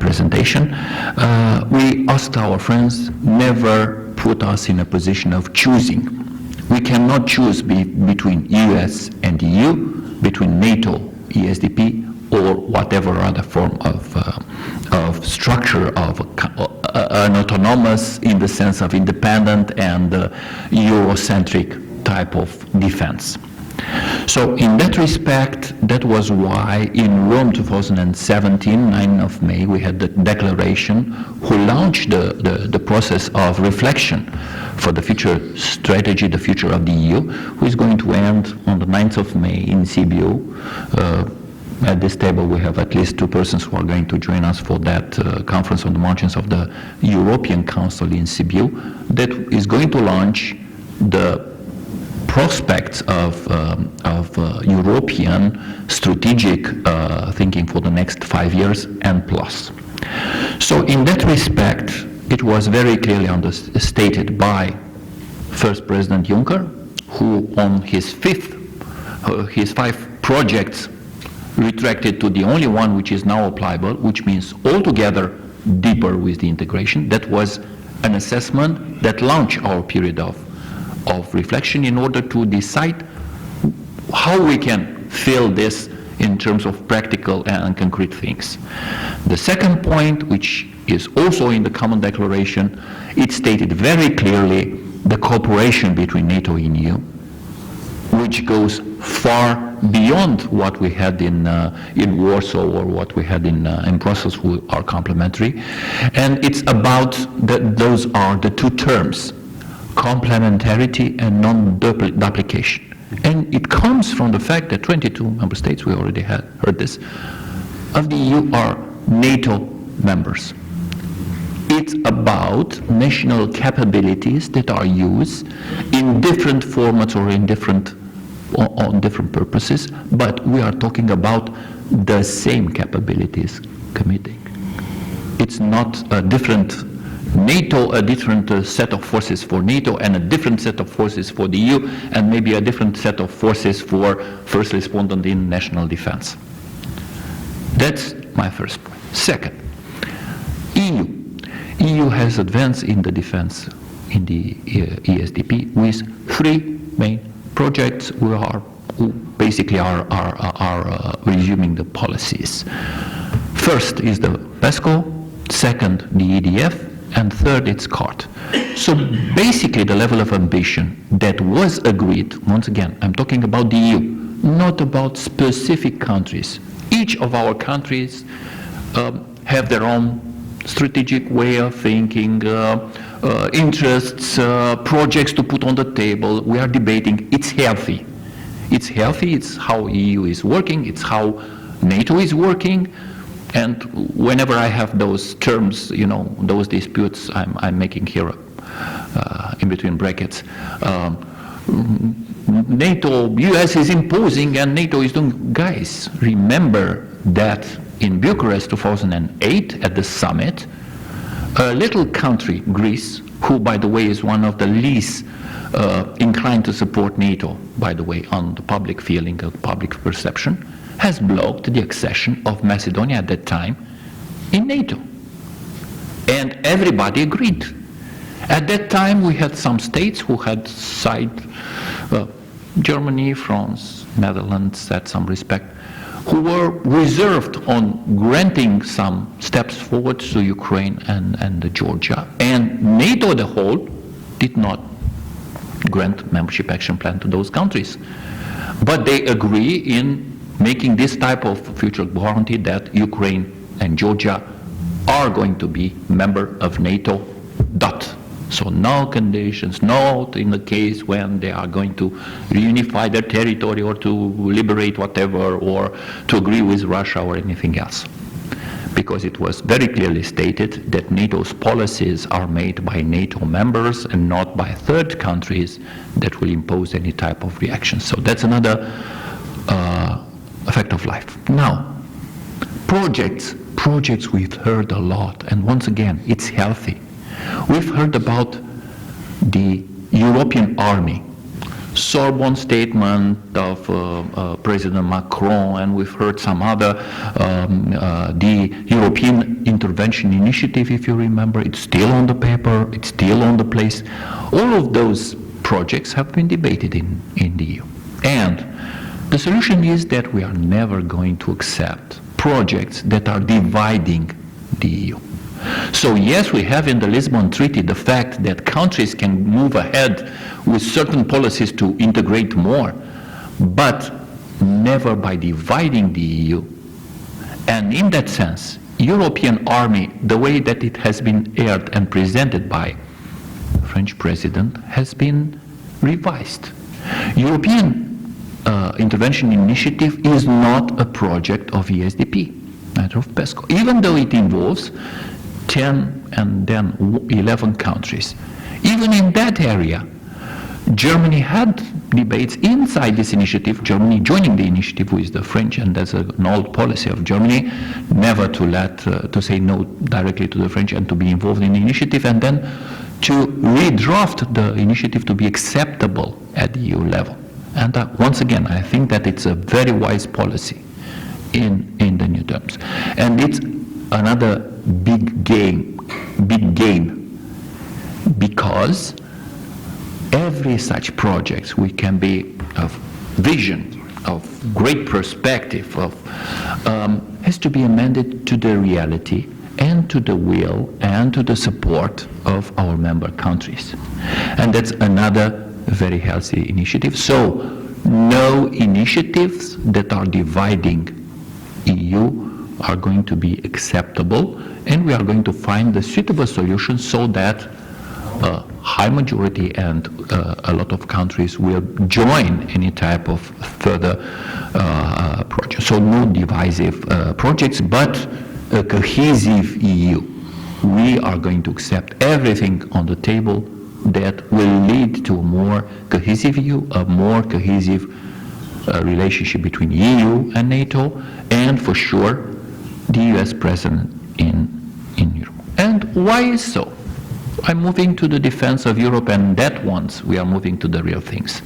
presentation. We asked our friends, never put us in a position of choosing. We cannot choose between US and EU, between NATO, ESDP, or whatever other form of structure of an autonomous, in the sense of independent and Eurocentric type of defense. So in that respect, that was why in Rome 2017, 9 of May, we had the declaration who launched the process of reflection for the future strategy, the future of the EU, who is going to end on the 9th of May in Sibiu. At this table, we have at least two persons who are going to join us for that conference on the margins of the European Council in Sibiu, that is going to launch the prospects of European strategic thinking for the next 5 years and plus. So in that respect, it was very clearly stated by first President Juncker, who on his 5 projects retracted to the only one which is now applicable, which means altogether deeper with the integration. That was an assessment that launched our period of reflection in order to decide how we can fill this in terms of practical and concrete things. The second point, which is also in the common declaration, it stated very clearly the cooperation between NATO and EU, which goes far beyond what we had in Warsaw or what we had in Brussels, who are complementary. And it's about those are the two terms, complementarity and non-duplication. And it comes from the fact that 22 member states, we already had heard this, of the EU are NATO members. It's about national capabilities that are used in different formats or in on different purposes, but we are talking about the same capabilities committing. It's not a different NATO, a different set of forces for NATO and a different set of forces for the EU, and maybe a different set of forces for first respondent in national defense. That's my first point. Second, EU. EU has advanced in the defense in the ESDP with 3 main projects who basically are resuming the policies. First is the PESCO, second the EDF, and third it's CART. So basically the level of ambition that was agreed, once again, I'm talking about the EU, not about specific countries. Each of our countries have their own strategic way of thinking, interests, projects to put on the table. We are debating. It's healthy. It's healthy. It's how EU is working. It's how NATO is working. And whenever I have those terms, those disputes, I'm making here in between brackets. NATO, US is imposing and NATO is doing. Guys, remember that in Bucharest 2008 at the summit, a little country, Greece, who by the way is one of the least inclined to support NATO, by the way, on the public feeling, public perception, has blocked the accession of Macedonia at that time in NATO. And everybody agreed. At that time, we had some states who had sided, Germany, France, Netherlands, had some respect, who were reserved on granting some steps forward to Ukraine and Georgia. And NATO, the whole, did not grant membership action plan to those countries. But they agree in making this type of future guarantee that Ukraine and Georgia are going to be member of NATO, dot. So no conditions, not in the case when they are going to reunify their territory or to liberate whatever or to agree with Russia or anything else. Because it was very clearly stated that NATO's policies are made by NATO members and not by third countries that will impose any type of reaction. So that's another effect of life. Now, projects we've heard a lot, and once again, it's healthy. We've heard about the European army, Sorbonne statement of President Macron, and we've heard some other, the European Intervention Initiative, if you remember, it's still on the paper, it's still on the place. All of those projects have been debated in the EU. And the solution is that we are never going to accept projects that are dividing the EU. So yes, we have in the Lisbon Treaty the fact that countries can move ahead with certain policies to integrate more, but never by dividing the EU. And in that sense, European army, the way that it has been aired and presented by the French president, has been revised. European Intervention Initiative is not a project of ESDP, matter of PESCO, even though it involves 10 and then 11 countries. Even in that area, Germany had debates inside this initiative, Germany joining the initiative with the French, and that's an old policy of Germany, never to to say no directly to the French and to be involved in the initiative, and then to redraft the initiative to be acceptable at the EU level. And once again, I think that it's a very wise policy in the new terms. And it's another big game, because every such project we can be of vision, of great perspective, has to be amended to the reality and to the will and to the support of our member countries. And that's another very healthy initiative. So no initiatives that are dividing EU are going to be acceptable, and we are going to find the suitable solution so that a high majority and a lot of countries will join any type of further project. So no divisive projects, but a cohesive EU. We are going to accept everything on the table that will lead to a more cohesive EU, a more cohesive relationship between EU and NATO, and for sure the US presence in Europe. And why is so? I'm moving to the defense of Europe, and that once we are moving to the real things.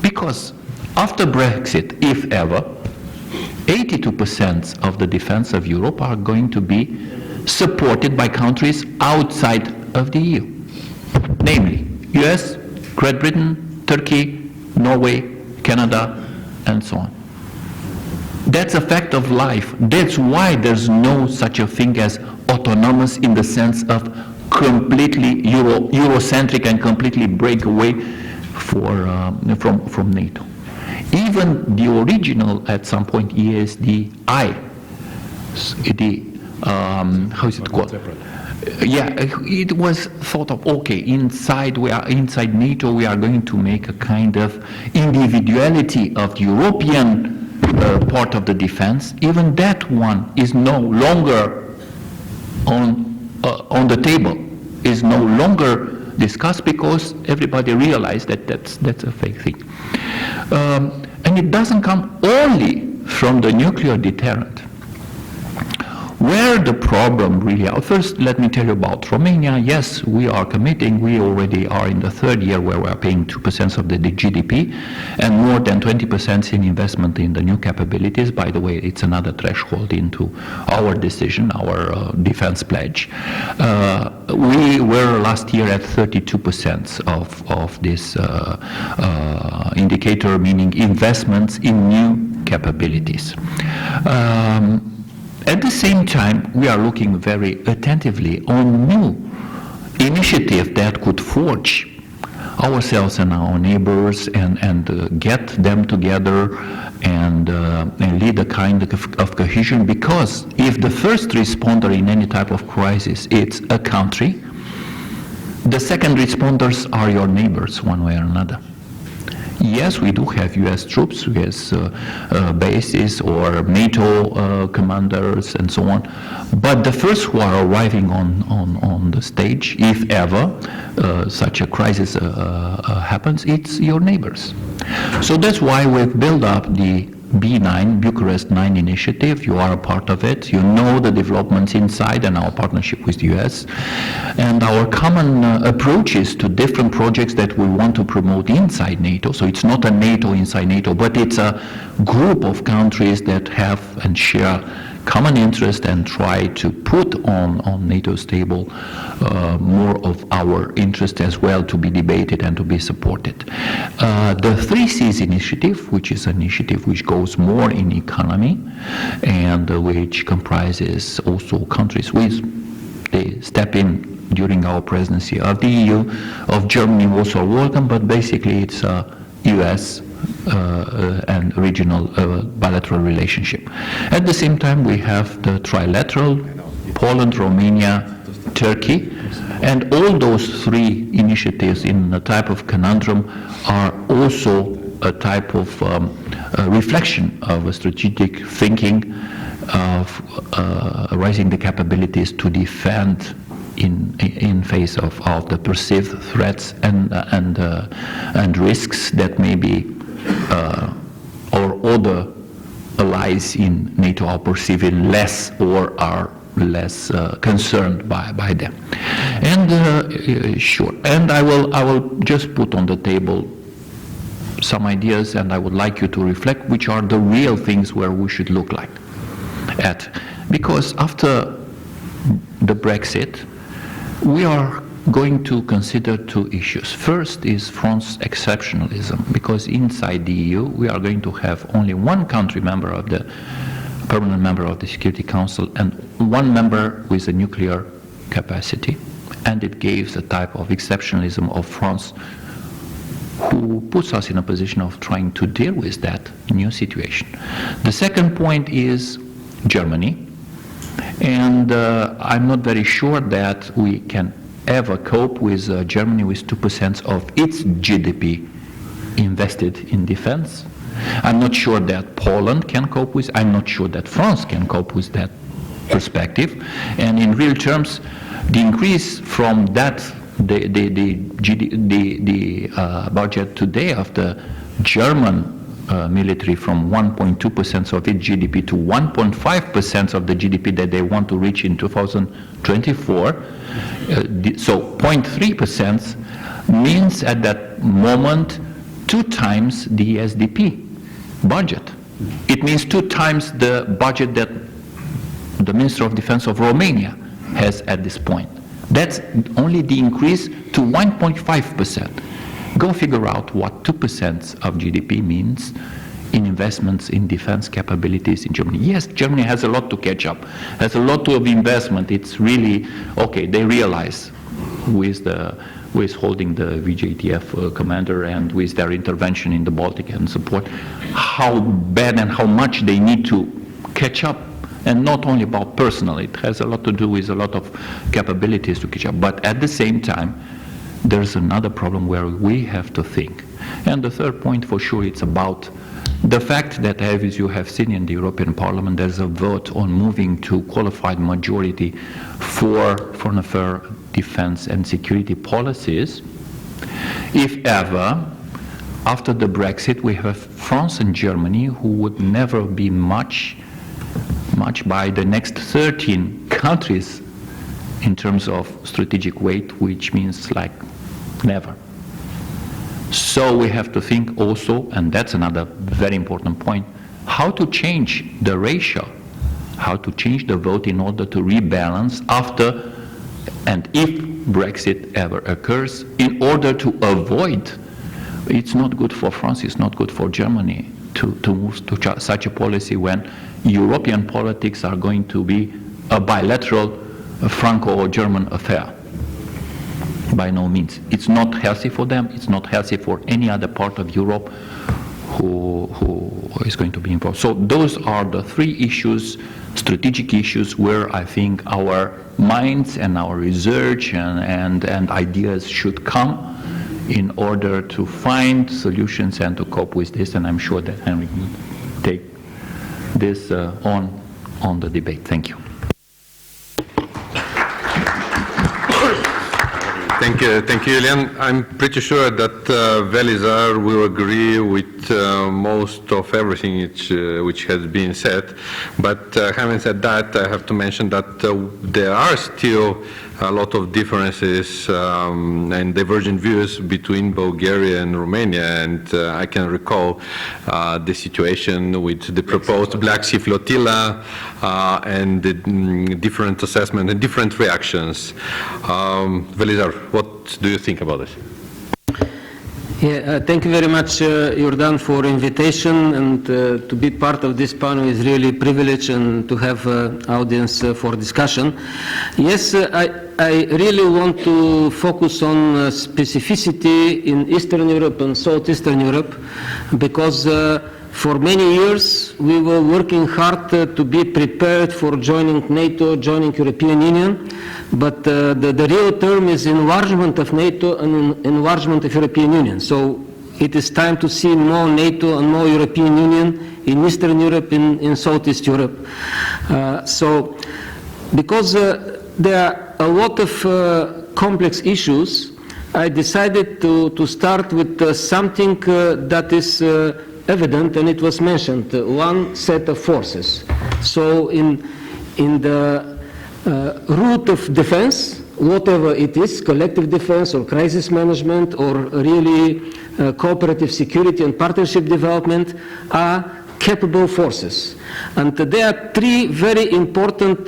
Because after Brexit, if ever, 82% of the defense of Europe are going to be supported by countries outside of the EU. Namely, US, Great Britain, Turkey, Norway, Canada, and so on. That's a fact of life. That's why there's no such a thing as autonomous in the sense of completely Eurocentric and completely break away from NATO. Even the original, at some point, ESDI, how is it called? Yeah, it was thought of, okay, inside NATO we are going to make a kind of individuality of the European part of the defense. Even that one is no longer on the table, is no longer discussed, because everybody realized that that's a fake thing. And it doesn't come only from the nuclear deterrent. Where the problem really are, first let me tell you about Romania. Yes, we are committing, we already are in the third year where we are paying 2% of the GDP and more than 20% in investment in the new capabilities. By the way, it's another threshold into our decision, our defense pledge. We were last year at 32% of this indicator, meaning investments in new capabilities. At the same time, we are looking very attentively on new initiatives that could forge ourselves and our neighbors and get them together and lead a kind of cohesion, because if the first responder in any type of crisis is a country, the second responders are your neighbors one way or another. Yes, we do have U.S. troops, U.S. bases or NATO commanders and so on, but the first who are arriving on the stage, if ever such a crisis happens, it's your neighbors. So that's why we've built up the B9, Bucharest 9 initiative. You are a part of it. You know the developments inside and our partnership with the US. And our common approaches to different projects that we want to promote inside NATO. So it's not a NATO inside NATO, but it's a group of countries that have and share common interest and try to put on NATO's table more of our interest as well to be debated and to be supported. The 3Cs initiative, which is an initiative which goes more in economy and which comprises also countries with they step in during our presidency of the EU, of Germany also welcome, but basically it's US and regional bilateral relationship. At the same time, we have the trilateral, Poland, Romania, Turkey, and all those three initiatives in a type of conundrum are also a type of reflection of a strategic thinking of raising the capabilities to defend in face of the perceived threats and risks that may be or other allies in NATO are perceiving less or are less concerned by them. And sure, and I will just put on the table some ideas, and I would like you to reflect which are the real things where we should look like at, because after the Brexit, we are going to consider two issues. First is France exceptionalism, because inside the EU we are going to have only one country member of the permanent member of the Security Council and one member with a nuclear capacity, and it gives a type of exceptionalism of France who puts us in a position of trying to deal with that new situation. The second point is Germany, and I'm not very sure that we can ever cope with Germany with 2% of its GDP invested in defense. I'm not sure that Poland can cope with, I'm not sure that France can cope with that perspective. And in real terms, the increase from that, the budget today of the German military from 1.2% of its GDP to 1.5% of the GDP that they want to reach in 2024, so 0.3% means at that moment 2 times the SDP budget. It means 2 times the budget that the Minister of Defense of Romania has at this point. That's only the increase to 1.5%. Go figure out what 2% of GDP means in investments in defense capabilities in Germany. Yes, Germany has a lot to catch up, has a lot of investment. It's really, okay, they realize with holding the VJTF commander and with their intervention in the Baltic and support, how bad and how much they need to catch up. And not only about personal, it has a lot to do with a lot of capabilities to catch up. But at the same time, there's another problem where we have to think. And the third point, for sure, it's about the fact that, as you have seen in the European Parliament, there's a vote on moving to qualified majority for foreign affairs, defense and security policies. If ever, after the Brexit, we have France and Germany who would never be much much by the next 13 countries in terms of strategic weight, which means like never. So we have to think also, and that's another very important point, how to change the ratio, how to change the vote in order to rebalance after and if Brexit ever occurs, in order to avoid, it's not good for France, it's not good for Germany to move to such a policy when European politics are going to be a bilateral Franco-German affair. By no means. It's not healthy for them, it's not healthy for any other part of Europe who is going to be involved. So those are the three issues, strategic issues, where I think our minds and our research and ideas should come in order to find solutions and to cope with this, and I'm sure that Henrik will take this on the debate. Thank you.
Thank you, Julian. I'm pretty sure that Velizar will agree with most of everything which has been said. But having said that, I have to mention that there are still a lot of differences and divergent views between Bulgaria and Romania. And I can recall the situation with the proposed Black Sea flotilla and the different assessment and different reactions. Velizar, what do you think about this?
Yeah, thank you very much, Jordan, for invitation, and to be part of this panel is really a privilege, and to have audience for discussion. Yes, I really want to focus on specificity in Eastern Europe and Southeastern Europe, because for many years we were working hard to be prepared for joining NATO, joining European Union, but the real term is enlargement of NATO and enlargement of European Union. So it is time to see more NATO and more European Union in Eastern Europe, in Southeast Europe. So because there are a lot of complex issues, I decided to start with something that is evident, and it was mentioned, one set of forces. So in the route of defense, whatever it is, collective defense or crisis management or really cooperative security and partnership development, are capable forces. And there are three very important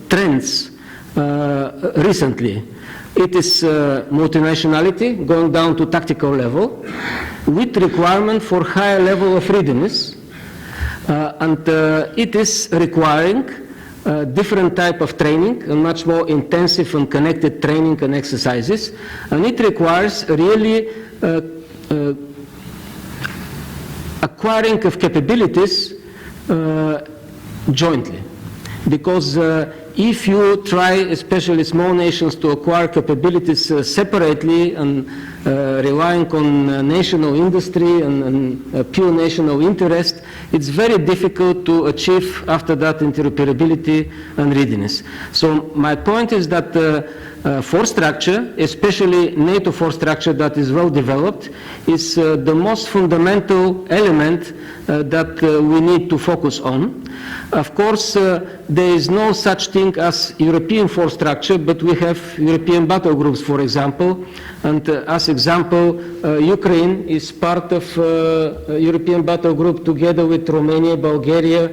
trends recently. It is multinationality, going down to tactical level, with requirement for higher level of readiness, and it is requiring different type of training, and much more intensive and connected training and exercises, and it requires really acquiring of capabilities jointly. Because if you try, especially small nations, to acquire capabilities separately and relying on national industry and pure national interest, it's very difficult to achieve after that interoperability and readiness. So my point is that force structure, especially NATO force structure that is well developed, is the most fundamental element that we need to focus on. Of course, there is no such thing as European force structure, but we have European battle groups, for example, and as example, Ukraine is part of European battle group together with Romania, Bulgaria,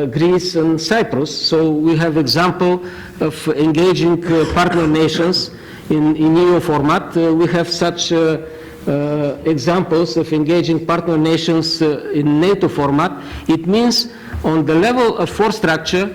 Greece and Cyprus. So we have example of engaging partner nations in EU format. We have such examples of engaging partner nations in NATO format. It means on the level of force structure,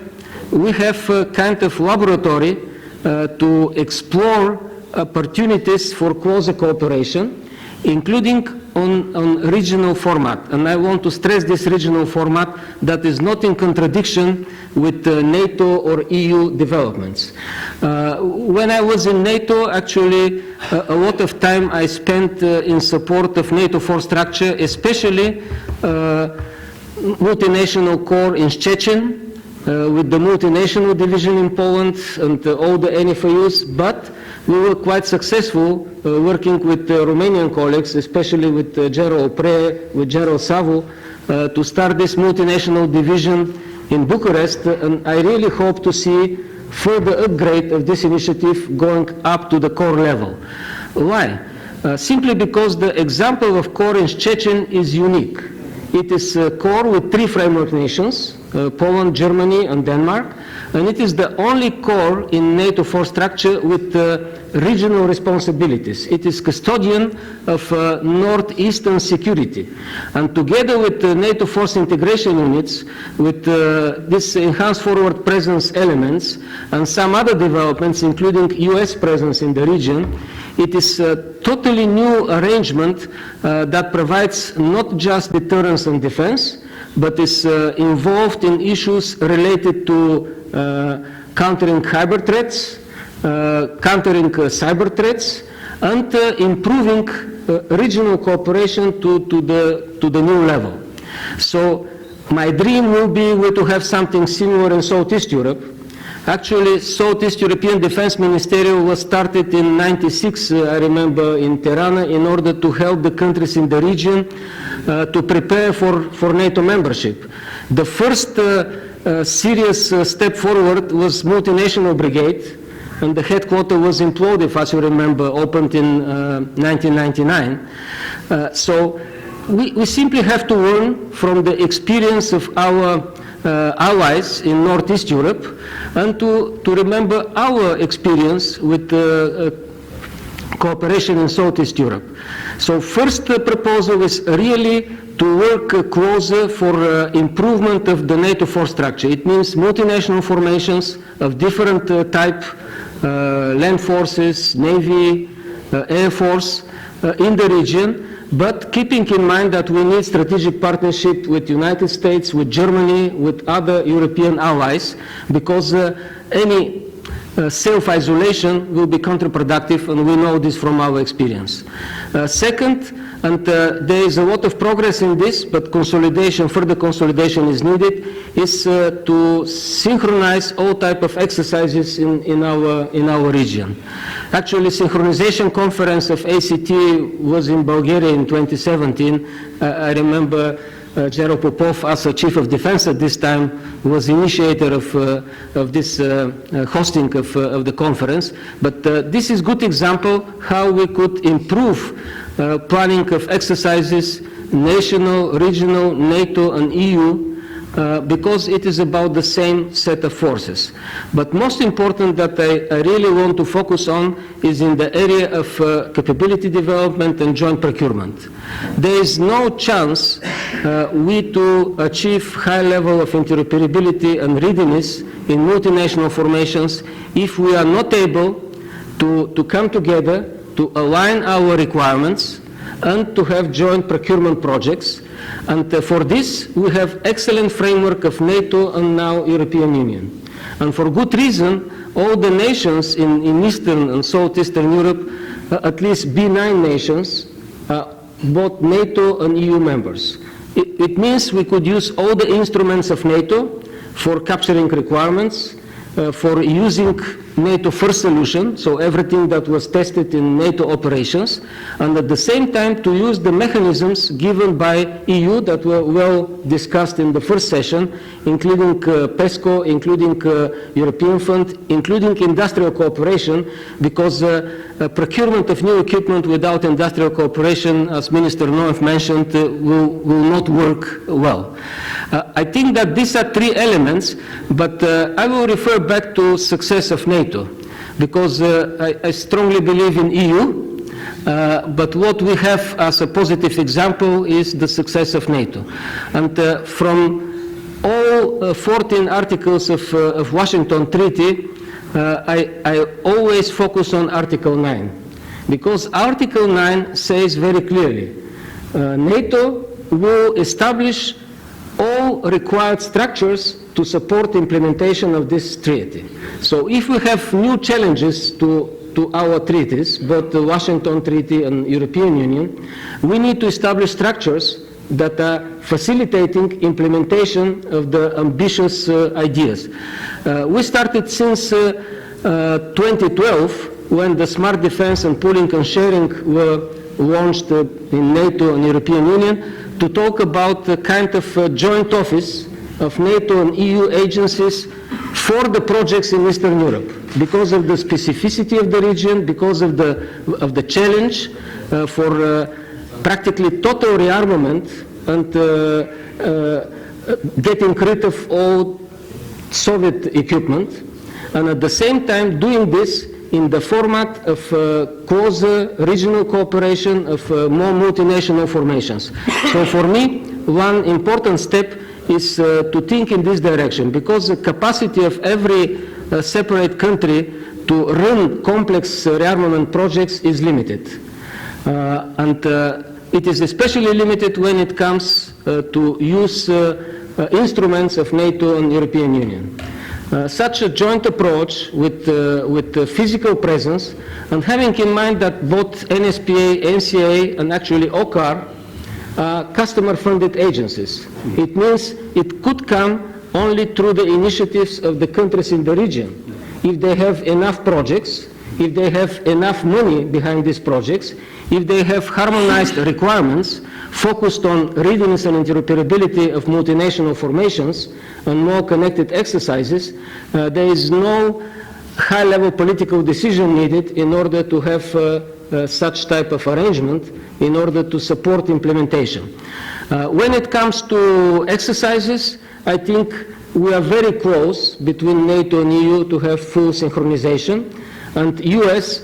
we have a kind of laboratory to explore opportunities for closer cooperation, including on regional format. And I want to stress this regional format that is not in contradiction with NATO or EU developments. When I was in NATO, actually, a lot of time I spent in support of NATO force structure, especially multinational corps in Szczecin, with the multinational division in Poland and all the NFIUs, but we were quite successful working with Romanian colleagues, especially with General Oprea, with General Savu, to start this multinational division in Bucharest, and I really hope to see further upgrade of this initiative going up to the core level. Why? Simply because the example of core in Szczecin is unique. It is a core with 3 framework nations, Poland, Germany, and Denmark, and it is the only core in NATO force structure with regional responsibilities. It is custodian of northeastern security. And together with the NATO force integration units, with this enhanced forward presence elements and some other developments, including US presence in the region, it is a totally new arrangement that provides not just deterrence and defense, but is involved in issues related to countering hybrid threats, countering cyber threats, and improving regional cooperation to the new level. So my dream will be to have something similar in Southeast Europe. Actually, Southeast European Defense Ministerial was started in '96, I remember, in Tirana, in order to help the countries in the region to prepare for NATO membership. The first serious step forward was multinational brigade, and the headquarters was in Plovdiv, as you remember, opened in 1999. So we simply have to learn from the experience of our allies in Northeast Europe, and to remember our experience with cooperation in Southeast Europe. So first proposal is really to work closer for improvement of the NATO force structure. It means multinational formations of different type, land forces, Navy, Air Force in the region, but keeping in mind that we need strategic partnership with United States, with Germany, with other European allies, because any self-isolation will be counterproductive, and we know this from our experience. Second, and there is a lot of progress in this, but consolidation, further consolidation is needed, is to synchronize all type of exercises in our region. Actually, synchronization conference of ACT was in Bulgaria in 2017. I remember General Popov, as a chief of defense at this time, was initiator of this hosting of the conference. But this is good example how we could improve planning of exercises, national, regional, NATO, and EU, because it is about the same set of forces. But most important that I really want to focus on is in the area of capability development and joint procurement. There is no chance we to achieve high level of interoperability and readiness in multinational formations if we are not able to come together, to align our requirements, and to have joint procurement projects. And for this, we have excellent framework of NATO and now European Union. And for good reason, all the nations in Eastern and Southeastern Europe, at least B9 nations, both NATO and EU members. It means we could use all the instruments of NATO for capturing requirements, for using NATO first solution, so everything that was tested in NATO operations, and at the same time to use the mechanisms given by EU that were well discussed in the first session, including PESCO, including European Fund, including industrial cooperation, because procurement of new equipment without industrial cooperation, as Minister Noev mentioned, will not work well. I think that these are 3 elements, but I will refer back to success of NATO, because I strongly believe in EU, but what we have as a positive example is the success of NATO. And from all 14 articles of Washington Treaty, I always focus on Article 9, because Article 9 says very clearly, NATO will establish all required structures to support implementation of this treaty. So if we have new challenges to our treaties, both the Washington Treaty and European Union, we need to establish structures that are facilitating implementation of the ambitious ideas. We started since 2012, when the Smart Defense and Pooling and Sharing were launched in NATO and European Union, to talk about the kind of joint office of NATO and EU agencies for the projects in Eastern Europe, because of the specificity of the region, because of the challenge for practically total rearmament and getting rid of all Soviet equipment, and at the same time doing this in the format of closer regional cooperation, of more multinational formations. So for me, one important step is to think in this direction, because the capacity of every separate country to run complex rearmament projects is limited. And it is especially limited when it comes to use instruments of NATO and European Union. Such a joint approach with physical presence, and having in mind that both NSPA, NCA, and actually OCCAR are customer-funded agencies. It means it could come only through the initiatives of the countries in the region. If they have enough projects, if they have enough money behind these projects, if they have harmonized requirements focused on readiness and interoperability of multinational formations and more connected exercises, there is no high-level political decision needed in order to have such type of arrangement in order to support implementation. When it comes to exercises, I think we are very close between NATO and EU to have full synchronization, and US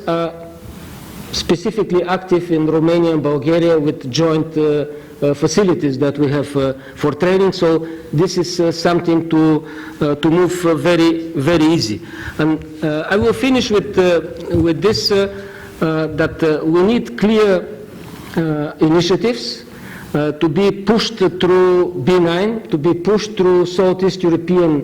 specifically active in Romania and Bulgaria with joint facilities that we have for training. So this is something to move very, very easy. And I will finish with this, that we need clear initiatives to be pushed through B9, to be pushed through Southeast European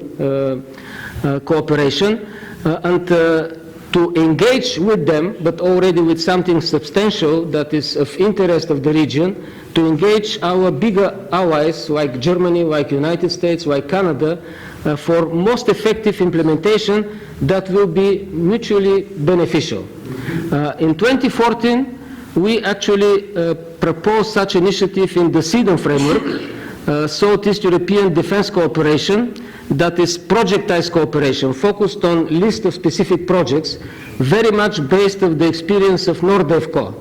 cooperation, and to engage with them, but already with something substantial that is of interest of the region, to engage our bigger allies like Germany, like United States, like Canada, for most effective implementation that will be mutually beneficial. In 2014, we actually proposed such initiative in the SEDEN framework, Southeast European Defense Cooperation, that is projectized cooperation, focused on list of specific projects, very much based on the experience of NORDEFCO.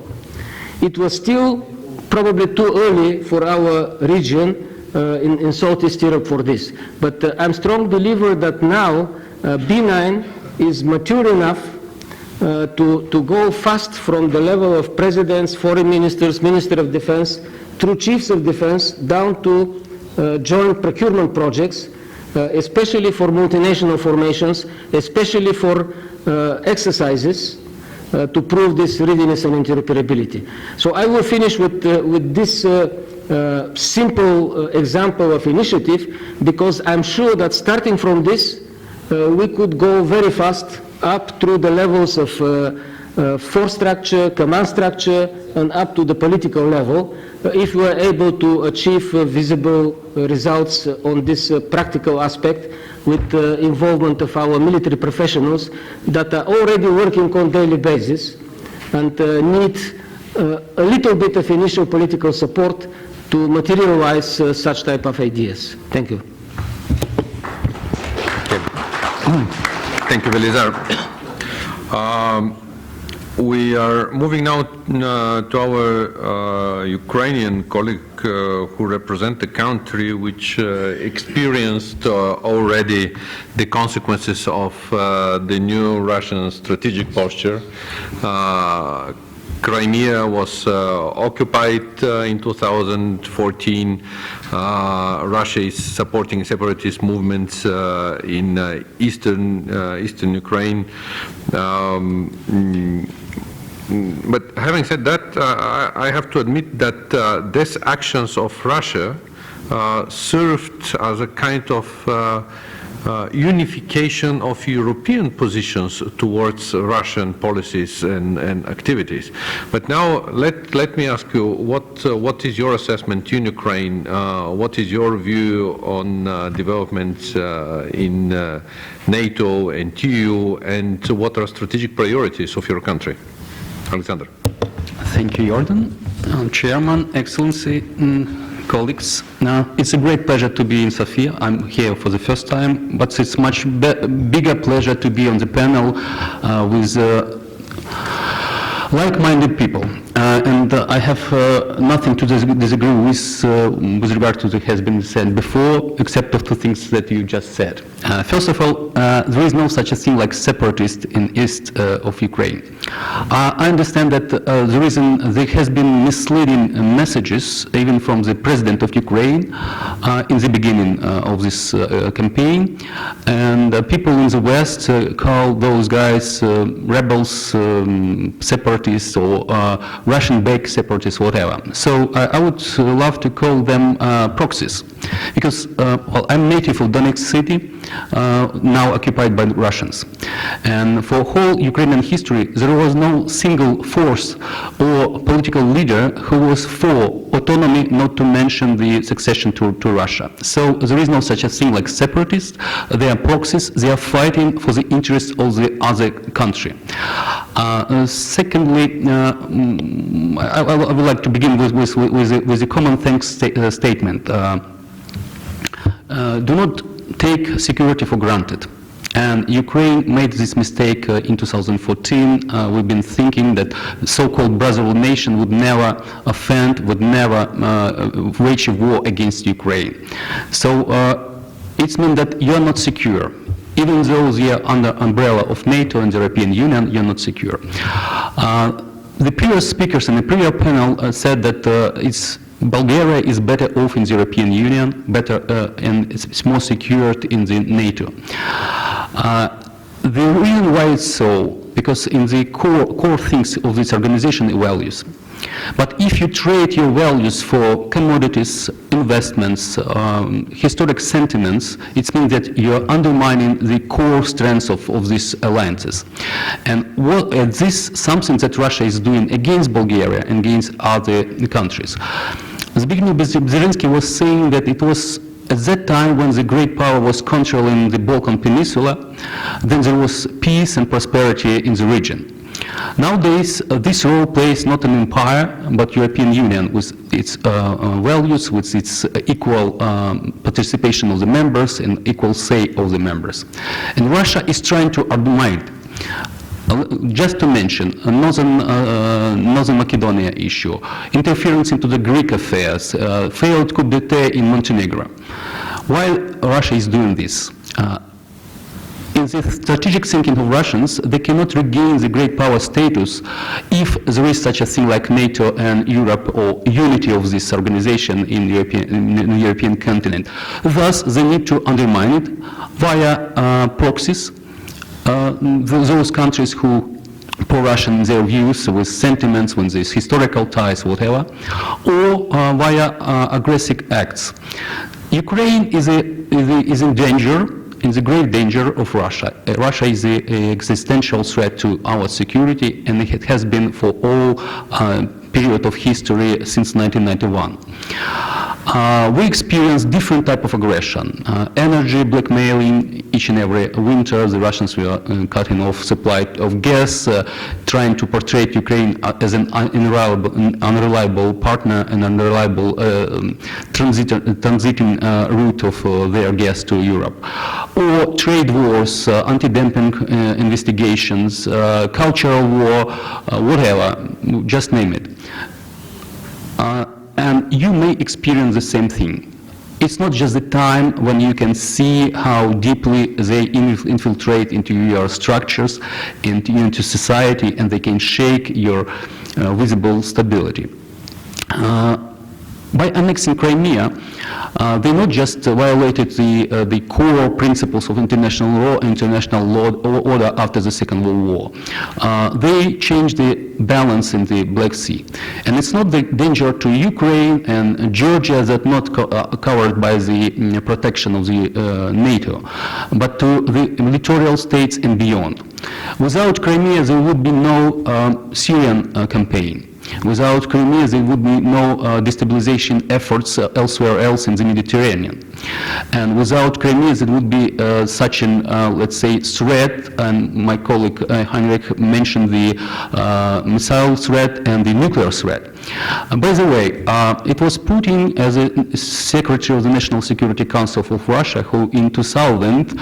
It was still probably too early for our region in Southeast Europe for this. But I'm a strong believer that now B9 is mature enough to go fast from the level of presidents, foreign ministers, minister of defense, through chiefs of defense, down to joint procurement projects, especially for multinational formations, especially for exercises to prove this readiness and interoperability. So I will finish with this simple example of initiative, because I'm sure that starting from this, we could go very fast up through the levels of force structure, command structure, and up to the political level, if we are able to achieve visible results on this practical aspect with the involvement of our military professionals that are already working on a daily basis and need a little bit of initial political support to materialize such type of ideas. Thank you.
Thank you, Velizar. We are moving now to our Ukrainian colleague who represent the country which experienced already the consequences of the new Russian strategic posture. Crimea was occupied in 2014. Russia is supporting separatist movements in eastern Ukraine. But having said that, I have to admit that these actions of Russia served as a kind of unification of European positions towards Russian policies and activities. But now let me ask you, what is your assessment in Ukraine? What is your view on developments in NATO and EU, and what are strategic priorities of your country? Alexander.
Thank you, Jordan. Chairman, Excellency,
colleagues. It's a great pleasure to be in Sofia. I'm here for the first time, but it's much bigger pleasure to be on the panel with like-minded people. And I have nothing to disagree with regard to what has been said before, except of two things that you just said. First of all, there is no such a thing like separatist in east of Ukraine. I understand that the reason there has been misleading messages, even from the president of Ukraine, in the beginning of this campaign, and people in the West call those guys rebels, separatists, or Russian-backed separatists, whatever. So I would love to call them proxies, because well, I'm native of Donetsk city, now occupied by Russians. And for whole Ukrainian history, there was no single force or political leader who was for autonomy, not to mention the succession to Russia. So there is no such a thing like separatists. They are proxies. They are fighting for the interests of the other country. Secondly, I would like to begin with a common sense statement. Do not take security for granted. And Ukraine made this mistake in 2014. We've been thinking that so-called brotherhood nation would never offend, would never wage a war against Ukraine. So it means that you're not secure. Even though you're under umbrella of NATO and the European Union, you're not secure. The previous speakers in the previous panel said that Bulgaria is better off in the European Union, better and it's more secured in the NATO. The reason why it's so, because in the core things of this organization are values. But if you trade your values for commodities, investments, historic sentiments, it means that you're undermining the core strengths of these alliances. And this is something that Russia is doing against Bulgaria and against other countries. Zbigniew Brzezinski was saying that it was at that time when the great power was controlling the Balkan Peninsula, then there was peace and prosperity in the region. Nowadays, this role plays not an empire, but European Union with its values, with its equal participation of the members and equal say of the members. And Russia is trying to undermine it. Just to mention, Northern Macedonia issue, interference into the Greek affairs, failed coup d'etat in Montenegro. While Russia is doing this, in the strategic thinking of Russians, they cannot regain the great power status if there is such a thing like NATO and Europe, or unity of this organization in the European continent. Thus, they need to undermine it via proxies, those countries who pro-Russian in their views, with sentiments, with these historical ties, whatever, or via aggressive acts. Ukraine is in danger, in the great danger of Russia. Russia is an existential threat to our security, and it has been for all period of history since 1991. We experience different type of aggression. Energy blackmailing. Each and every winter, the Russians were cutting off supply of gas, trying to portray Ukraine as an unreliable partner and unreliable transiting route of their gas to Europe. Or trade wars, anti-dumping investigations, cultural war, whatever, just name it. And you may experience the same thing. It's not just the time when you can see how deeply they infiltrate into your structures, into society, and they can shake your visible stability. By annexing Crimea, they not just violated the core principles of international law order after the Second World War. They changed the balance in the Black Sea. And it's not the danger to Ukraine and Georgia that not covered by the protection of the NATO, but to the littoral states and beyond. Without Crimea, there would be no Syrian campaign.
Without Crimea, there would be no destabilization efforts elsewhere else in the Mediterranean. And without Crimea, there would be such an, let's say, threat, and my colleague Heinrich mentioned the missile threat and the nuclear threat. By the way, it was Putin, as a Secretary of the National Security Council of Russia, who in 2000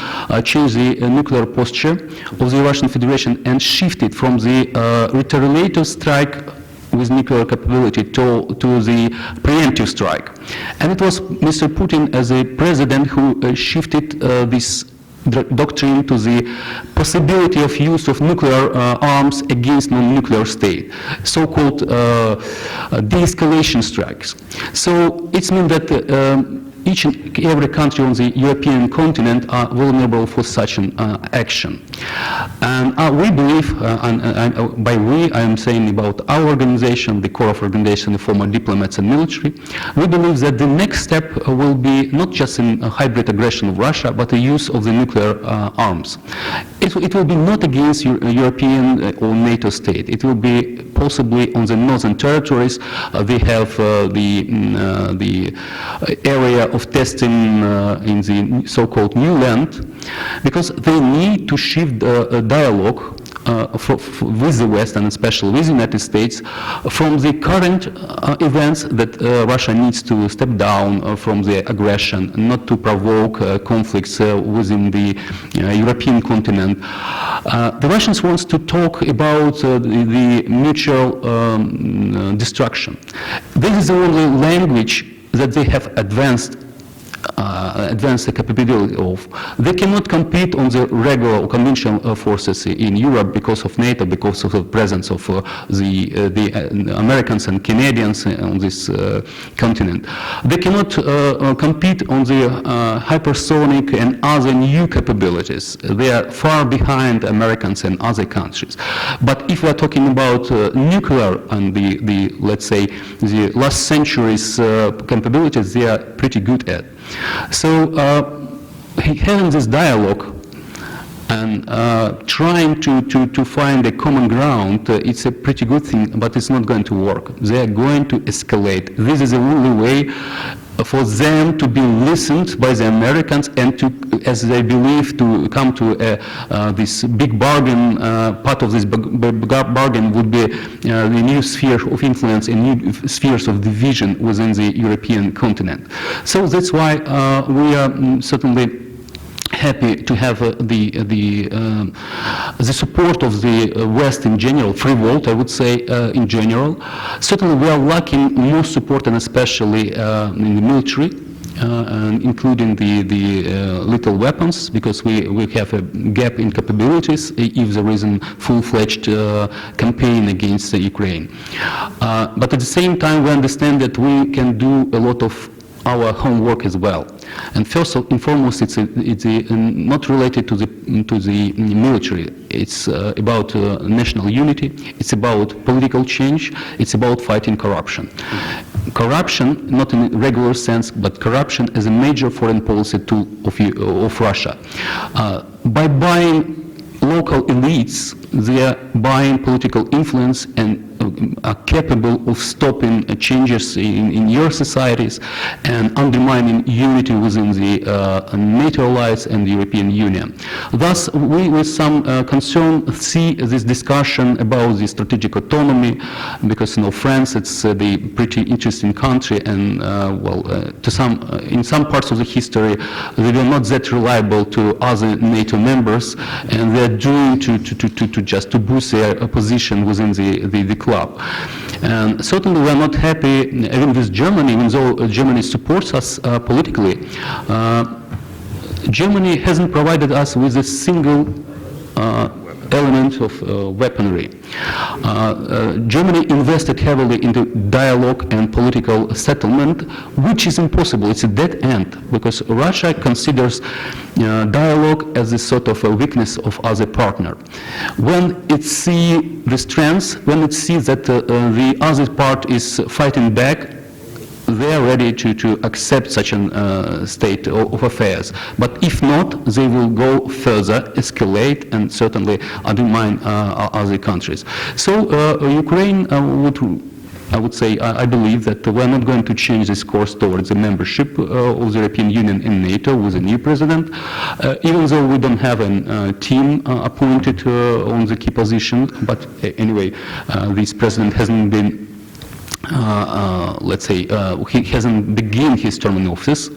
changed the nuclear posture of the Russian Federation and shifted from the retaliatory strike with nuclear capability to the preemptive strike. And it was Mr. Putin as a president who shifted this doctrine to the possibility of use of nuclear arms against non-nuclear state, so-called de-escalation strikes. So it's meant that each and every country on the European continent are vulnerable for such an action. And we believe, and by we I am saying about our organization, the core of organization, the former diplomats and military, we believe that the next step will be not just in a hybrid aggression of Russia, but the use of the nuclear arms. It will be not against European or NATO state. It will be possibly on the northern territories. They have the area of testing in the so-called new land, because they need to shift a dialogue with the West and especially with the United States from the current events that Russia needs to step down from the aggression, not to provoke conflicts within the European continent. The Russians want to talk about the mutual destruction. This is the only language that they have advanced the capability of. They cannot compete on the regular or conventional forces in Europe because of NATO, because of the presence of the Americans and Canadians on this continent. They cannot compete on the hypersonic and other new capabilities. They are far behind Americans and other countries. But if we are talking about nuclear and the let's say the last century's capabilities, they are pretty good at. So having this dialogue and trying to find a common ground, it's a pretty good thing, but it's not going to work. They are going to escalate. This is the only way for them to be listened by the Americans and to, as they believe, to come to this big bargain. Part of this bargain would be the new sphere of influence and new spheres of division within the European continent. So that's why we are certainly happy to have the support of the West in general, free world, I would say, in general. Certainly we are lacking more support, and especially in the military, including the lethal weapons, because we have a gap in capabilities if there is a full-fledged campaign against Ukraine. But at the same time, we understand that we can do a lot of our homework as well. And first and foremost, it's not related to the military. It's about national unity. It's about political change. It's about fighting corruption. Corruption, not in a regular sense, but corruption as a major foreign policy tool of Russia. By buying local elites, they are buying political influence and are capable of stopping changes in your societies and undermining unity within the NATO allies and the European Union. Thus, we with some concern see this discussion about the strategic autonomy, because France, it's the pretty interesting country, and in some parts of the history, they were not that reliable to other NATO members, and they're doing to just to boost their position within the club. And certainly we are not happy even with Germany, even though Germany supports us politically. Germany hasn't provided us with a single element of weaponry. Germany invested heavily into dialogue and political settlement, which is impossible. It's a dead end, because Russia considers dialogue as a sort of a weakness of other partner. When it sees the strengths, when it sees that the other part is fighting back, they are ready to accept such a state of affairs. But if not, they will go further, escalate, and certainly undermine other countries. So Ukraine would I would say, I believe that we're not going to change this course towards the membership of the European Union in NATO with a new president, even though we don't have a team appointed on the key position. But anyway, this president hasn't been let's say, he hasn't begun his term in office,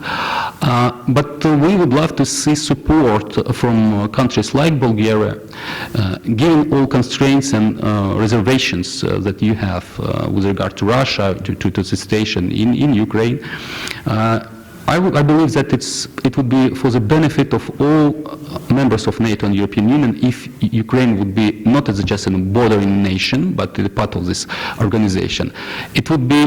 but we would love to see support from countries like Bulgaria, given all constraints and reservations that you have with regard to Russia, to the situation in Ukraine. I believe that it would be for the benefit of all members of NATO and European Union if Ukraine would be not as just a bordering nation, but a part of this organization. It would be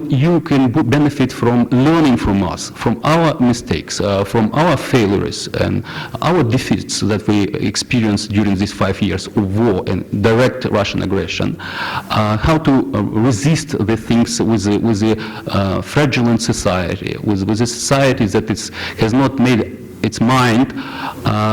you can benefit from learning from us, from our mistakes, from our failures and our defeats that we experienced during these 5 years of war and direct Russian aggression, how to resist the things with a fraudulent society, with a society that has not made its mind.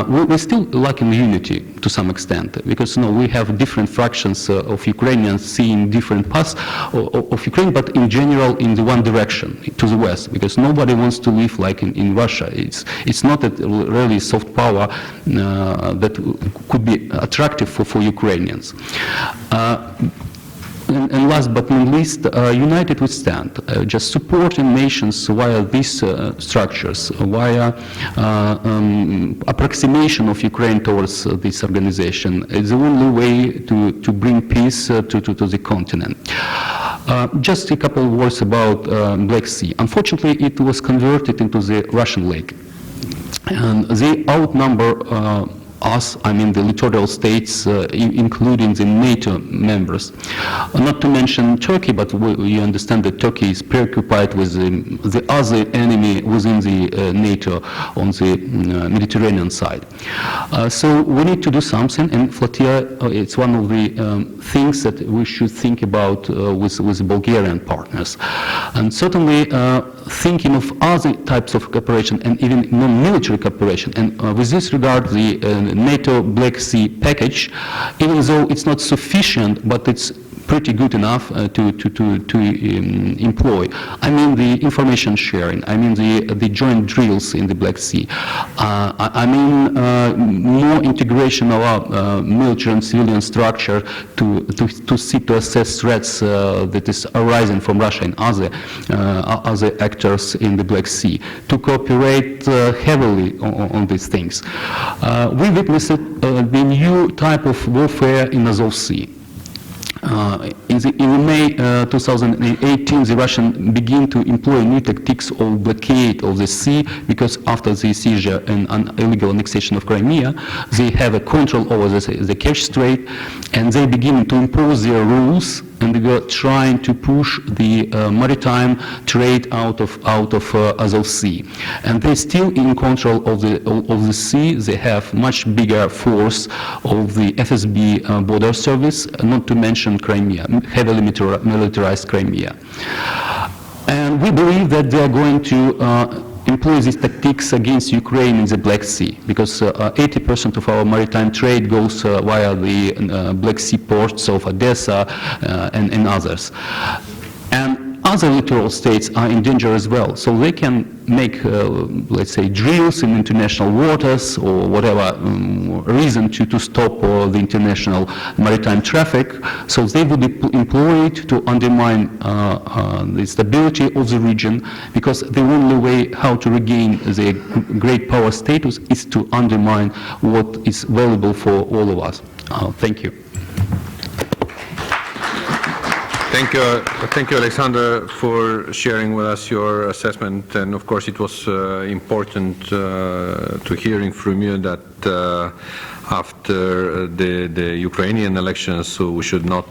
We're still lacking unity to some extent, because we have different fractions of Ukrainians seeing different paths of Ukraine, but in general in the one direction, to the west, because nobody wants to live like in Russia. It's not a really soft power that could be attractive for Ukrainians. And last but not least, united we stand, just supporting nations via these structures, via approximation of Ukraine towards this organization is the only way to bring peace to the continent. Just a couple of words about Black Sea. Unfortunately, it was converted into the Russian lake, and they outnumber us, I mean the littoral states, including the NATO members. Not to mention Turkey, but you understand that Turkey is preoccupied with the other enemy within the NATO on the Mediterranean side. So we need to do something, and flotilla, it's one of the things that we should think about with Bulgarian partners. And certainly thinking of other types of cooperation and even non-military cooperation. And with this regard, the NATO Black Sea package, even though it's not sufficient, but it's pretty good enough to employ. I mean the information sharing. I mean the joint drills in the Black Sea. I mean more integration of our military and civilian structure to assess threats that is arising from Russia and other actors in the Black Sea. To cooperate heavily on these things. We witnessed the new type of warfare in Azov Sea. In May 2018, the Russians began to employ new tactics of blockade of the sea, because after the seizure and illegal annexation of Crimea, they have a control over the Kerch Strait, and they begin to impose their rules, and they were trying to push the maritime trade out of Azov Sea. And they're still in control of the sea. They have much bigger force of the FSB border service, not to mention Crimea, heavily militarized Crimea. And we believe that they are going to employ these tactics against Ukraine in the Black Sea, because 80% of our maritime trade goes via the Black Sea ports of Odessa and others. And other littoral states are in danger as well, so they can make, let's say, drills in international waters or whatever reason to stop the international maritime traffic. So they would be employed to undermine the stability of the region, because the only way how to regain the great power status is to undermine what is valuable for all of us. Thank you.
Thank you, Alexander, for sharing with us your assessment. And of course, it was important to hearing from you that after the Ukrainian elections, we should not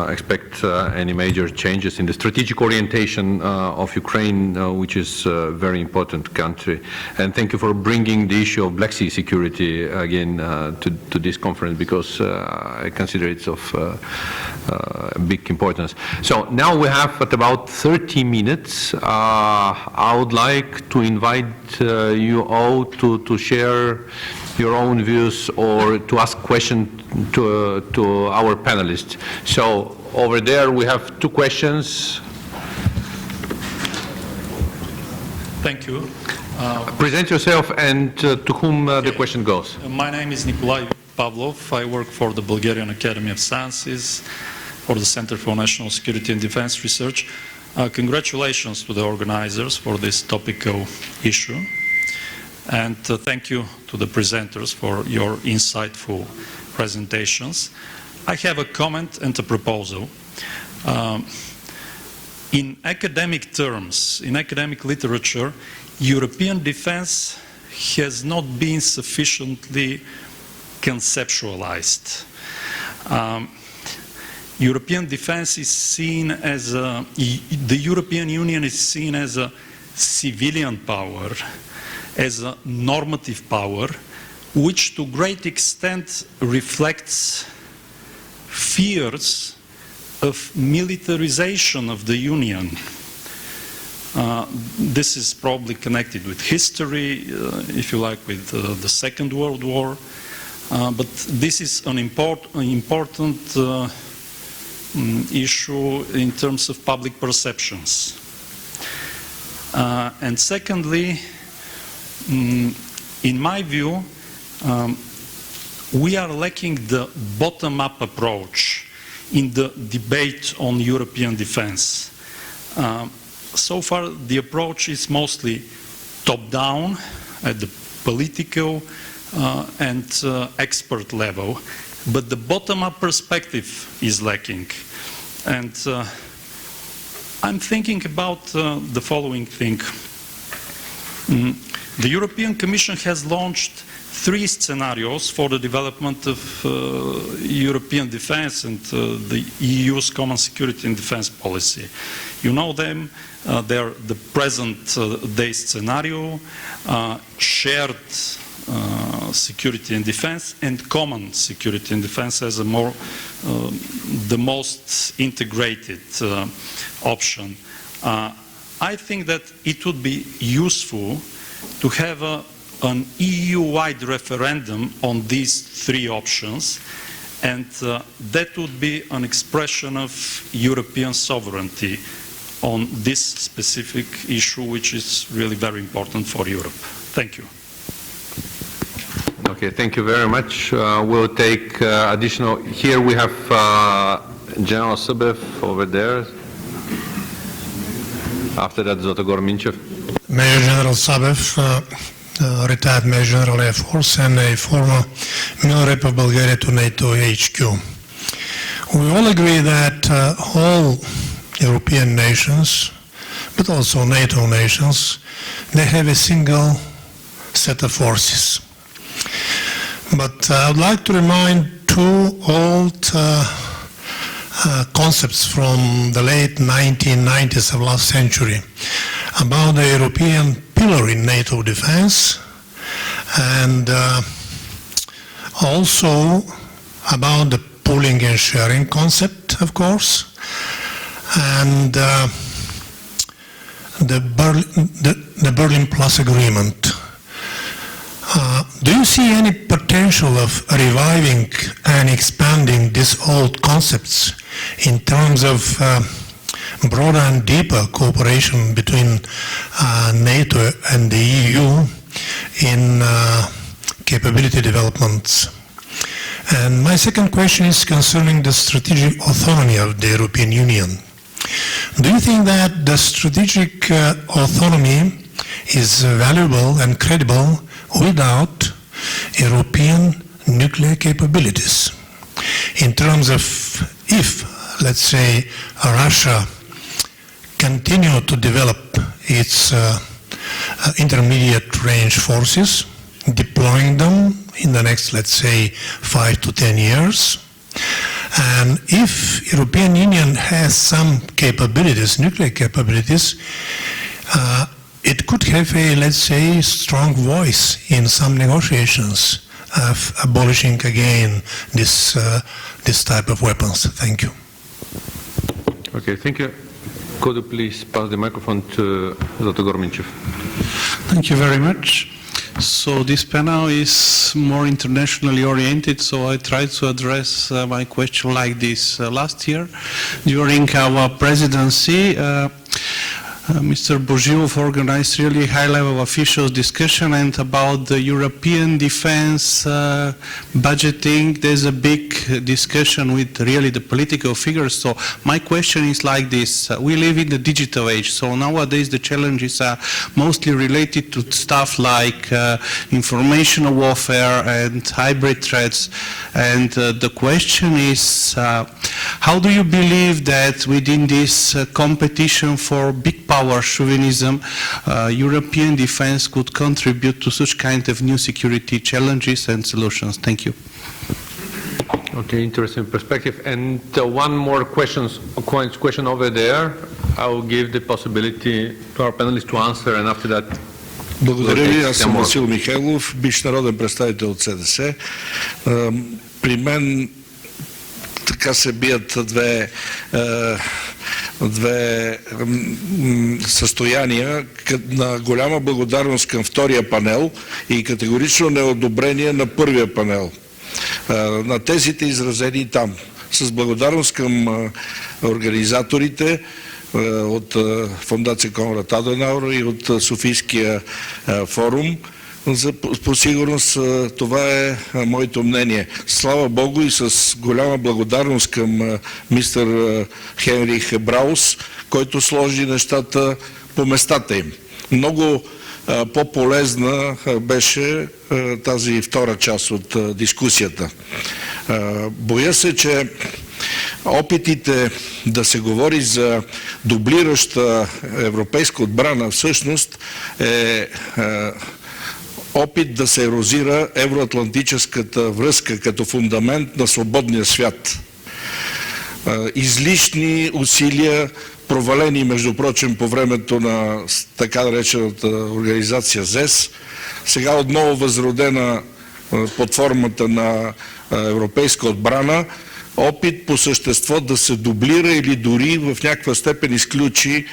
expect any major changes in the strategic orientation of Ukraine, which is a very important country. And thank you for bringing the issue of Black Sea security again to this conference, because I consider it's of big importance. So now we have at about 30 minutes. I would like to invite you all to share your own views or to ask questions to our panelists. So over there we have two questions.
Thank you.
Present yourself and to whom the question goes.
My name is Nikolai Pavlov. I work for the Bulgarian Academy of Sciences, for the Center for National Security and Defense Research. Congratulations to the organizers for this topical issue. And thank you to the presenters for your insightful presentations. I have a comment and a proposal. In academic terms, in academic literature, European defense has not been sufficiently conceptualized. European defense is seen as the European Union is seen as a civilian power, as a normative power, which to great extent reflects fears of militarization of the Union. This is probably connected with history, if you like, with the Second World War, but this is an important issue in terms of public perceptions. And secondly, in my view, we are lacking the bottom-up approach in the debate on European defense. So far, the approach is mostly top-down at the political and expert level, but the bottom-up perspective is lacking. And I'm thinking about the following thing. The European Commission has launched 3 scenarios for the development of European defense and the EU's common security and defense policy. You know them, they're the present day scenario, shared security and defense, and common security and defense as a more, the most integrated option. I think that it would be useful to have an EU-wide referendum on these 3 options, and that would be an expression of European sovereignty on this specific issue, which is really very important for Europe. Thank you.
Okay, thank you very much. We'll take additional, here we have General Subev over there. After that, Zlatogor Minchev.
Major General Sabev, retired Major General Air Force and a former Military Rep of Bulgaria to NATO HQ. We all agree that all European nations, but also NATO nations, they have a single set of forces. But I would like to remind 2 old concepts from the late 1990s of last century about the European pillar in NATO defense, and also about the pooling and sharing concept, of course, and the Berlin Plus agreement. Do you see any potential of reviving and expanding these old concepts in terms of broader and deeper cooperation between NATO and the EU in capability developments? And my second question is concerning the strategic autonomy of the European Union. Do you think that the strategic autonomy is valuable and credible without European nuclear capabilities? In terms of if, let's say, Russia continue to develop its intermediate range forces, deploying them in the next, let's say, 5 to 10 years, and if European Union has some capabilities, nuclear capabilities, it could have a, let's say, strong voice in some negotiations of abolishing again this type of weapons. Thank you.
Okay, thank you. Could you please pass the microphone to Dr. Gorminchev?
Thank you very much. So this panel is more internationally oriented, so I try to address my question like this. Last year, during our presidency, Mr. Bourgilov organized really high-level official discussion and about the European defense budgeting. There's a big discussion with really the political figures. So my question is like this. We live in the digital age. So nowadays the challenges are mostly related to stuff like information warfare and hybrid threats. And the question is, how do you believe that within this competition for big power chauvinism, European defense could contribute to such kind of new security challenges and solutions? Thank you.
Okay, interesting perspective. And one more question over there. I will give the possibility to our panelists to answer, and after that.
Благодаря ви. Аз съм Васил Михайлов, бивш народен представител от СДС. При мен така се бият две състояния на голяма благодарност към втория панел и категорично неодобрение на първия панел. На тезите изразени там. С благодарност към организаторите от Фондация Конрад Аденауер и от Софийския форум. По сигурност това е моето мнение. Слава Богу и с голяма благодарност към мистер Хенрих Браус, който сложи нещата по местата им. Много по-полезна беше тази втора част от дискусията. Боя се, че опитите да се говори за дублираща европейска отбрана всъщност е опит да се ерозира евроатлантическата връзка като фундамент на свободния свят. Излишни усилия, провалени между прочим по времето на така наречената организация ЗЕС, сега отново възродена под формата на европейска отбрана, опит по същество да се дублира или дори в някаква степен изключи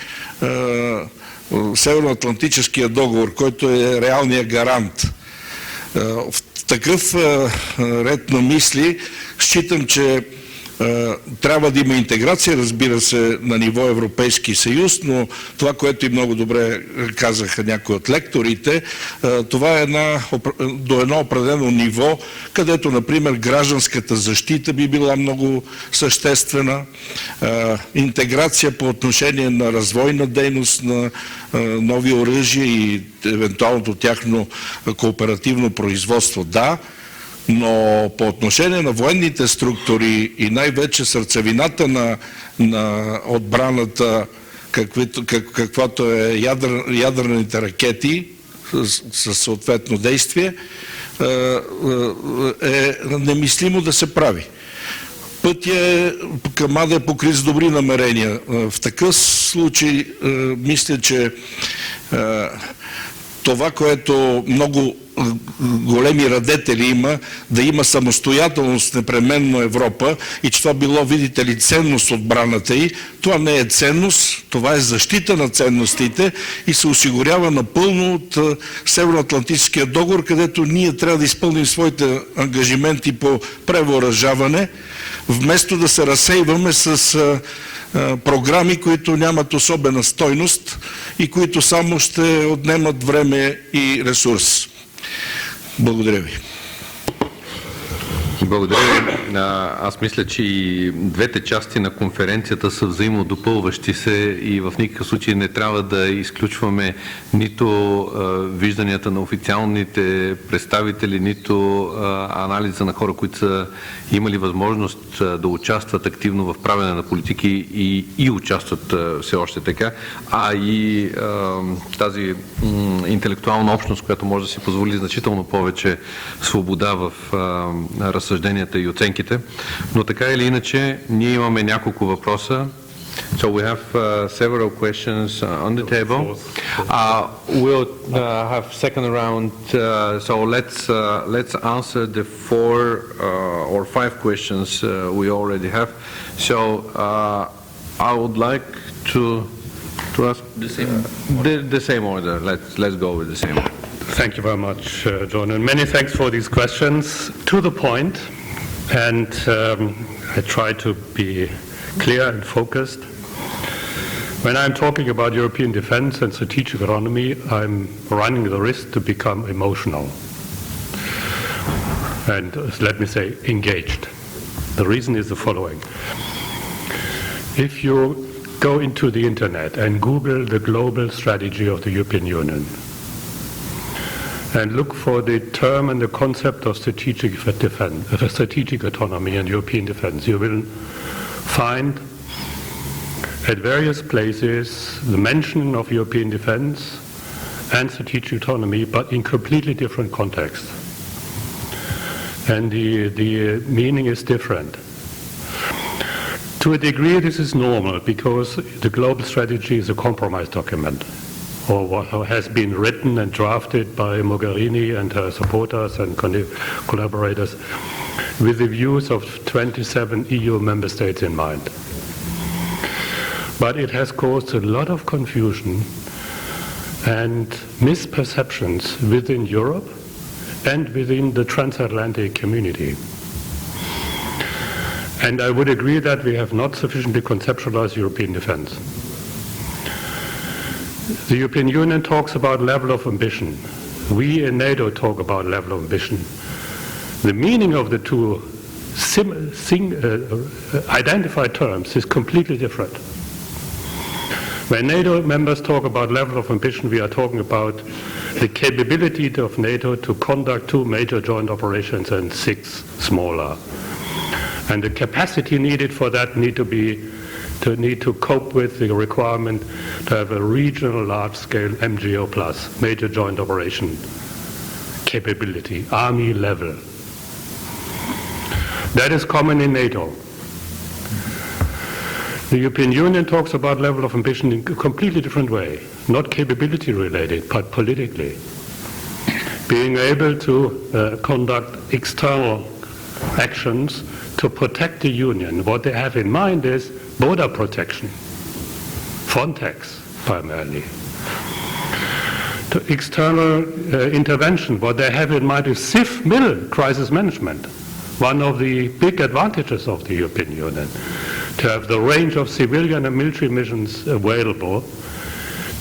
Северноатлантическия договор, който е реалният гарант. В такъв ред на мисли считам, че трябва да има интеграция, разбира се, на ниво Европейски съюз, но това, което и много добре казаха някои от лекторите, това е до едно определено ниво, където, например, гражданската защита би била много съществена, интеграция по отношение на развойна дейност на нови оръжия и евентуалното тяхно кооперативно производство. Да, но по отношение на военните структури и най-вече сърцевината на отбраната, каквато е ядрените ракети със съответно действие, е немислимо да се прави. Пътя към ада е покрит с добри намерения. В такъв случай мисля, че това, което много големи радетели има, да има самостоятелност непременно Европа и че това било, видите ли, ценност отбраната й, това не е ценност, това е защита на ценностите и се осигурява напълно от Северноатлантическия договор, където ние трябва да изпълним своите ангажименти по превъоръжаване, вместо да се разсейваме с програми, които нямат особена стойност и които само ще отнемат време и ресурс. Благодаря ви.
Благодаря ви. Аз мисля, че и двете части на конференцията са взаимодопълващи се и в никакъв случай не трябва да изключваме нито вижданията на официалните представители, нито анализа на хора, които са имали възможност да участват активно в правене на политики и участват все още така, а и тази интелектуална общност, която може да си позволи значително повече свобода в разсъжденията и оценките. Но така или иначе, ние имаме няколко въпроса. So we have several questions on the table. We'll have second round. So let's answer the 4 or 5 questions we already have. So I would like to ask the same order. Let's go with the same order.
Thank you very much, John, and many thanks for these questions. To the point, and I try to be clear and focused. When I'm talking about European defense and strategic autonomy, I'm running the risk to become emotional. And let me say, engaged. The reason is the following. If you go into the internet and Google the global strategy of the European Union and look for the term and the concept of strategic defense, strategic autonomy and European defense, you will find at various places the mention of European defense and strategic autonomy, but in completely different contexts. And the meaning is different. To a degree, this is normal because the global strategy is a compromise document, or what has been written and drafted by Mogherini and her supporters and collaborators with the views of 27 EU member states in mind. But it has caused a lot of confusion and misperceptions within Europe and within the transatlantic community. And I would agree that we have not sufficiently conceptualized European defense. The European Union talks about level of ambition. We in NATO talk about level of ambition. The meaning of the two identified terms is completely different. When NATO members talk about level of ambition, we are talking about the capability of NATO to conduct 2 major joint operations and 6 smaller. And the capacity needed for that need to cope with the requirement to have a regional large-scale MJO plus, major joint operation capability, army level. That is common in NATO. The European Union talks about level of ambition in a completely different way, not capability related, but politically. Being able to conduct external actions to protect the Union. What they have in mind is border protection, Frontex primarily. To external intervention, what they have in mind is CIF-MIL, crisis management, one of the big advantages of the European Union, to have the range of civilian and military missions available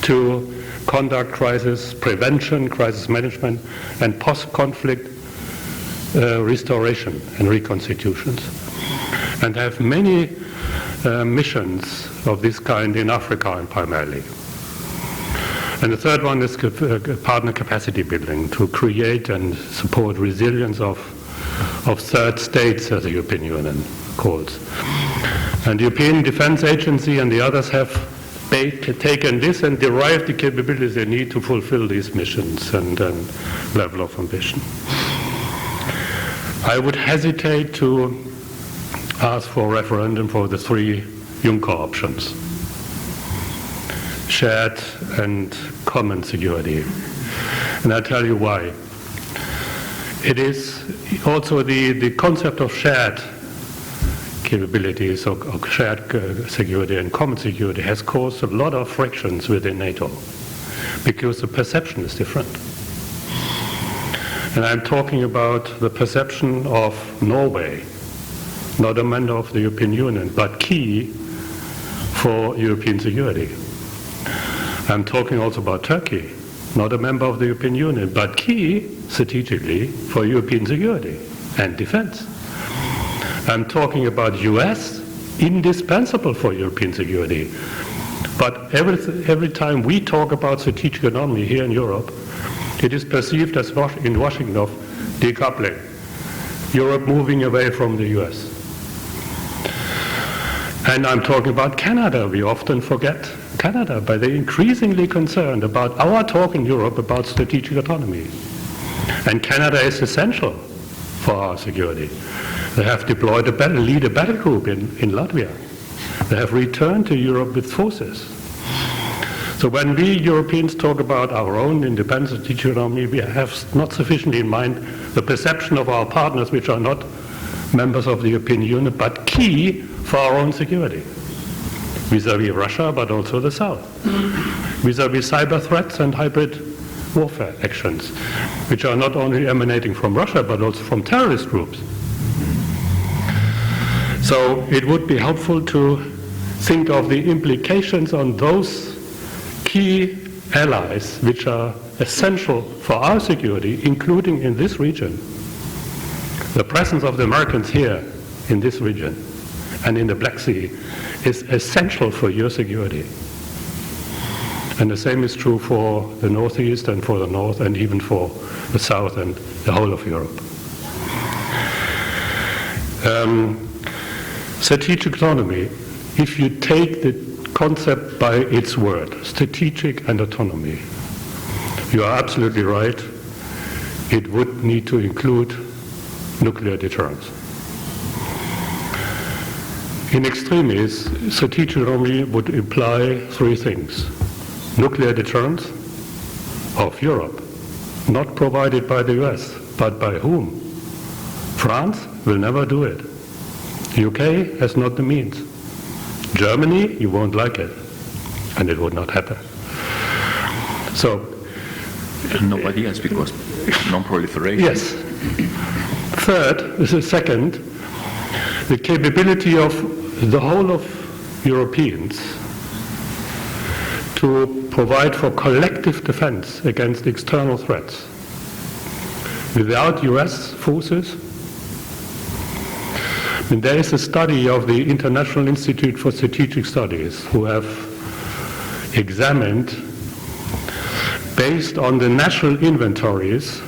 to conduct crisis prevention, crisis management, and post-conflict restoration and reconstitutions, and have many missions of this kind in Africa and primarily. And the third one is partner capacity building to create and support resilience of third states, as the European Union calls. And the European Defence Agency and the others have taken this and derived the capabilities they need to fulfill these missions and level of ambition. I would hesitate to ask for a referendum for the 3 Juncker options: shared and common security. And I'll tell you why. It is also the concept of shared capabilities or shared security and common security has caused a lot of frictions within NATO because the perception is different. And I'm talking about the perception of Norway, not a member of the European Union, but key for European security. I'm talking also about Turkey, not a member of the European Union, but key strategically for European security and defense. I'm talking about US, indispensable for European security. But every time we talk about strategic autonomy here in Europe, it is perceived as in Washington of decoupling, Europe moving away from the US. And I'm talking about Canada. We often forget Canada, but they're increasingly concerned about our talk in Europe about strategic autonomy. And Canada is essential for our security. They have deployed lead a battle group in Latvia. They have returned to Europe with forces. So when we Europeans talk about our own independence and strategic autonomy, we have not sufficiently in mind the perception of our partners, which are not members of the European Union, but key for our own security, vis-à-vis Russia, but also the South, vis-à-vis cyber threats and hybrid warfare actions, which are not only emanating from Russia, but also from terrorist groups. So it would be helpful to think of the implications on those key allies which are essential for our security, including in this region. The presence of the Americans here in this region and in the Black Sea is essential for your security. And the same is true for the Northeast and for the North and even for the South and the whole of Europe. Strategic autonomy, if you take the concept by its word, strategic and autonomy, you are absolutely right. It would need to include nuclear deterrence. In extremis, strategic autonomy would imply three things. Nuclear deterrence of Europe, not provided by the US, but by whom? France will never do it. UK has not the means. Germany, you won't like it, and it would not happen. So,
nobody else, because non-proliferation.
Yes. Third, this is second, the capability of the whole of Europeans to provide for collective defense against external threats. Without US forces, and there is a study of the International Institute for Strategic Studies who have examined, based on the national inventories,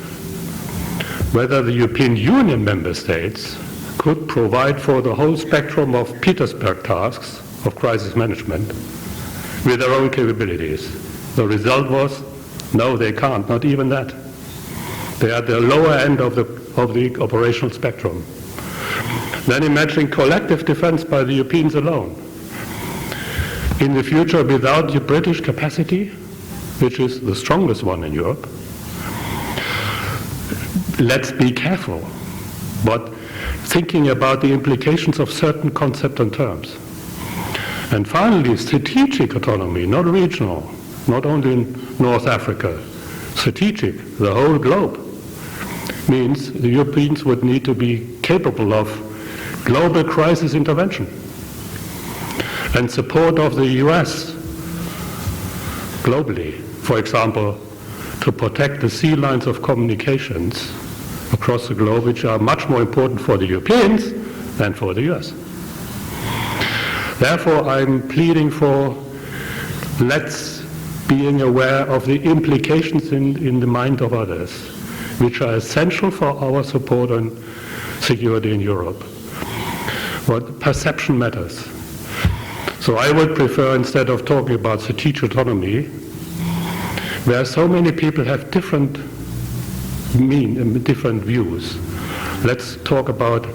whether the European Union member states could provide for the whole spectrum of Petersberg tasks of crisis management with their own capabilities. The result was, no, they can't, not even that. They are at the lower end of the operational spectrum. Then imagine collective defense by the Europeans alone. In the future, without the British capacity, which is the strongest one in Europe, let's be careful, but thinking about the implications of certain concepts and terms. And finally, strategic autonomy, not regional, not only in North Africa, strategic, the whole globe, means the Europeans would need to be capable of global crisis intervention and support of the US globally, for example, to protect the sea lines of communications across the globe, which are much more important for the Europeans than for the US. Therefore, I'm pleading for let's being aware of the implications in the mind of others, which are essential for our support and security in Europe. But perception matters. So I would prefer, instead of talking about strategic autonomy, where so many people have different views, let's talk about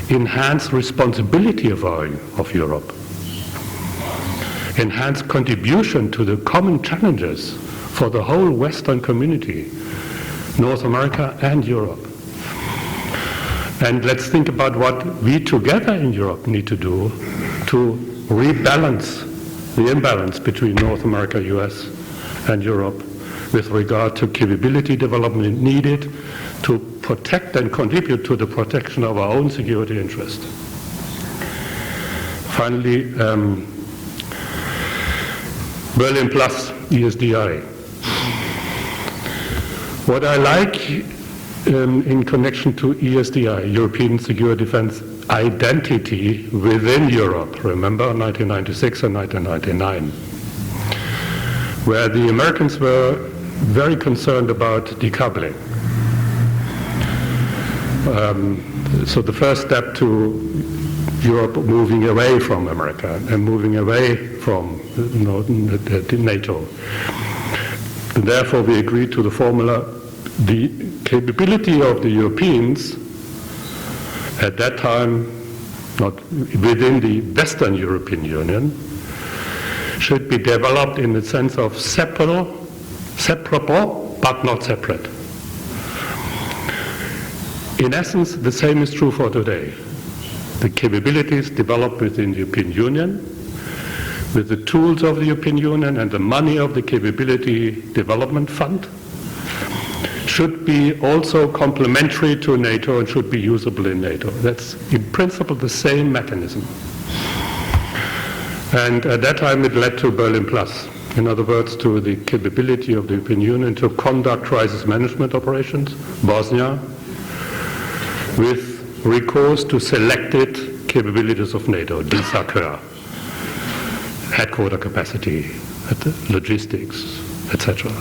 enhanced responsibility of Europe, enhanced contribution to the common challenges for the whole Western community, North America and Europe. And let's think about what we together in Europe need to do to rebalance the imbalance between North America, US, and Europe with regard to capability development needed to protect and contribute to the protection of our own security interest. Finally, Berlin Plus, ESDI. What I like in connection to ESDI, European Security Defense Identity within Europe, remember 1996 and 1999, where the Americans were very concerned about decoupling. So the first step to Europe moving away from America and moving away from NATO. And therefore we agreed to the formula, the capability of the Europeans at that time, not within the Western European Union, should be developed in the sense of separable but not separate. In essence, the same is true for today. The capabilities developed within the European Union, with the tools of the European Union and the money of the Capability Development Fund, should be also complementary to NATO and should be usable in NATO. That's in principle the same mechanism. And at that time it led to Berlin Plus. In other words, to the capability of the European Union to conduct crisis management operations, Bosnia, with recourse to selected capabilities of NATO, DSACEUR, headquarter capacity, logistics, etc.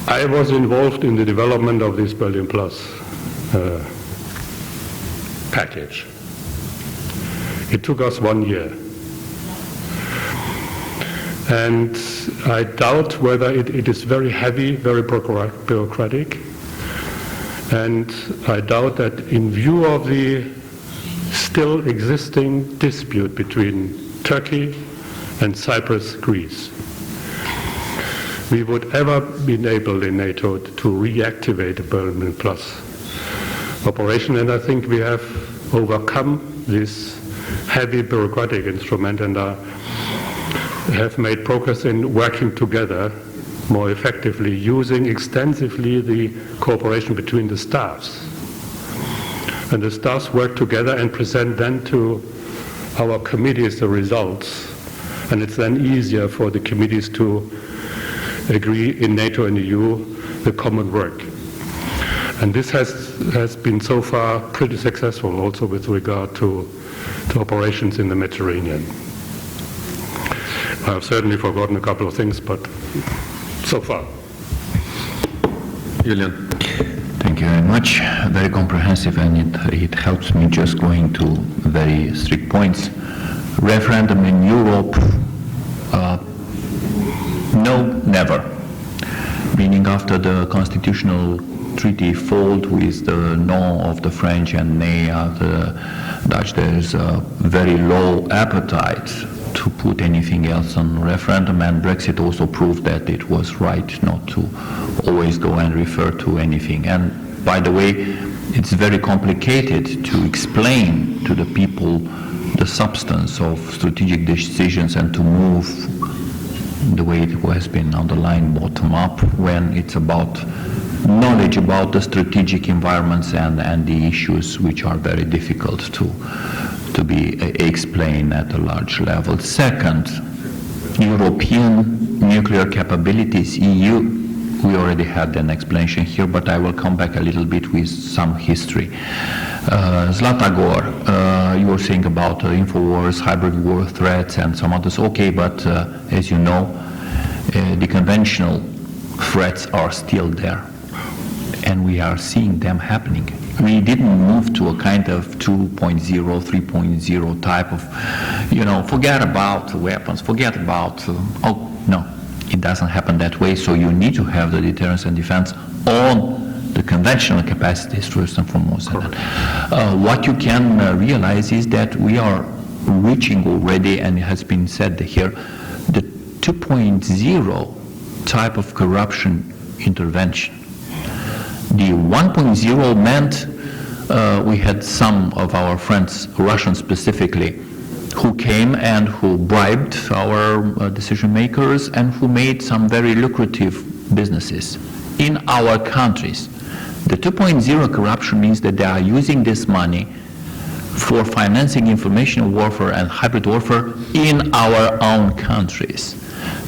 I was involved in the development of this Berlin Plus package. It took us 1 year. And I doubt whether it is very heavy, very bureaucratic. And I doubt that in view of the still existing dispute between Turkey and Cyprus, Greece, we would ever be able in NATO to reactivate the Berlin Plus operation. And I think we have overcome this heavy bureaucratic instrument and have made progress in working together more effectively, using extensively the cooperation between the staffs. And the staffs work together and present then to our committees the results. And it's then easier for the committees to agree in NATO and EU the common work. And this has been so far pretty successful also with regard to operations in the Mediterranean. I've certainly forgotten a couple of things, but so far.
Julian.
Thank you very much. Very comprehensive, and it helps me just going to very strict points. Referendum in Europe, no, never. Meaning after the constitutional treaty fold with the no of the French and nay of the Dutch, there is a very low appetite to put anything else on referendum, and Brexit also proved that it was right not to always go and refer to anything. And by the way, it's very complicated to explain to the people the substance of strategic decisions and to move the way it has been underlined bottom up when it's about knowledge about the strategic environments and the issues which are very difficult to be explained at a large level. Second, European nuclear capabilities, EU, we already had an explanation here, but I will come back a little bit with some history. Zlatagor, you were saying about InfoWars, hybrid war threats and some others. Okay, but as you know, the conventional threats are still there, and we are seeing them happening. We didn't move to a kind of 2.0, 3.0 type of, forget about weapons, forget about, no, it doesn't happen that way. So you need to have the deterrence and defense on the conventional capacities first and foremost. What you can realize is that we are reaching already, and it has been said here, the 2.0 type of corruption intervention. The 1.0 meant we had some of our friends, Russians specifically, who came and who bribed our decision makers and who made some very lucrative businesses in our countries. The 2.0 corruption means that they are using this money for financing information warfare and hybrid warfare in our own countries,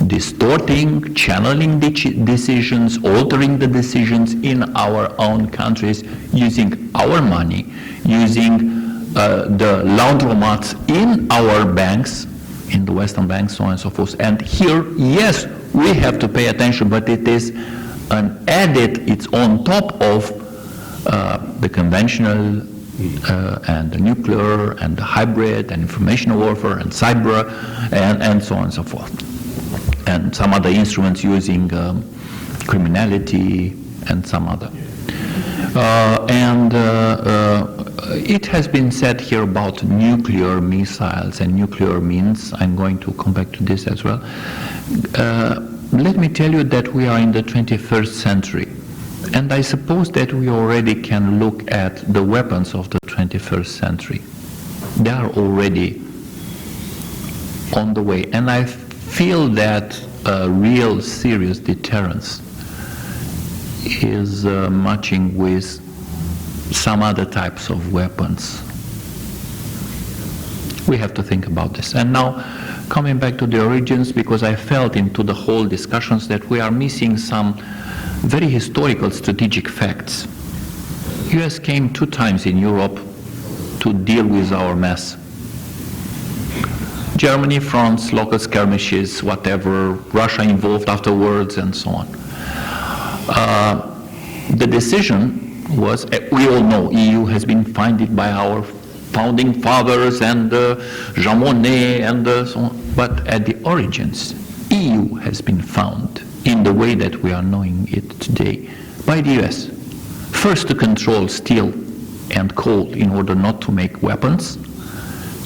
distorting, channeling decisions, altering the decisions in our own countries, using our money, using the laundromats in our banks, in the Western banks, so on and so forth. And here, yes, we have to pay attention, but it is an added, it's on top of the conventional and the nuclear and the hybrid and information warfare and cyber and so on and so forth. And some other instruments using criminality and some other. It has been said here about nuclear missiles and nuclear means. I'm going to come back to this as well. Let me tell you that we are in the 21st century. And I suppose that we already can look at the weapons of the 21st century. They are already on the way. And I feel that a real serious deterrence is matching with some other types of weapons. We have to think about this. And now, coming back to the origins, because I felt into the whole discussions that we are missing some very historical strategic facts. US came 2 times in Europe to deal with our mess. Germany, France, local skirmishes, whatever, Russia involved afterwards, and so on. The decision was, we all know, EU has been founded by our founding fathers and Jean Monnet and so on. But at the origins, EU has been found in the way that we are knowing it today by the US. First to control steel and coal in order not to make weapons,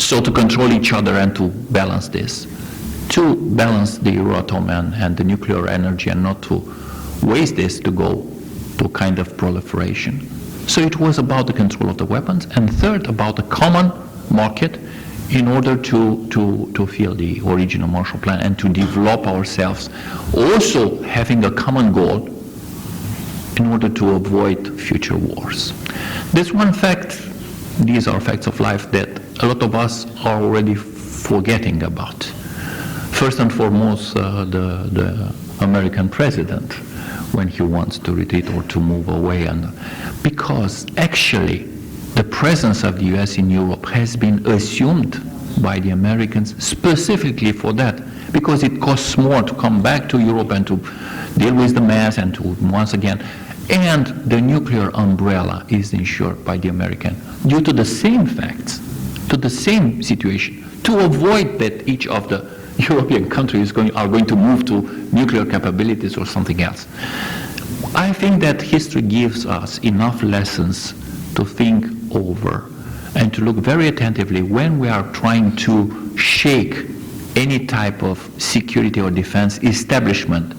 so to control each other and to balance this. To balance the Euratom and the nuclear energy and not to waste this to go to kind of proliferation. So it was about the control of the weapons, and third, about the common market in order to fulfill the original Marshall Plan and to develop ourselves, also having a common goal in order to avoid future wars. There's one fact, these are facts of life that a lot of us are already forgetting about. First and foremost, the American president, when he wants to retreat or to move away, and because actually the presence of the US in Europe has been assumed by the Americans specifically for that, because it costs more to come back to Europe and to deal with the mess and to once again, and the nuclear umbrella is ensured by the American due to the same facts, to the same situation, to avoid that each of the European countries are going to move to nuclear capabilities or something else. I think that history gives us enough lessons to think over and to look very attentively when we are trying to shake any type of security or defense establishment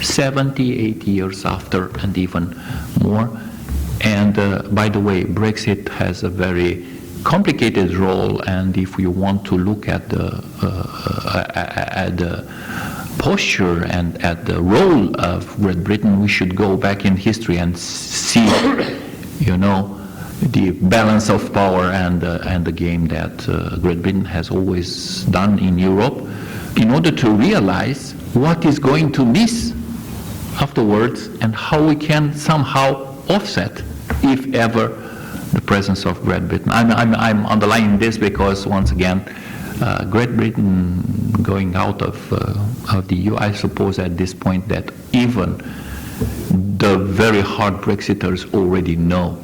70, 80 years after and even more. And by the way, Brexit has a very complicated role, and if we want to look at the posture and at the role of Great Britain, we should go back in history and see, you know, the balance of power and the game that Great Britain has always done in Europe, in order to realize what is going to miss afterwards and how we can somehow offset, if ever, the presence of Great Britain. I'm underlining this because, once again, Great Britain going out of the EU, I suppose at this point that even the very hard Brexiters already know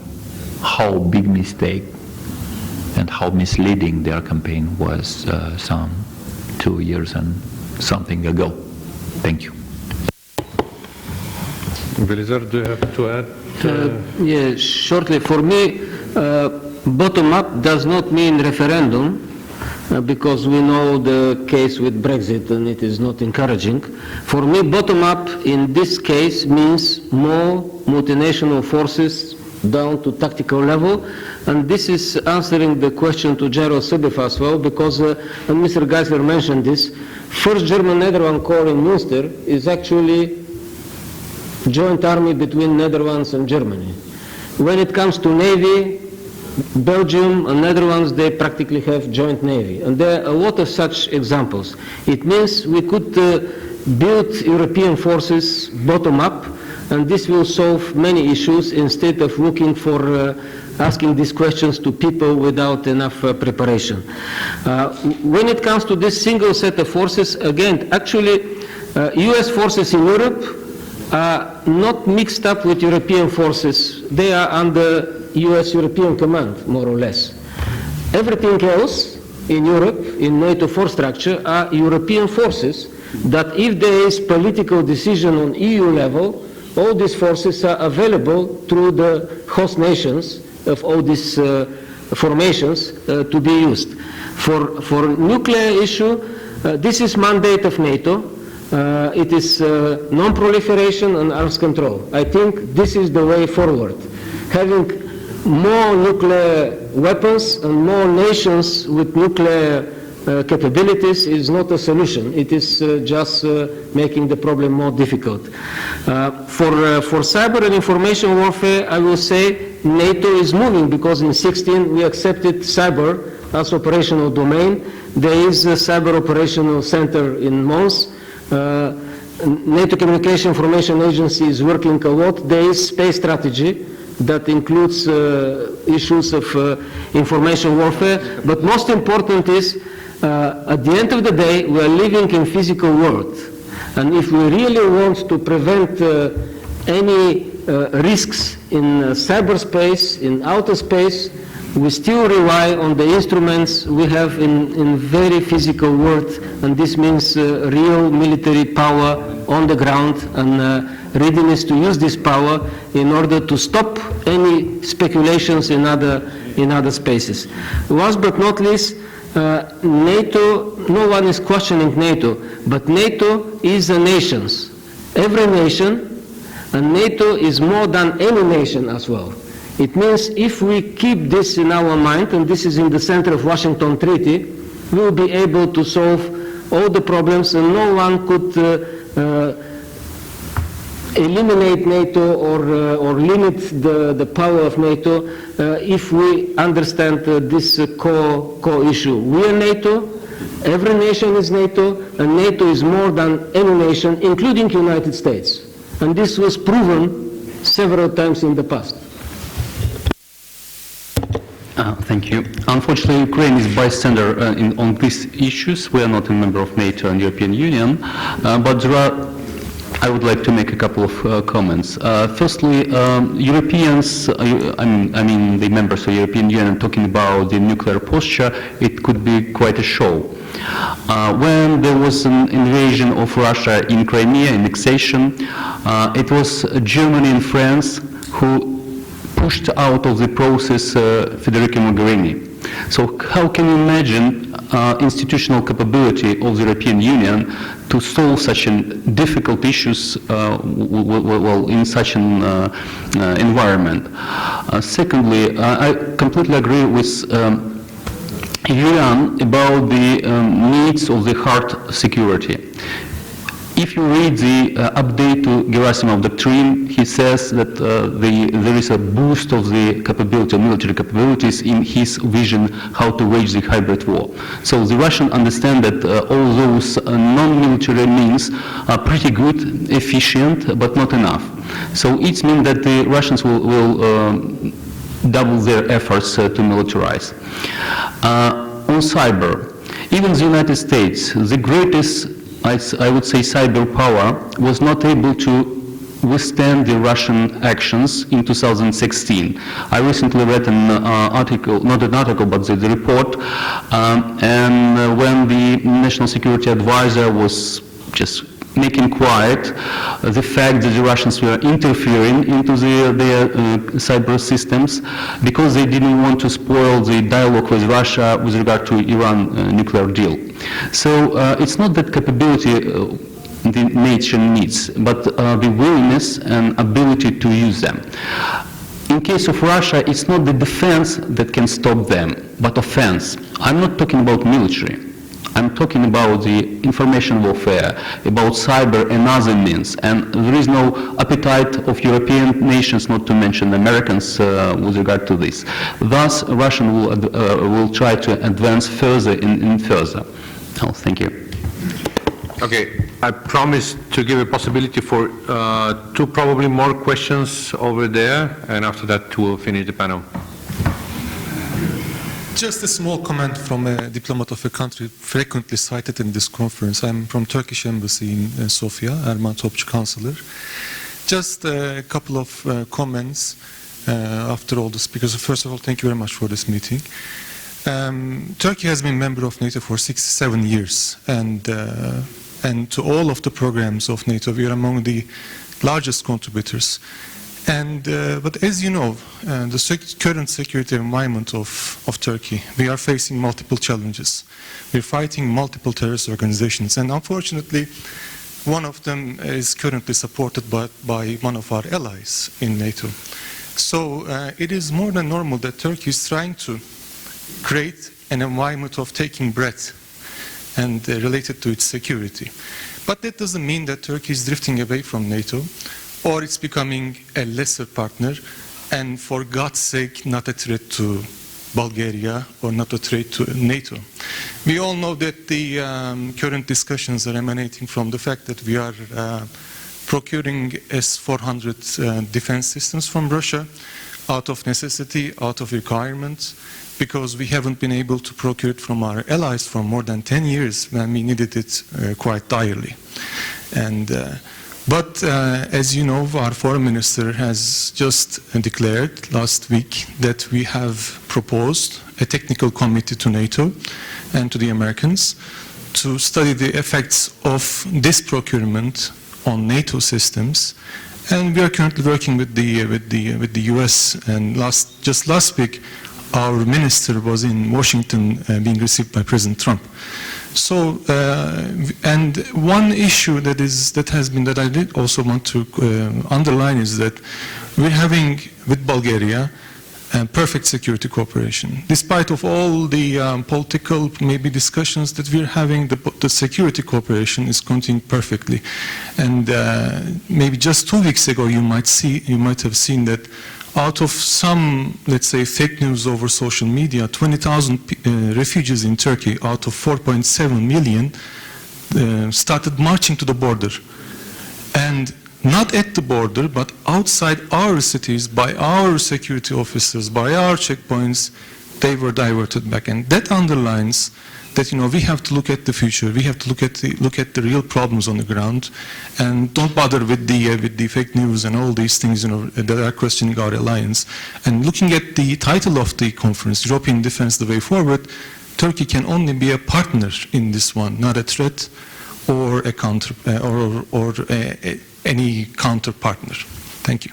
how big mistake and how misleading their campaign was some 2 years and something ago. Thank you.
Velizar, do you have to add?
Yes, shortly. For me, bottom-up does not mean referendum, because we know the case with Brexit and it is not encouraging. For me, bottom-up in this case means more multinational forces down to tactical level, and this is answering the question to General Sebef as well, because, and Mr. Geisler mentioned this, first German-Netherlands Corps in Münster is actually joint army between Netherlands and Germany. When it comes to Navy, Belgium and Netherlands, they practically have joint Navy. And there are a lot of such examples. It means we could build European forces bottom up, and this will solve many issues instead of looking for asking these questions to people without enough preparation. When it comes to this single set of forces, again, actually, US forces in Europe are not mixed up with European forces. They are under US European command, more or less. Everything else in Europe, in NATO force structure, are European forces that if there is political decision on EU level, all these forces are available through the host nations of all these formations to be used. For nuclear issue, this is mandate of NATO. It is non-proliferation and arms control. I think this is the way forward. Having more nuclear weapons and more nations with nuclear capabilities is not a solution. It is just making the problem more difficult. For cyber and information warfare, I will say NATO is moving, because in 2016 we accepted cyber as operational domain. There is a cyber operational center in Mons. NATO Communication Information Agency is working a lot. There is space strategy that includes issues of information warfare. But most important is, at the end of the day, we are living in physical world. And if we really want to prevent any risks in cyberspace, in outer space, we still rely on the instruments we have in very physical world, and this means real military power on the ground and readiness to use this power in order to stop any speculations in other spaces. Last but not least, NATO, no one is questioning NATO, but NATO is a nation. Every nation, and NATO is more than any nation as well. It means if we keep this in our mind, and this is in the center of Washington Treaty, we will be able to solve all the problems, and no one could eliminate NATO or limit the power of NATO if we understand this core issue. We are NATO, every nation is NATO, and NATO is more than any nation, including the United States. And this was proven several times in the past.
Thank you. Unfortunately, Ukraine is bystander on these issues. We are not a member of NATO and European Union, but I would like to make a couple of comments. Firstly, Europeans, I mean the members of the European Union, talking about the nuclear posture, it could be quite a show. When there was an invasion of Russia in Crimea, annexation, it was Germany and France who pushed out of the process Federica Mogherini. So how can you imagine institutional capability of the European Union to solve such difficult issues in such an environment? Secondly, I completely agree with Iran about the needs of the hard security. If you read the update to Gerasimov doctrine, he says that there is a boost of the capability, military capabilities in his vision how to wage the hybrid war. So the Russians understand that all those non-military means are pretty good, efficient, but not enough. So it means that the Russians will double their efforts to militarize. On cyber, even the United States, the greatest, I would say, cyber power, was not able to withstand the Russian actions in 2016. I recently read an article, not an article, but the report, and when the National Security Advisor was just making quiet the fact that the Russians were interfering into their cyber systems because they didn't want to spoil the dialogue with Russia with regard to Iran nuclear deal. So it's not that capability the nation needs, but the willingness and ability to use them. In case of Russia, it's not the defense that can stop them, but offense. I'm not talking about military. I'm talking about the information warfare, about cyber and other means, and there is no appetite of European nations, not to mention Americans, with regard to this. Thus, Russia will try to advance further and further. Oh, thank you.
Okay, I promised to give a possibility for two probably more questions over there, and after that we'll finish the panel.
Just a small comment from a diplomat of a country frequently cited in this conference. I'm from Turkish Embassy in Sofia, Erman Topçu Counselor. Just a couple of comments after all the speakers. First of all, thank you very much for this meeting. Turkey has been a member of NATO for 67 years, and to all of the programs of NATO, we are among the largest contributors. But as you know, the current security environment of Turkey, we are facing multiple challenges. We're fighting multiple terrorist organizations, and unfortunately, one of them is currently supported by one of our allies in NATO. So it is more than normal that Turkey is trying to create an environment of taking breath and related to its security. But that doesn't mean that Turkey is drifting away from NATO or it's becoming a lesser partner and, for God's sake, not a threat to Bulgaria or not a threat to NATO. We all know that the current discussions are emanating from the fact that we are procuring S-400 defense systems from Russia out of necessity, out of requirement, because we haven't been able to procure it from our allies for more than 10 years when we needed it quite direly. But as you know, our foreign minister has just declared last week that we have proposed a technical committee to NATO and to the Americans to study the effects of this procurement on NATO systems. And we are currently working with the US, and just last week our minister was in Washington being received by President Trump. So, and one issue that I did also want to underline is that we're having with Bulgaria perfect security cooperation. Despite of all the political maybe discussions that we're having, the security cooperation is continuing perfectly. And maybe just 2 weeks ago, you might have seen that out of some, let's say, fake news over social media, 20,000 refugees in Turkey out of 4.7 million started marching to the border. And not at the border, but outside our cities, by our security officers, by our checkpoints, they were diverted back. And that underlines that, you know, we have to look at the future. We have to look at the real problems on the ground, and don't bother with the fake news and all these things, you know, that are questioning our alliance. And looking at the title of the conference, European Defense: The Way Forward, Turkey can only be a partner in this one, not a threat or a counter any counter partner. Thank you.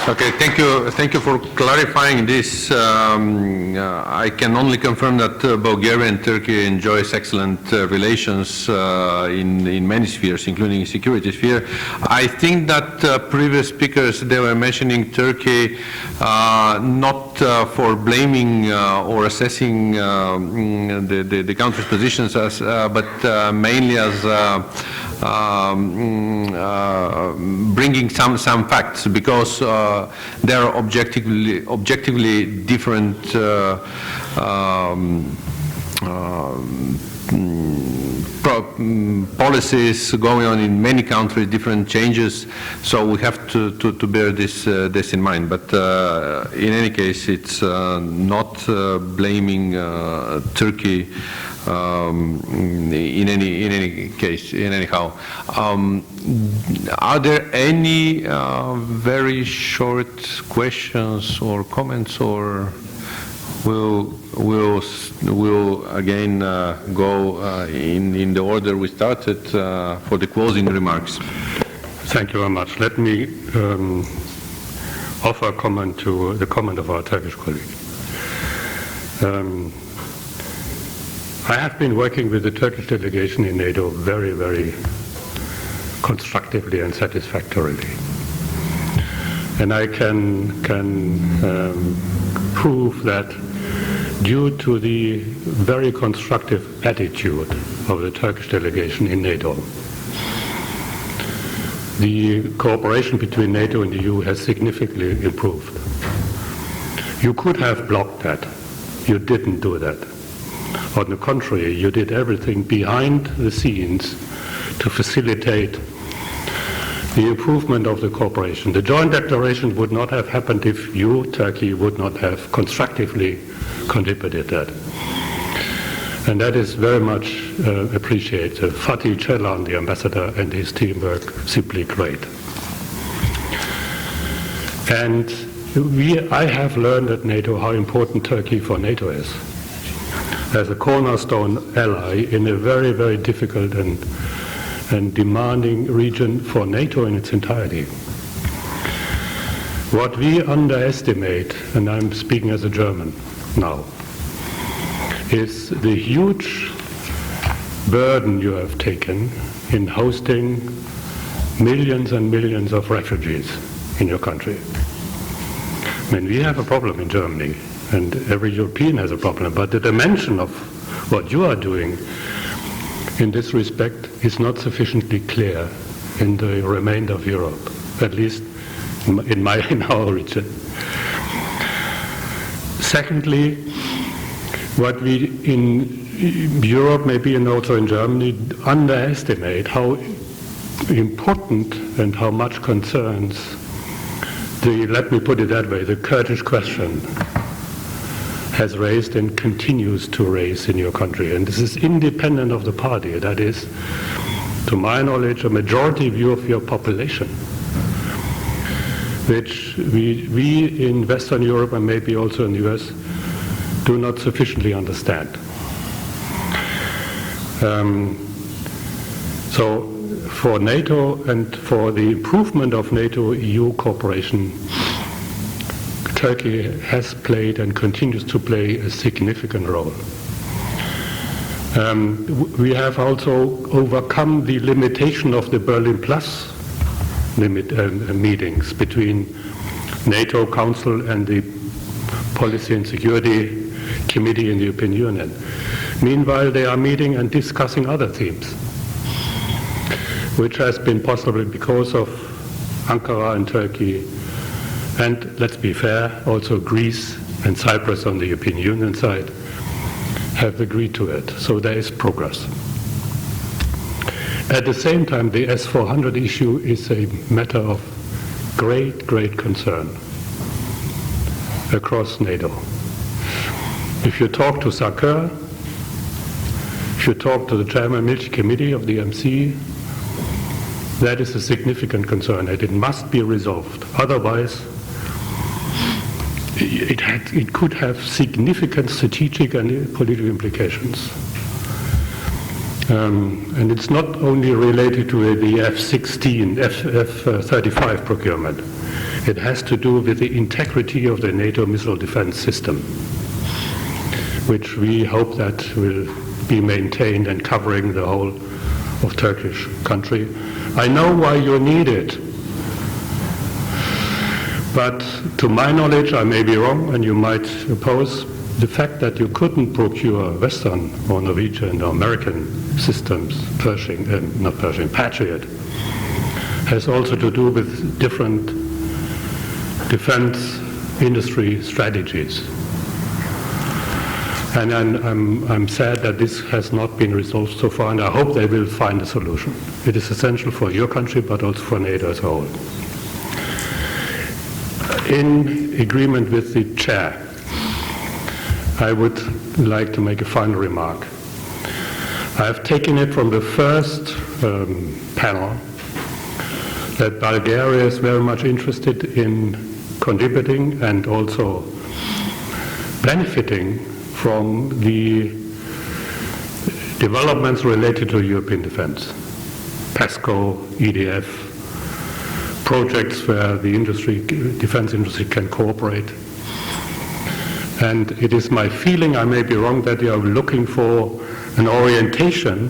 Okay, thank you for clarifying this. I can only confirm that Bulgaria and Turkey enjoys excellent relations in many spheres, including security sphere. I think that previous speakers, they were mentioning Turkey not for blaming or assessing the country's positions, but mainly as bringing some facts, because there are objectively different policies going on in many countries, different changes, so we have to bear this in mind. But in any case, it's not blaming Turkey in any case, anyhow. Are there any very short questions or comments, or we'll again go in the order we started for the closing remarks?
Thank you very much. Let me offer a comment to the comment of our Turkish colleague. I have been working with the Turkish delegation in NATO very, very constructively and satisfactorily. And I can prove that due to the very constructive attitude of the Turkish delegation in NATO, the cooperation between NATO and the EU has significantly improved. You could have blocked that. You didn't do that. On the contrary, you did everything behind the scenes to facilitate the improvement of the cooperation. The joint declaration would not have happened if you, Turkey, would not have constructively contributed that. And that is very much appreciated. Fatih Çelan, the ambassador, and his team were simply great. And I have learned at NATO how important Turkey for NATO is, as a cornerstone ally in a very, very difficult and demanding region for NATO in its entirety. What we underestimate, and I'm speaking as a German now, is the huge burden you have taken in hosting millions and millions of refugees in your country. I mean, we have a problem in Germany, and every European has a problem, but the dimension of what you are doing in this respect is not sufficiently clear in the remainder of Europe, at least in our region. Secondly, what we in Europe, maybe and also in Germany, underestimate how important and how much concerns let me put it that way, the Kurdish question has raised and continues to raise in your country. And this is independent of the party. That is, to my knowledge, a majority view of your population, which we in Western Europe and maybe also in the US do not sufficiently understand. So for NATO and for the improvement of NATO-EU cooperation, Turkey has played and continues to play a significant role. We have also overcome the limitation of the Berlin Plus meetings between NATO Council and the Policy and Security Committee in the European Union. Meanwhile, they are meeting and discussing other themes, which has been possible because of Ankara and Turkey, and let's be fair, also Greece and Cyprus on the European Union side have agreed to it. So there is progress. At the same time, the S-400 issue is a matter of great, great concern across NATO. If you talk to SACEUR, if you talk to the Chairman Military Committee of the MC, that is a significant concern, and it must be resolved. Otherwise, it could have significant strategic and political implications. And it's not only related to the F-16, F-35 procurement. It has to do with the integrity of the NATO missile defense system, which we hope that will be maintained and covering the whole of Turkish country. I know why you need it, but to my knowledge, I may be wrong, and you might oppose the fact that you couldn't procure Western or Norwegian or American systems, Patriot, has also to do with different defense industry strategies. And I'm sad that this has not been resolved so far, and I hope they will find a solution. It is essential for your country, but also for NATO as a whole. In agreement with the chair, I would like to make a final remark. I have taken it from the first panel that Bulgaria is very much interested in contributing and also benefiting from the developments related to European defense, PESCO, EDF, projects where the defense industry can cooperate. And it is my feeling, I may be wrong, that you are looking for an orientation,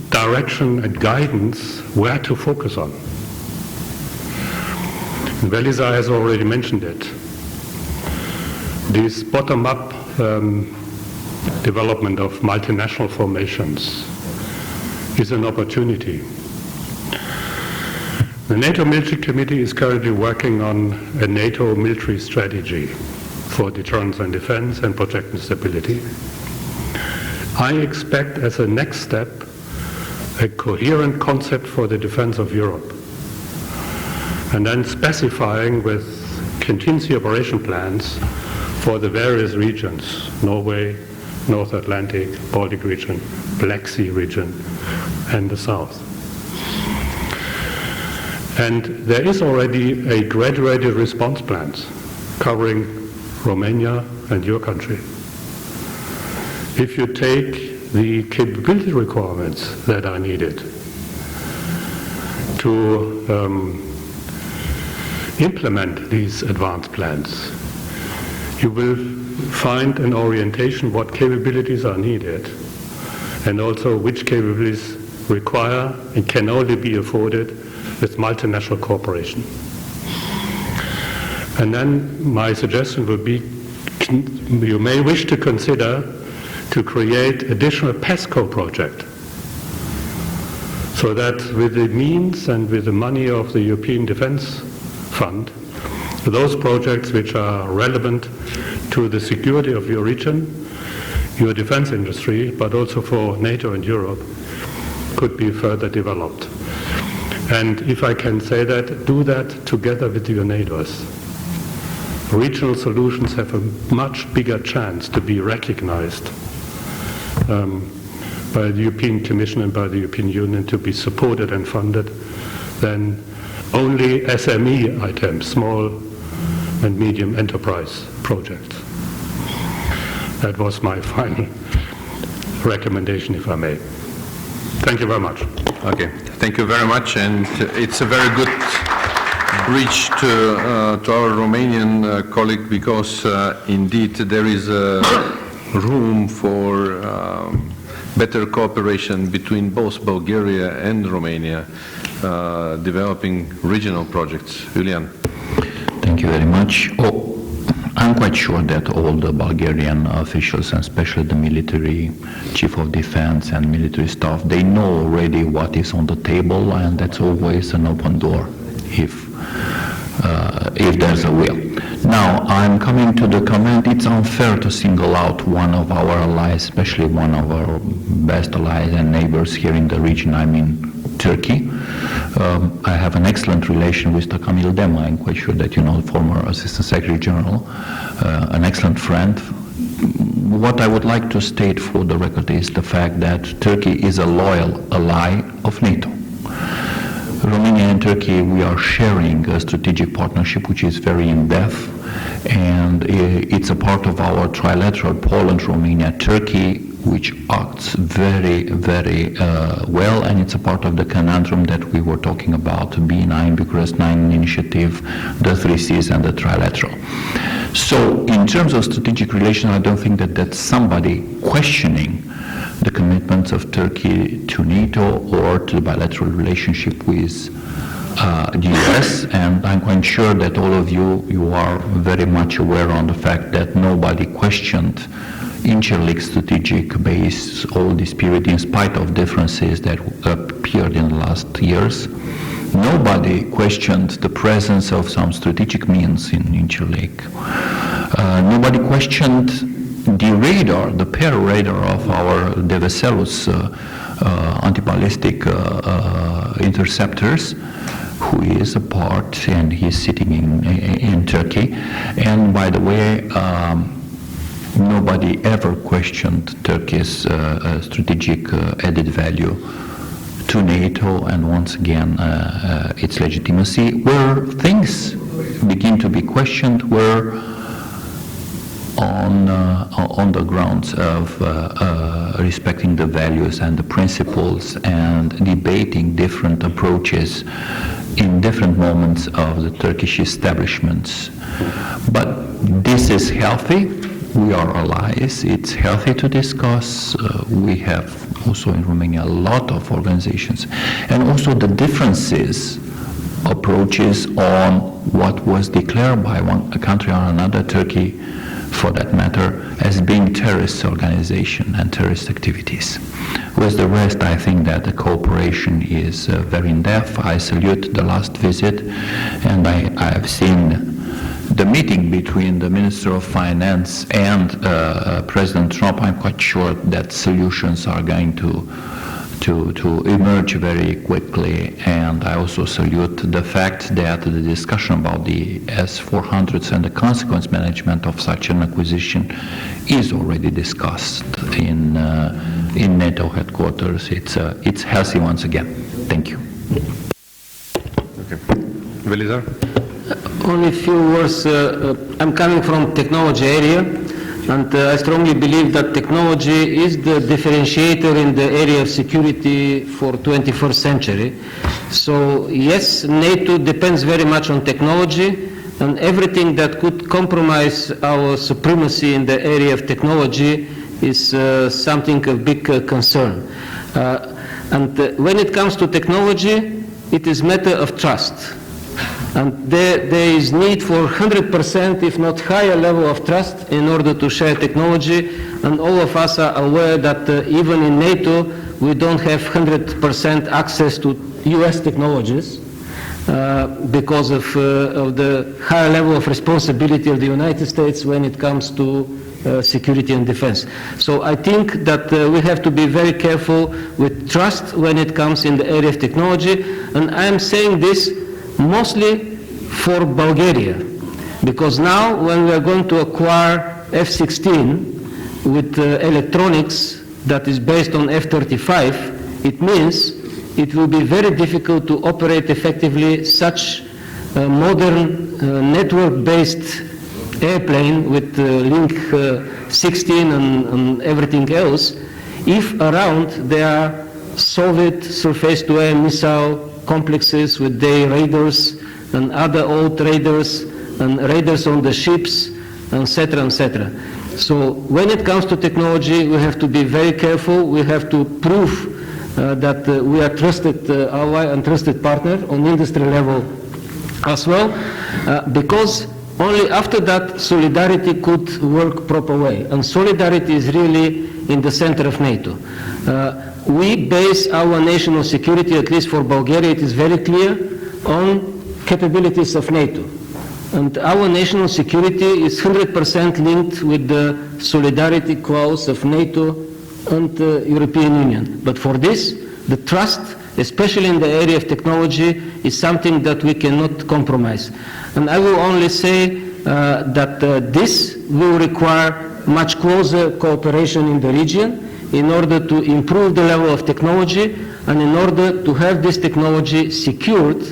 direction and guidance where to focus on. And Velisa has already mentioned it. This bottom-up development of multinational formations is an opportunity. The NATO Military Committee is currently working on a NATO military strategy for deterrence and defense and protection stability. I expect as a next step a coherent concept for the defense of Europe, and then specifying with contingency operation plans for the various regions, Norway, North Atlantic, Baltic region, Black Sea region, and the South. And there is already a graduated response plans covering Romania and your country. If you take the capability requirements that are needed to implement these advanced plans, you will find an orientation what capabilities are needed and also which capabilities require and can only be afforded with multinational cooperation. And then my suggestion would be, you may wish to consider to create additional PESCO project, so that with the means and with the money of the European Defence Fund, those projects which are relevant to the security of your region, your defense industry, but also for NATO and Europe, could be further developed. And if I can say that, do that together with your neighbors. Regional solutions have a much bigger chance to be recognized by the European Commission and by the European Union, to be supported and funded, than only SME items, small and medium enterprise projects. That was my final recommendation, if I may. Thank you very much.
Okay, thank you very much, and it's a very good bridge to our Romanian colleague, because indeed there is room for better cooperation between both Bulgaria and Romania, developing regional projects. Julian.
Thank you very much. I'm quite sure that all the Bulgarian officials, and especially the military chief of defense and military staff, they know already what is on the table, and that's always an open door if there's a will. Now, I'm coming to the comment, it's unfair to single out one of our allies, especially one of our best allies and neighbors here in the region, I mean Turkey. I have an excellent relation with Takamil Dema. I'm quite sure that you know, the former Assistant Secretary General, an excellent friend. What I would like to state for the record is the fact that Turkey is a loyal ally of NATO. Romania and Turkey, we are sharing a strategic partnership which is very in-depth, and it's a part of our trilateral Poland, Romania, Turkey, which acts very, very well, and it's a part of the conundrum that we were talking about, B9, Bucharest 9 initiative, the 3 Cs and the trilateral. So in terms of strategic relations, I don't think that that's somebody questioning the commitments of Turkey to NATO or to the bilateral relationship with the US, and I'm quite sure that all of you are very much aware on the fact that nobody questioned Incirlik strategic base all this period, in spite of differences that appeared in the last years. Nobody questioned the presence of some strategic means in Incirlik. Nobody questioned the radar, the pair radar of our Deveselus anti-ballistic interceptors, who is a part, and he's sitting in Turkey. And by the way, nobody ever questioned Turkey's strategic added value to NATO, and once again its legitimacy. Where things begin to be questioned were on the grounds of respecting the values and the principles and debating different approaches in different moments of the Turkish establishments. But this is healthy. We are allies. It's healthy to discuss. We have also in Romania a lot of organizations, and also the differences approaches on what was declared by one country or another, Turkey for that matter, as being terrorist organization and terrorist activities. With the rest, I think that the cooperation is very in-depth. I salute the last visit, and I have seen the meeting between the Minister of Finance and President Trump. I'm quite sure that solutions are going to emerge very quickly, and I also salute the fact that the discussion about the S-400s and the consequence management of such an acquisition is already discussed in NATO headquarters. It's healthy once again. Thank you.
Okay. Velizar?
Only a few words. I'm coming from technology area, and I strongly believe that technology is the differentiator in the area of security for 21st century. So yes, NATO depends very much on technology, and everything that could compromise our supremacy in the area of technology is something of big concern. And when it comes to technology, it is a matter of trust. And there is need for 100%, if not higher level of trust in order to share technology. And all of us are aware that even in NATO, we don't have 100% access to US technologies because of the higher level of responsibility of the United States when it comes to security and defense. So I think that we have to be very careful with trust when it comes in the area of technology. And I am saying this mostly for Bulgaria, because now when we are going to acquire F-16 with electronics that is based on F-35, it means it will be very difficult to operate effectively such a modern network-based airplane with Link 16 and everything else if around there are Soviet surface-to-air missile complexes with their radars and other old radars and radars on the ships, etc., etc. So when it comes to technology, we have to be very careful. We have to prove that we are trusted ally and trusted partner on industry level as well, because only after that solidarity could work proper way. And solidarity is really in the center of NATO. We base our national security, at least for Bulgaria, it is very clear, on capabilities of NATO. And our national security is 100% linked with the solidarity clause of NATO and the European Union. But for this, the trust, especially in the area of technology, is something that we cannot compromise. And I will only say that this will require much closer cooperation in the region in order to improve the level of technology and in order to have this technology secured.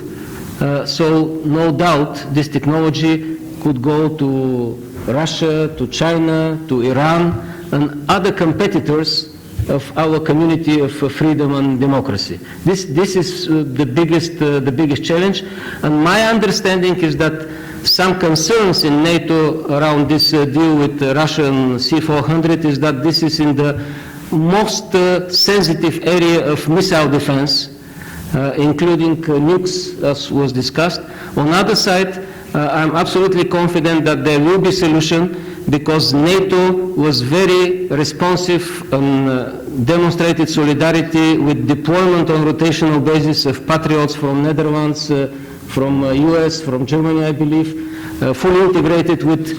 So no doubt this technology could go to Russia, to China, to Iran, and other competitors of our community of freedom and democracy. This is the biggest challenge. And my understanding is that some concerns in NATO around this deal with Russian C-400 is that this is in the most sensitive area of missile defense, including nukes, as was discussed. On the other side, I'm absolutely confident that there will be solution because NATO was very responsive and demonstrated solidarity with deployment on rotational basis of Patriots from Netherlands, from US, from Germany, I believe, fully integrated with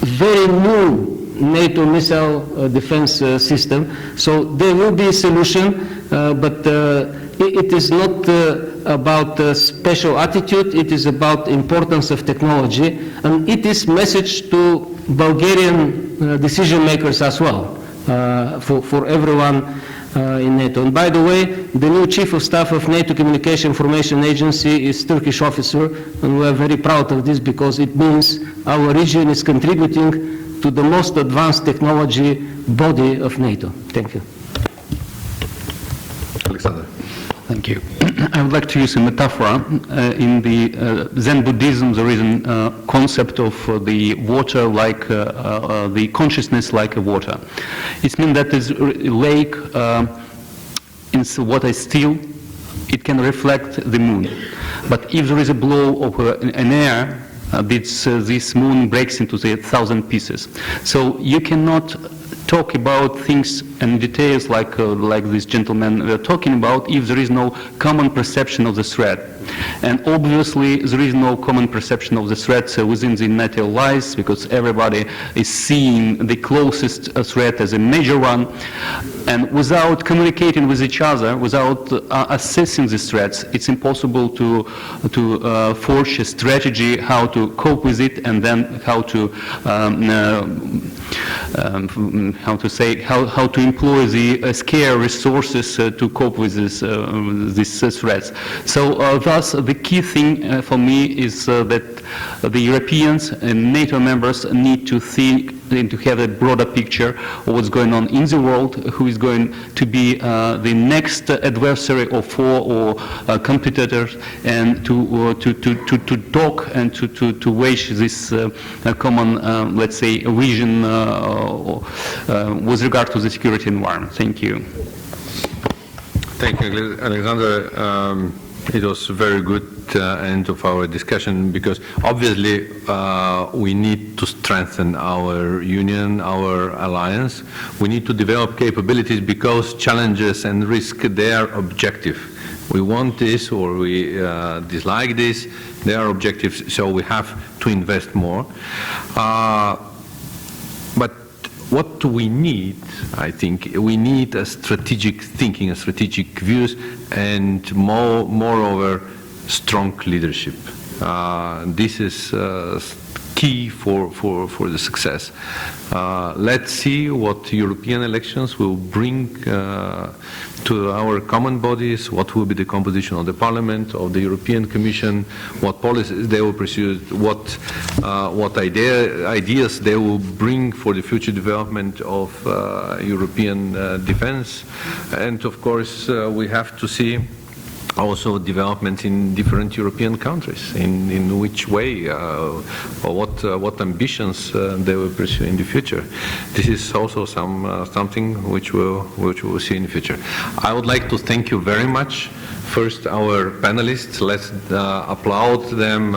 very new NATO missile defense system. So there will be a solution, but it is not about special attitude, it is about importance of technology, and it is message to Bulgarian decision makers as well, for everyone in NATO. And by the way, the new Chief of Staff of NATO Communication Information Agency is Turkish officer, and we are very proud of this because it means our region is contributing to the most advanced technology body of NATO. Thank you.
Alexander.
Thank you. I would like to use a metaphor. In the Zen Buddhism, there is a concept of the water like the consciousness like a water. It means that this lake in water is still, it can reflect the moon. But if there is a blow of an air, this moon breaks into 1,000 pieces. So you cannot talk about things and details like this gentleman were talking about if there is no common perception of the threat. And obviously there is no common perception of the threat within the NATO allies because everybody is seeing the closest threat as a major one. And without communicating with each other, without assessing these threats, it's impossible to forge a strategy how to cope with it and then how to employ the scarce resources to cope with these threats. So thus the key thing for me is that the Europeans and NATO members need to think and to have a broader picture of what's going on in the world, who is going to be the next adversary or foe or competitors, and to talk and to wage this common, let's say, vision with regard to the security environment. Thank you.
Thank you, Alexander. It was a very good end of our discussion because obviously we need to strengthen our union, our alliance. We need to develop capabilities because challenges and risks, they are objective. We want this or we dislike this, they are objectives, so we have to invest more. But what we need, I think, we need a strategic thinking, a strategic views, and moreover, strong leadership. This is key for the success. Let's see what European elections will bring to our common bodies, what will be the composition of the Parliament, of the European Commission, what policies they will pursue, what ideas they will bring for the future development of European defense. And of course, we have to see also development in different European countries, in which way or what ambitions they will pursue in the future. This is also something which we'll see in the future. I would like to thank you very much. First, our panelists. Let's applaud them.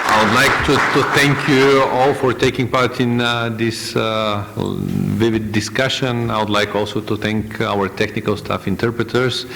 I would like to thank you all for taking part in this vivid discussion. I would like also to thank our technical staff interpreters